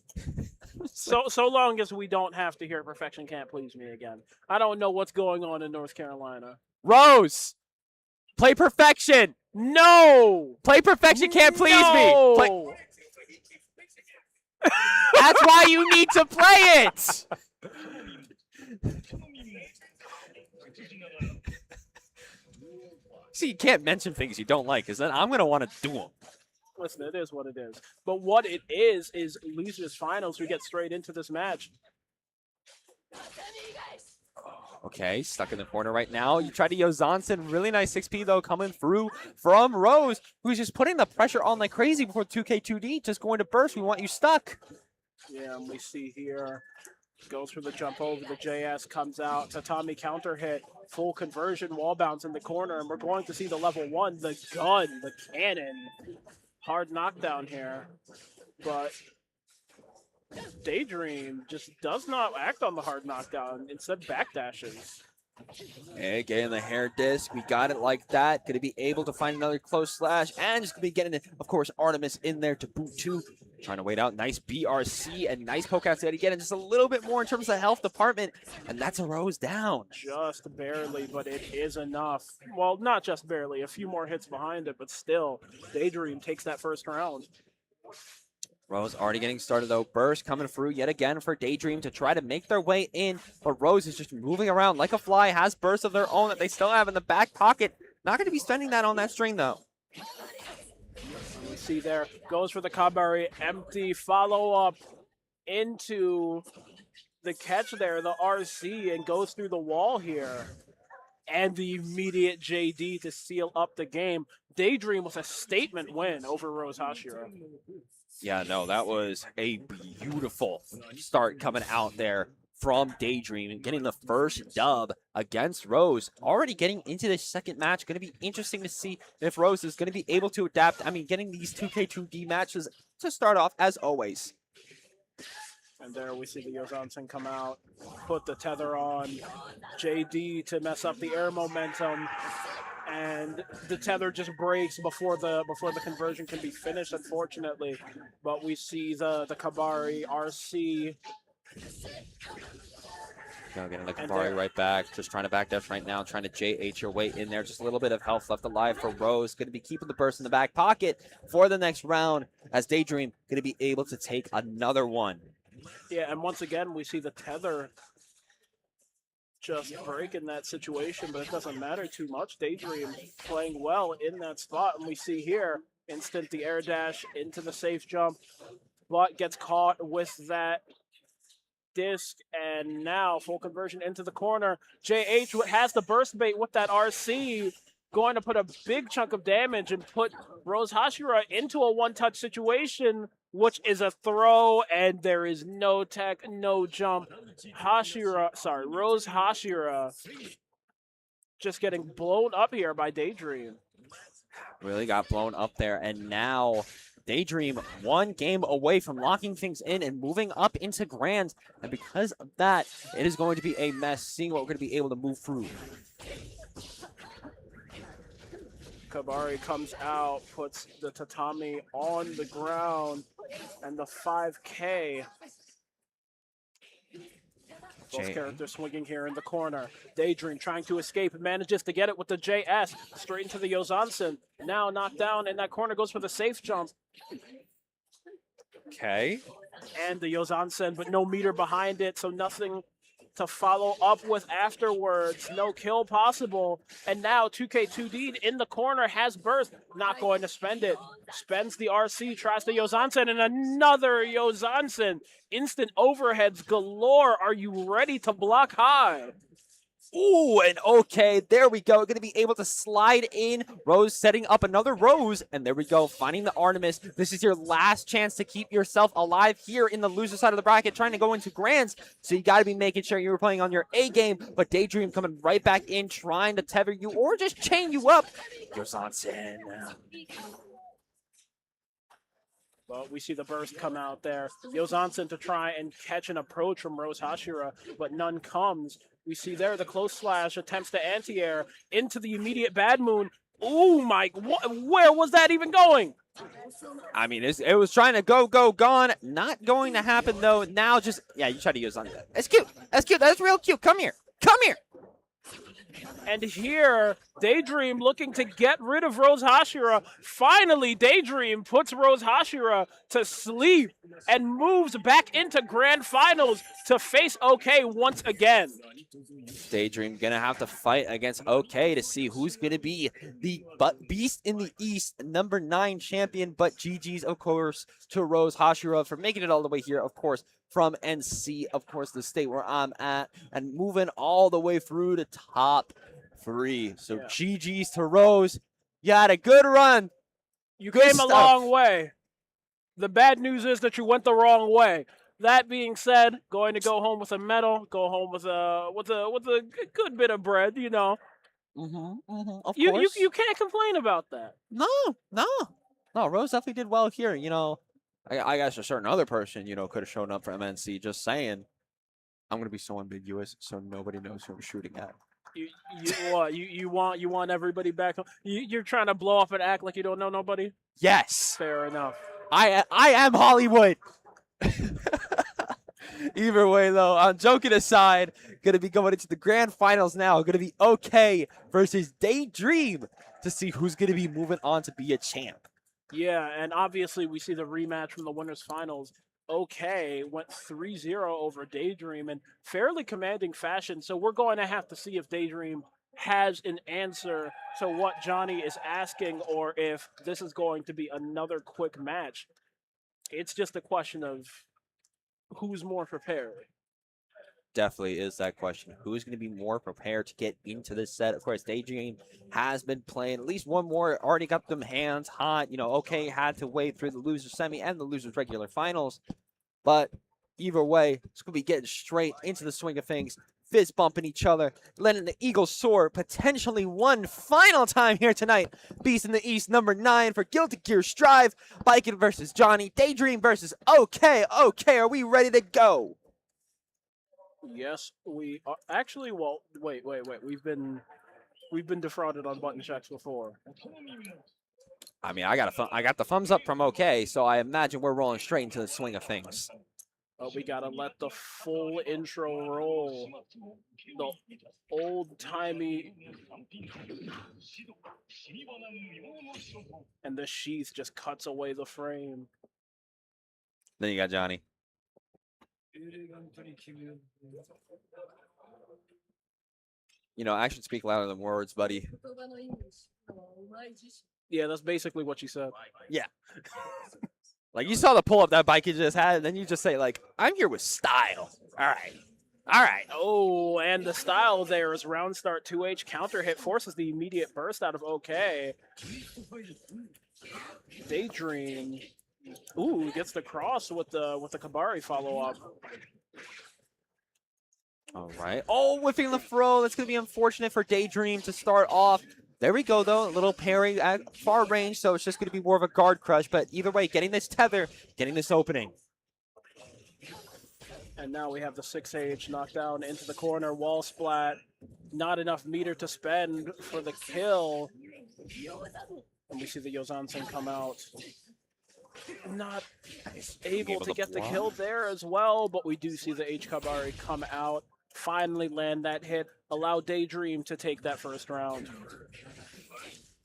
So long as we don't have to hear Perfection Can't Please Me again. I don't know what's going on in North Carolina. Rose! Play Perfection! No! Play Perfection Can't Please Me! Play No! That's why you need to play it! See, you can't mention things you don't like, because then I'm going to want to do them. Listen, it is what it is. But what it is losers finals. We get straight into this match. Okay, stuck in the corner right now. You try to Yozansen. Really nice 6P, though, coming through from Rose, who's just putting the pressure on like crazy before 2K2D. Just going to burst. We want you stuck. Yeah, and we see here, goes for the jump over. The JS comes out. Tatami counter hit. Full conversion. Wall bounce in the corner. And we're going to see the level 1, the gun, the cannon. Hard knockdown here. But Daydream just does not act on the hard knockdown, instead backdashes. Hey, getting the hair disc. We got it like that. Going to be able to find another close slash. And just going to be getting, of course, Artemis in there to boot too. Trying to wait out. Nice BRC and nice poke outs. Getting just a little bit more in terms of the health department. And that's a Rose down. Just barely, but it is enough. Well, not just barely. A few more hits behind it, but still, Daydream takes that first round. Rose already getting started, though. Burst coming through yet again for Daydream to try to make their way in. But Rose is just moving around like a fly. Has bursts of their own that they still have in the back pocket. Not going to be spending that on that string, though. We see there, goes for the Kabari. Empty follow-up into the catch there, the RC, and goes through the wall here. And the immediate JD to seal up the game. Daydream with a statement win over Rose Hashira. Yeah, no, that was a beautiful start coming out there from Daydream and getting the first dub against Rose. Already getting into the second match. Going to be interesting to see if Rose is going to be able to adapt. I mean, getting these 2K2D matches to start off as always. And there we see the Yozansen come out, put the tether on JD to mess up the air momentum. And the tether just breaks before the conversion can be finished, unfortunately. But we see the Kabari RC. Getting the Kabari right back. Just trying to backdash right now. Trying to JH your way in there. Just a little bit of health left alive for Rose. Going to be keeping the burst in the back pocket for the next round. As Daydream going to be able to take another one. Yeah, and once again, we see the tether just breaking that situation, but it doesn't matter too much. Daydream playing well in that spot, and we see here, instant the air dash into the safe jump. but gets caught with that disc, and now full conversion into the corner. JH has the burst bait with that RC, going to put a big chunk of damage and put Rose Hashira into a one-touch situation, which is a throw, and there is no tech, no jump. Rose Hashira just getting blown up here by Daydream. Really got blown up there, and now Daydream one game away from locking things in and moving up into Grand, and because of that, it is going to be a mess, seeing what we're going to be able to move through. Kabari comes out, puts the tatami on the ground, and the 5K. Both characters swinging here in the corner. Daydream trying to escape, manages to get it with the JS, straight into the Yozansen. Now knocked down, and that corner goes for the safe jump. Okay. And the Yozansen, but no meter behind it, so nothing to follow up with afterwards. No kill possible. And now 2K2D in the corner has burst. Not going to spend it. Spends the RC, tries the Yozansen, and another Yozansen. Instant overheads galore. Are you ready to block high? Ooh, and okay, there we go. Going to be able to slide in. Rose setting up another Rose, and there we go, finding the Artemis. This is your last chance to keep yourself alive here in the loser side of the bracket, trying to go into Grands. So you got to be making sure you're playing on your A game, but Daydream coming right back in, trying to tether you or just chain you up. Yozansen. Well, we see the burst come out there. Yozansen to try and catch an approach from Rose Hashira, but none comes. We see there the close slash attempts to anti-air into the immediate Bad Moon. Oh my, where was that even going? I mean, it was trying to go, gone. Not going to happen though. Now just, yeah, you try to use on that. That's cute. That's cute. That's real cute. Come here. Come here. And here, Daydream looking to get rid of Rose Hashira. Finally, Daydream puts Rose Hashira to sleep and moves back into Grand Finals to face OK once again. Daydream gonna have to fight against OK to see who's gonna be the Beast in the East, number 9 champion. But GG's, of course, to Rose Hashira for making it all the way here, of course, from NC, of course, the state where I'm at, and moving all the way through to top 3. So yeah. GG's to Rose. You had a good run. You came a long way. The bad news is that you went the wrong way. That being said, going to go home with a medal, go home with a good bit of bread, you know. Of course. You can't complain about that. No. Rose definitely did well here. You know, I guess a certain other person, you know, could have shown up for MNC. Just saying, I'm gonna be so ambiguous, so nobody knows who I'm shooting at. You want everybody back home? You're trying to blow off and act like you don't know nobody? Yes. Fair enough. I am Hollywood. Either way, though, I'm joking aside. Gonna be going into the grand finals now. Gonna be OK versus Daydream to see who's gonna be moving on to be a champ. Yeah, and obviously we see the rematch from the winners finals. OK went 3-0 over Daydream in fairly commanding fashion. So we're going to have to see if Daydream has an answer to what Johnny is asking, or if this is going to be another quick match. It's just a question of who's more prepared. Definitely is that question. Who's going to be more prepared to get into this set? Of course, Daydream has been playing at least one more, already got them hands hot. You know, OK had to wade through the loser semi and the losers regular finals. But either way, it's going to be getting straight into the swing of things. Fist bumping each other, letting the Eagles soar potentially one final time here tonight. Beast in the East, number 9 for Guilty Gear Strive. Biken versus Johnny. Daydream versus OK. OK, are we ready to go? Yes, we are. Actually, well, wait. We've been defrauded on button checks before. I mean, I got the thumbs up from OK, so I imagine we're rolling straight into the swing of things. But we gotta let the full intro roll. The old-timey... And the sheath just cuts away the frame. Then you got Johnny. You know, actions speak louder than words, buddy. Yeah, that's basically what she said. Yeah. Like, you saw the pull-up that Bike just had, and then you just say, like, I'm here with style. All right. All right. Oh, and the style there is round start 2H counter hit forces the immediate burst out of OK. Daydream. Ooh, gets the cross with the Kabari follow-up. All right. Oh, whiffing the throw. That's going to be unfortunate for Daydream to start off. There we go, though. A little parry at far range, so it's just going to be more of a guard crush. But either way, getting this tether, getting this opening. And now we have the 6H knockdown into the corner, wall splat. Not enough meter to spend for the kill. And we see the Yozansen come out. Not able to get the kill there as well, but we do see the H Kabari come out, finally land that hit, allow Daydream to take that first round.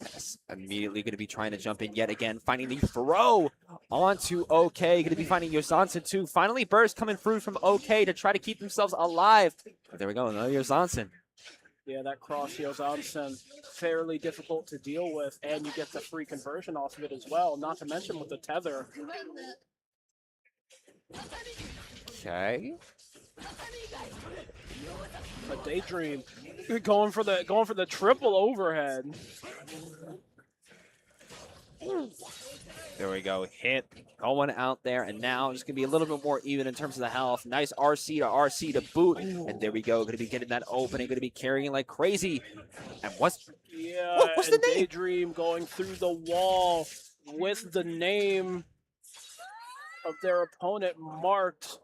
Yes, immediately going to be trying to jump in yet again, finding the throw onto OK. Going to be finding Yozansen too. Finally, burst coming through from OK to try to keep themselves alive. But there we go, another Yozansen. Yeah, that cross Yozansen, fairly difficult to deal with, and you get the free conversion off of it as well, not to mention with the tether. Okay. But Daydream going for the triple overhead. There we go. Hit going out there, and now it's going to be a little bit more even in terms of the health. Nice RC to RC to boot, and there we go. Going to be getting that opening, going to be carrying like crazy. And what's the name? Daydream going through the wall with the name of their opponent marked.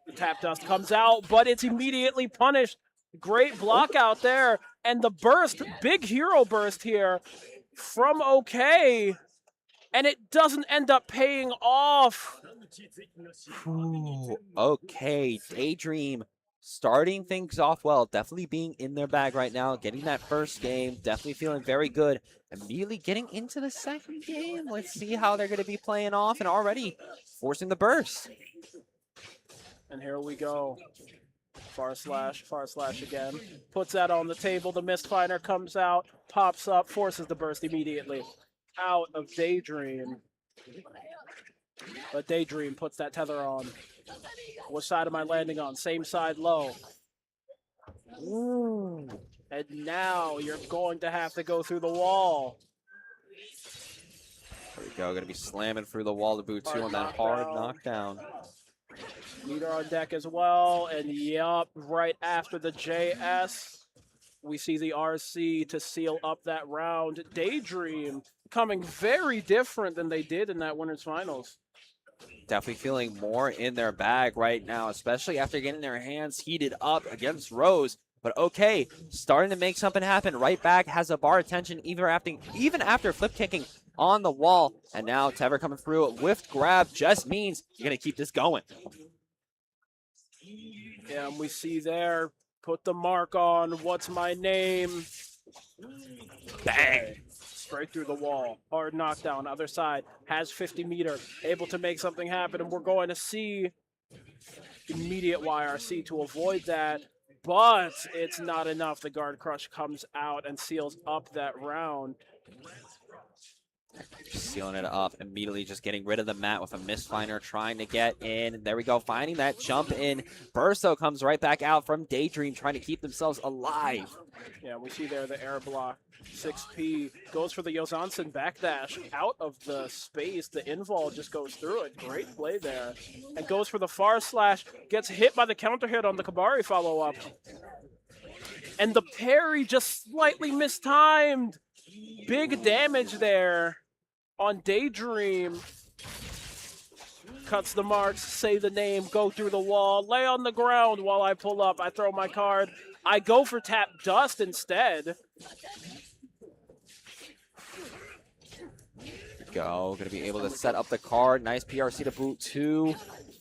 The tap dust comes out, but it's immediately punished. Great block out there, and the burst, big hero burst here from OK, and it doesn't end up paying off. Ooh, okay, Daydream starting things off well, definitely being in their bag right now, getting that first game, definitely feeling very good. Immediately getting into the second game. Let's see how they're going to be playing off, and already forcing the burst. And here we go. Far slash again. Puts that on the table. The Mistfinder comes out, pops up, forces the burst immediately. Out of Daydream. But Daydream puts that tether on. What side am I landing on? Same side low. Ooh. And now you're going to have to go through the wall. There we go. Going to be slamming through the wall to boot two on that hard knockdown. Meter on deck as well, and yup, right after the JS, we see the RC to seal up that round. Daydream coming very different than they did in that winners finals. Definitely feeling more in their bag right now, especially after getting their hands heated up against Rose. But okay, starting to make something happen. Right back has a bar attention even after flip kicking on the wall. And now Tever coming through. Whiff grab just means you're going to keep this going. Yeah, and we see there, put the mark on, what's my name? Bang! Straight through the wall. Hard knockdown, other side, has 50 meter, able to make something happen, and we're going to see immediate YRC to avoid that, but it's not enough. The guard crush comes out and seals up that round. Sealing it up, immediately just getting rid of the mat with a Mistfinder trying to get in. There we go, finding that jump in. Burso comes right back out from Daydream trying to keep themselves alive. Yeah, we see there the air block. 6P goes for the Yozansen backdash out of the space. The invol just goes through it. Great play there. And goes for the far slash. Gets hit by the counter hit on the Kabari follow-up. And the parry just slightly mistimed. Big damage there on Daydream. Cuts the marks, say the name, go through the wall, lay on the ground while I pull up. I throw my card. I go for tap dust instead. Go, gonna be able to set up the card. Nice PRC to boot two.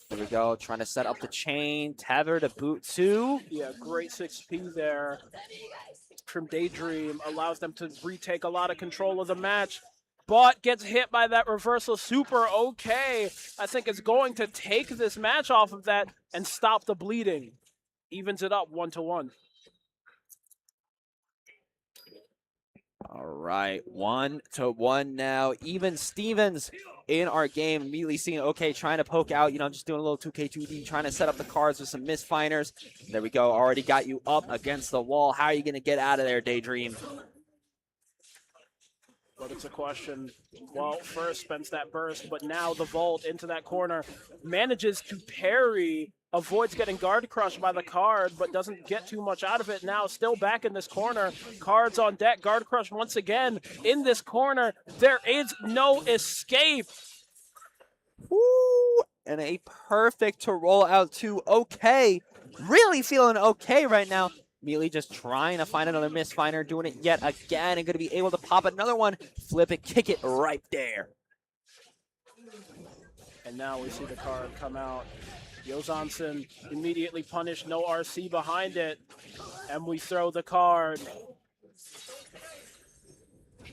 There we go, trying to set up the chain. Tether to boot two. Yeah, great 6P there from Daydream. Allows them to retake a lot of control of the match, but gets hit by that reversal super okay. I think it's going to take this match off of that and stop the bleeding. Evens it up 1-1. All right, 1-1 now. Even Stevens in our game, immediately seeing OK trying to poke out. You know, just doing a little 2K2D, trying to set up the cards with some misfiners. There we go. Already got you up against the wall. How are you going to get out of there, Daydream? But it's a question. Well, first spends that burst, but now the vault into that corner manages to parry, avoids getting guard crushed by the card, but doesn't get too much out of it. Now still back in this corner. Cards on deck. Guard crush once again in this corner. There is no escape. Woo! And a perfect to roll out to OK. Really feeling OK right now. Immediately just trying to find another misfinder, doing it yet again, and going to be able to pop another one, flip it, kick it right there. And now we see the card come out. Jozansen immediately punished, no RC behind it, and we throw the card.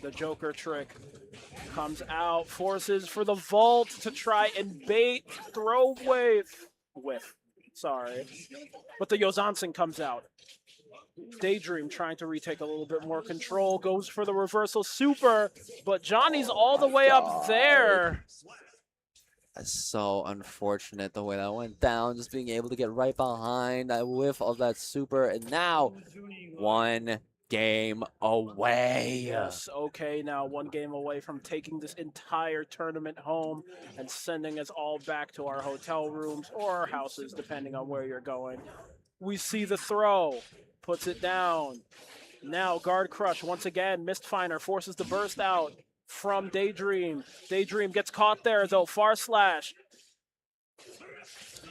The Joker trick comes out, forces for the vault to try and bait, throw whiff, sorry. But the Jozansen comes out. Daydream trying to retake a little bit more control, goes for the reversal super, but Johnny's all the way up there. That's so unfortunate the way that went down, just being able to get right behind that whiff of that super, and now 1 game away. Yes, okay, now 1 game away from taking this entire tournament home and sending us all back to our hotel rooms or our houses, depending on where you're going. We see the throw. Puts it down. Now guard crush once again. Mistfinder forces the burst out from Daydream. Daydream gets caught there though. Far slash.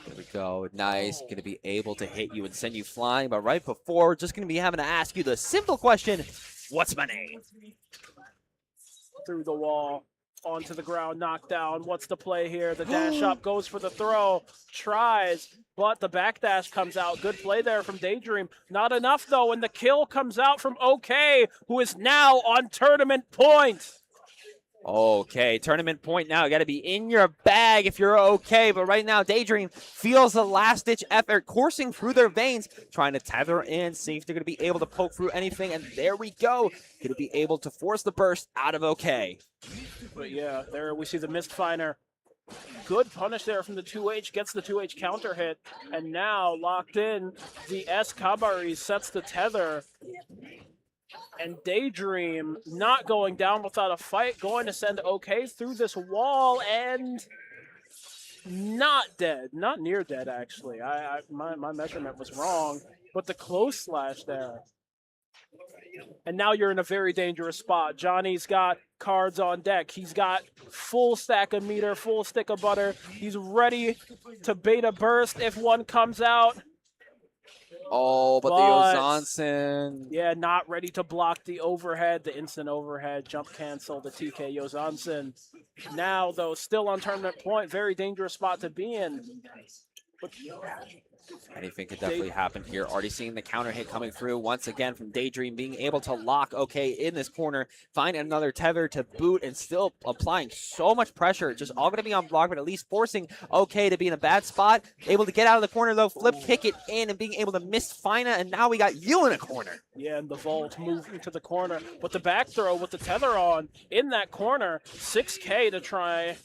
There we go. Nice. Going to be able to hit you and send you flying. But right before, just going to be having to ask you the simple question, what's my name? Through the wall. Onto the ground, knocked down. What's the play here? The dash up goes for the throw. Tries, but the backdash comes out. Good play there from Daydream. Not enough, though, and the kill comes out from OK, who is now on tournament point. Okay, tournament point now. Got to be in your bag if you're OK. But right now, Daydream feels the last-ditch effort coursing through their veins, trying to tether in, see if they're going to be able to poke through anything. And there we go. Going to be able to force the burst out of OK. But yeah, there we see the Mistfinder. Good punish there from the 2H, gets the 2H counter hit, and now locked in, the S Kabari sets the tether, and Daydream not going down without a fight, going to send OK through this wall, and not dead, not near dead actually. My measurement was wrong, but the close slash there. And now you're in a very dangerous spot. Johnny's got cards on deck. He's got full stack of meter, full stick of butter. He's ready to bait a burst if one comes out. Oh, but the Jozansen. Yeah, not ready to block the overhead, the instant overhead, jump cancel, the TK Jozansen. Now, though, still on tournament point, very dangerous spot to be in. But anything could definitely happen here. Already seeing the counter hit coming through once again from Daydream, being able to lock OK in this corner, find another tether to boot, and still applying so much pressure. Just all going to be on block, but at least forcing OK to be in a bad spot. Able to get out of the corner though, flip, kick it in, and being able to miss Fina, and now we got you in a corner. Yeah, and the vault moving to the corner, but the back throw with the tether on in that corner, 6K to try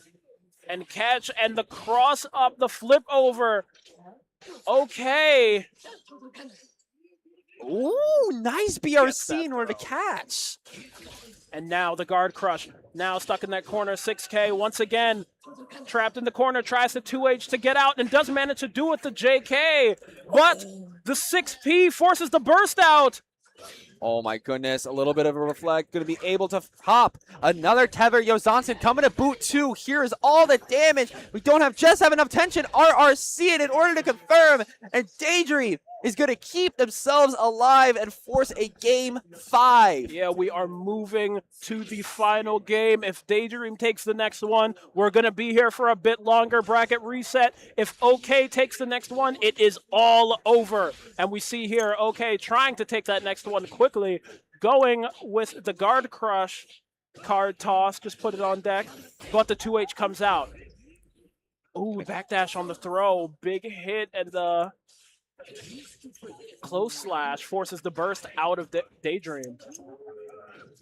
and catch, and the cross up, the flip over. Okay. Ooh, nice BRC in order to catch. And now the guard crush. Now stuck in that corner, 6K once again. Trapped in the corner, tries the 2H to get out and does manage to do it the JK. But the 6P forces the burst out. Oh my goodness, a little bit of a reflect. Going to be able to pop another tether. Jozansen coming to boot 2. Here is all the damage. We don't have enough tension. RRC it in order to confirm. And Daydream is going to keep themselves alive and force a game 5. Yeah, we are moving to the final game. If Daydream takes the next one, we're going to be here for a bit longer. Bracket reset. If OK takes the next one, it is all over. And we see here OK trying to take that next one quickly, going with the guard crush card toss. Just put it on deck. But the 2H comes out. Ooh, backdash on the throw. Big hit, and the close slash forces the burst out of Daydream.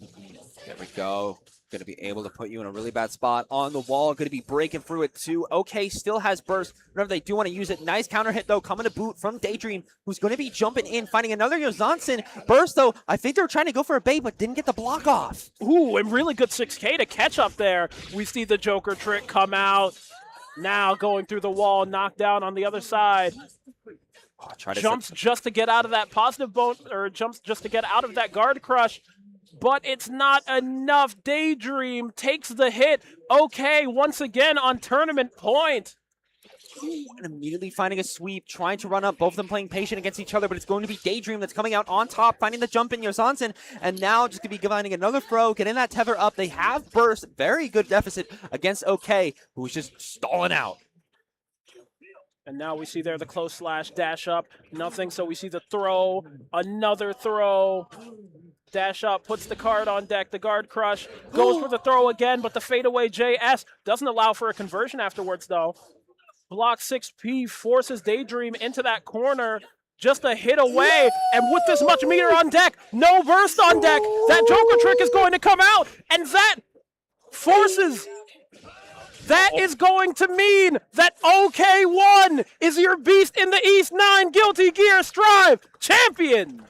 There we go. Going to be able to put you in a really bad spot on the wall. Going to be breaking through it too. Okay, still has burst. Remember, they do want to use it. Nice counter hit, though, coming to boot from Daydream, who's going to be jumping in, finding another Yozansen. Burst, though, I think they were trying to go for a bait, but didn't get the block off. Ooh, and really good 6K to catch up there. We see the Joker trick come out. Now going through the wall, knocked down on the other side. Oh, try to Jumps just to get out of that positive bone, or jumps just to get out of that guard crush. But it's not enough. Daydream takes the hit. Okay, once again on tournament point. And immediately finding a sweep, trying to run up, both of them playing patient against each other, but it's going to be Daydream that's coming out on top, finding the jump in Yozansen, and now just going to be finding another throw, getting that tether up. They have burst, very good deficit against OK, who's just stalling out. And now we see there the close slash, dash up, nothing, so we see the throw, another throw. Dash up, puts the card on deck, the guard crush, goes for the throw again, but the fadeaway JS doesn't allow for a conversion afterwards, though. Block 6P forces Daydream into that corner, just a hit away, and with this much meter on deck, no burst on deck, that Joker trick is going to come out, and that forces... That is going to mean that OK1 is your Beast in the East 9 Guilty Gear Strive champion!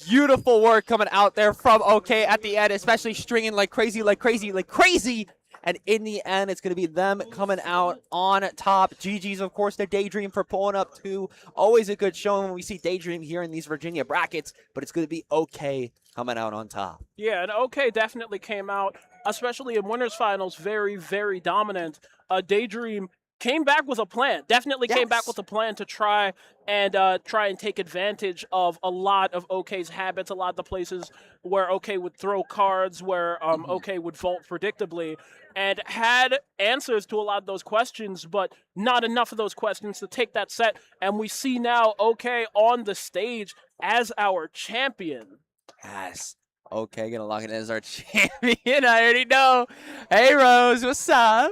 Beautiful work coming out there from OK at the end, especially stringing like crazy, like crazy, like crazy. And in the end, it's going to be them coming out on top. GG's, of course, their Daydream for pulling up too. Always a good showing when we see Daydream here in these Virginia brackets, but it's going to be OK coming out on top. Yeah, and OK definitely came out, especially in winners finals, very, very dominant. Daydream came back with a plan. Definitely came back with a plan to try and take advantage of a lot of OK's habits, a lot of the places where OK would throw cards, where OK would vault predictably, and had answers to a lot of those questions, but not enough of those questions to take that set. And we see now OK on the stage as our champion. Yes. OK, gonna lock it in as our champion. I already know. Hey, Rose, what's up?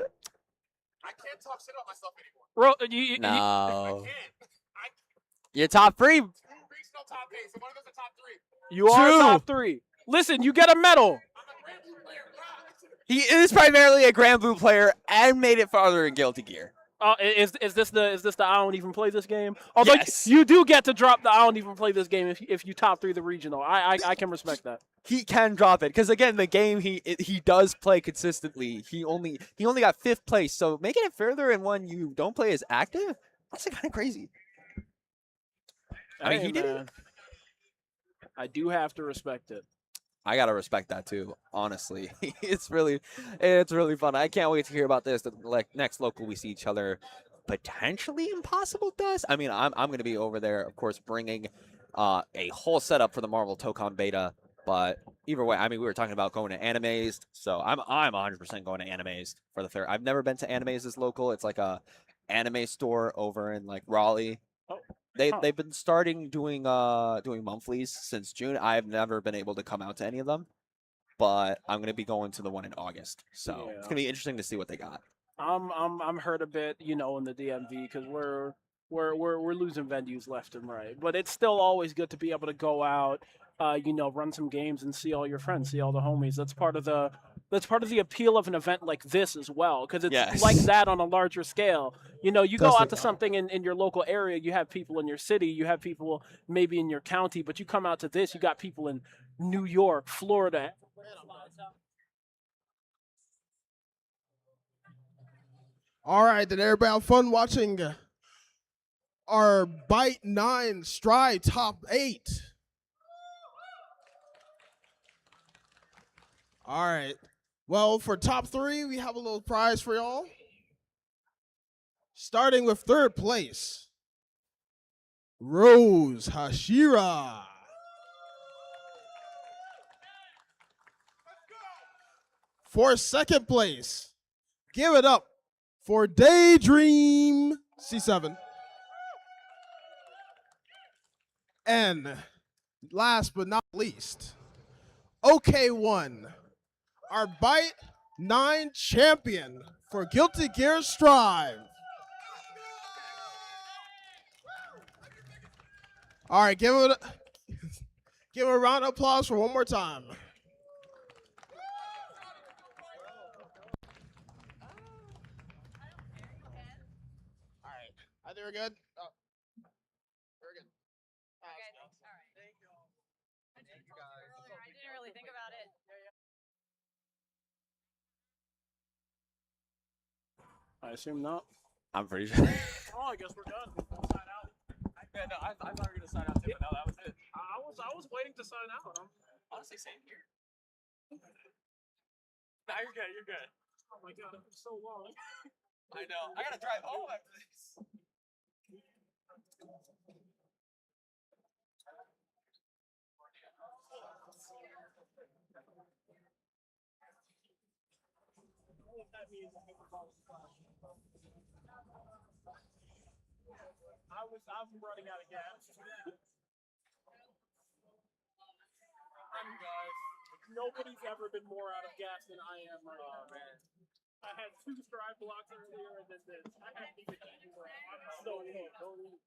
I can't talk shit about myself anymore. No. I can't. You're top 3. Two regional top 8, so one of them's a top 3. You are top 3. Listen, you get a medal. I'm a Grand Blue player. He is primarily a Grand Blue player and made it farther in Guilty Gear. Is this the I don't even play this game? Although Yes. you do get to drop the I don't even play this game if you top 3 the regional. I can respect that. He can drop it because again, the game he does play consistently. He only got 5th place, so making it further in one you don't play as active, that's kind of crazy. I mean, Hey, he did man. it. I do have to respect it. I gotta respect that too. Honestly, it's really fun. I can't wait to hear about this. The next local we see each other, potentially Impossible Dust. I mean, I'm gonna be over there, of course, bringing a whole setup for the Marvel Tokon beta. But either way, I mean, we were talking about going to Animazed, so I'm 100% going to Animazed for the 3rd. I've never been to Animazed as local. It's like a anime store over in like Raleigh. Oh. They've been starting doing monthlies since June. I've never been able to come out to any of them, but I'm gonna be going to the one in August. So it's gonna be interesting to see what they got. I'm hurt a bit, in the DMV because we're losing venues left and right. But it's still always good to be able to go out, run some games and see all your friends, see all the homies. That's part of the appeal of an event like this as well, because it's like that on a larger scale. You go out to something in your local area, you have people in your city, you have people maybe in your county, but you come out to this, you got people in New York, Florida. All right, then everybody have fun watching our Byte 9 Stride Top 8. All right. Well, for top 3, we have a little prize for y'all. Starting with 3rd place, Rose Hashira. For 2nd place, give it up for Daydream C7. And last but not least, OK1, our Byte 9 champion for Guilty Gear Strive. All right, give it a round of applause for one more time. ahead. Very good. Okay, thanks. All right. Thank you. I didn't really think about it. I assume not. I'm pretty sure. Oh, I guess we're done. Sign out. Yeah, no, I thought we were gonna sign out too, but no, that was it. I was waiting to sign out. Honestly, same here. No, you're good. You're good. Oh my god, it's so long. I know. I gotta drive home after this. I'm running out of gas. Nobody's ever been more out of gas than I am right now. Man. I had 2 stride blocks earlier and then this. I haven't even eaten more. I'm so low. Don't eat.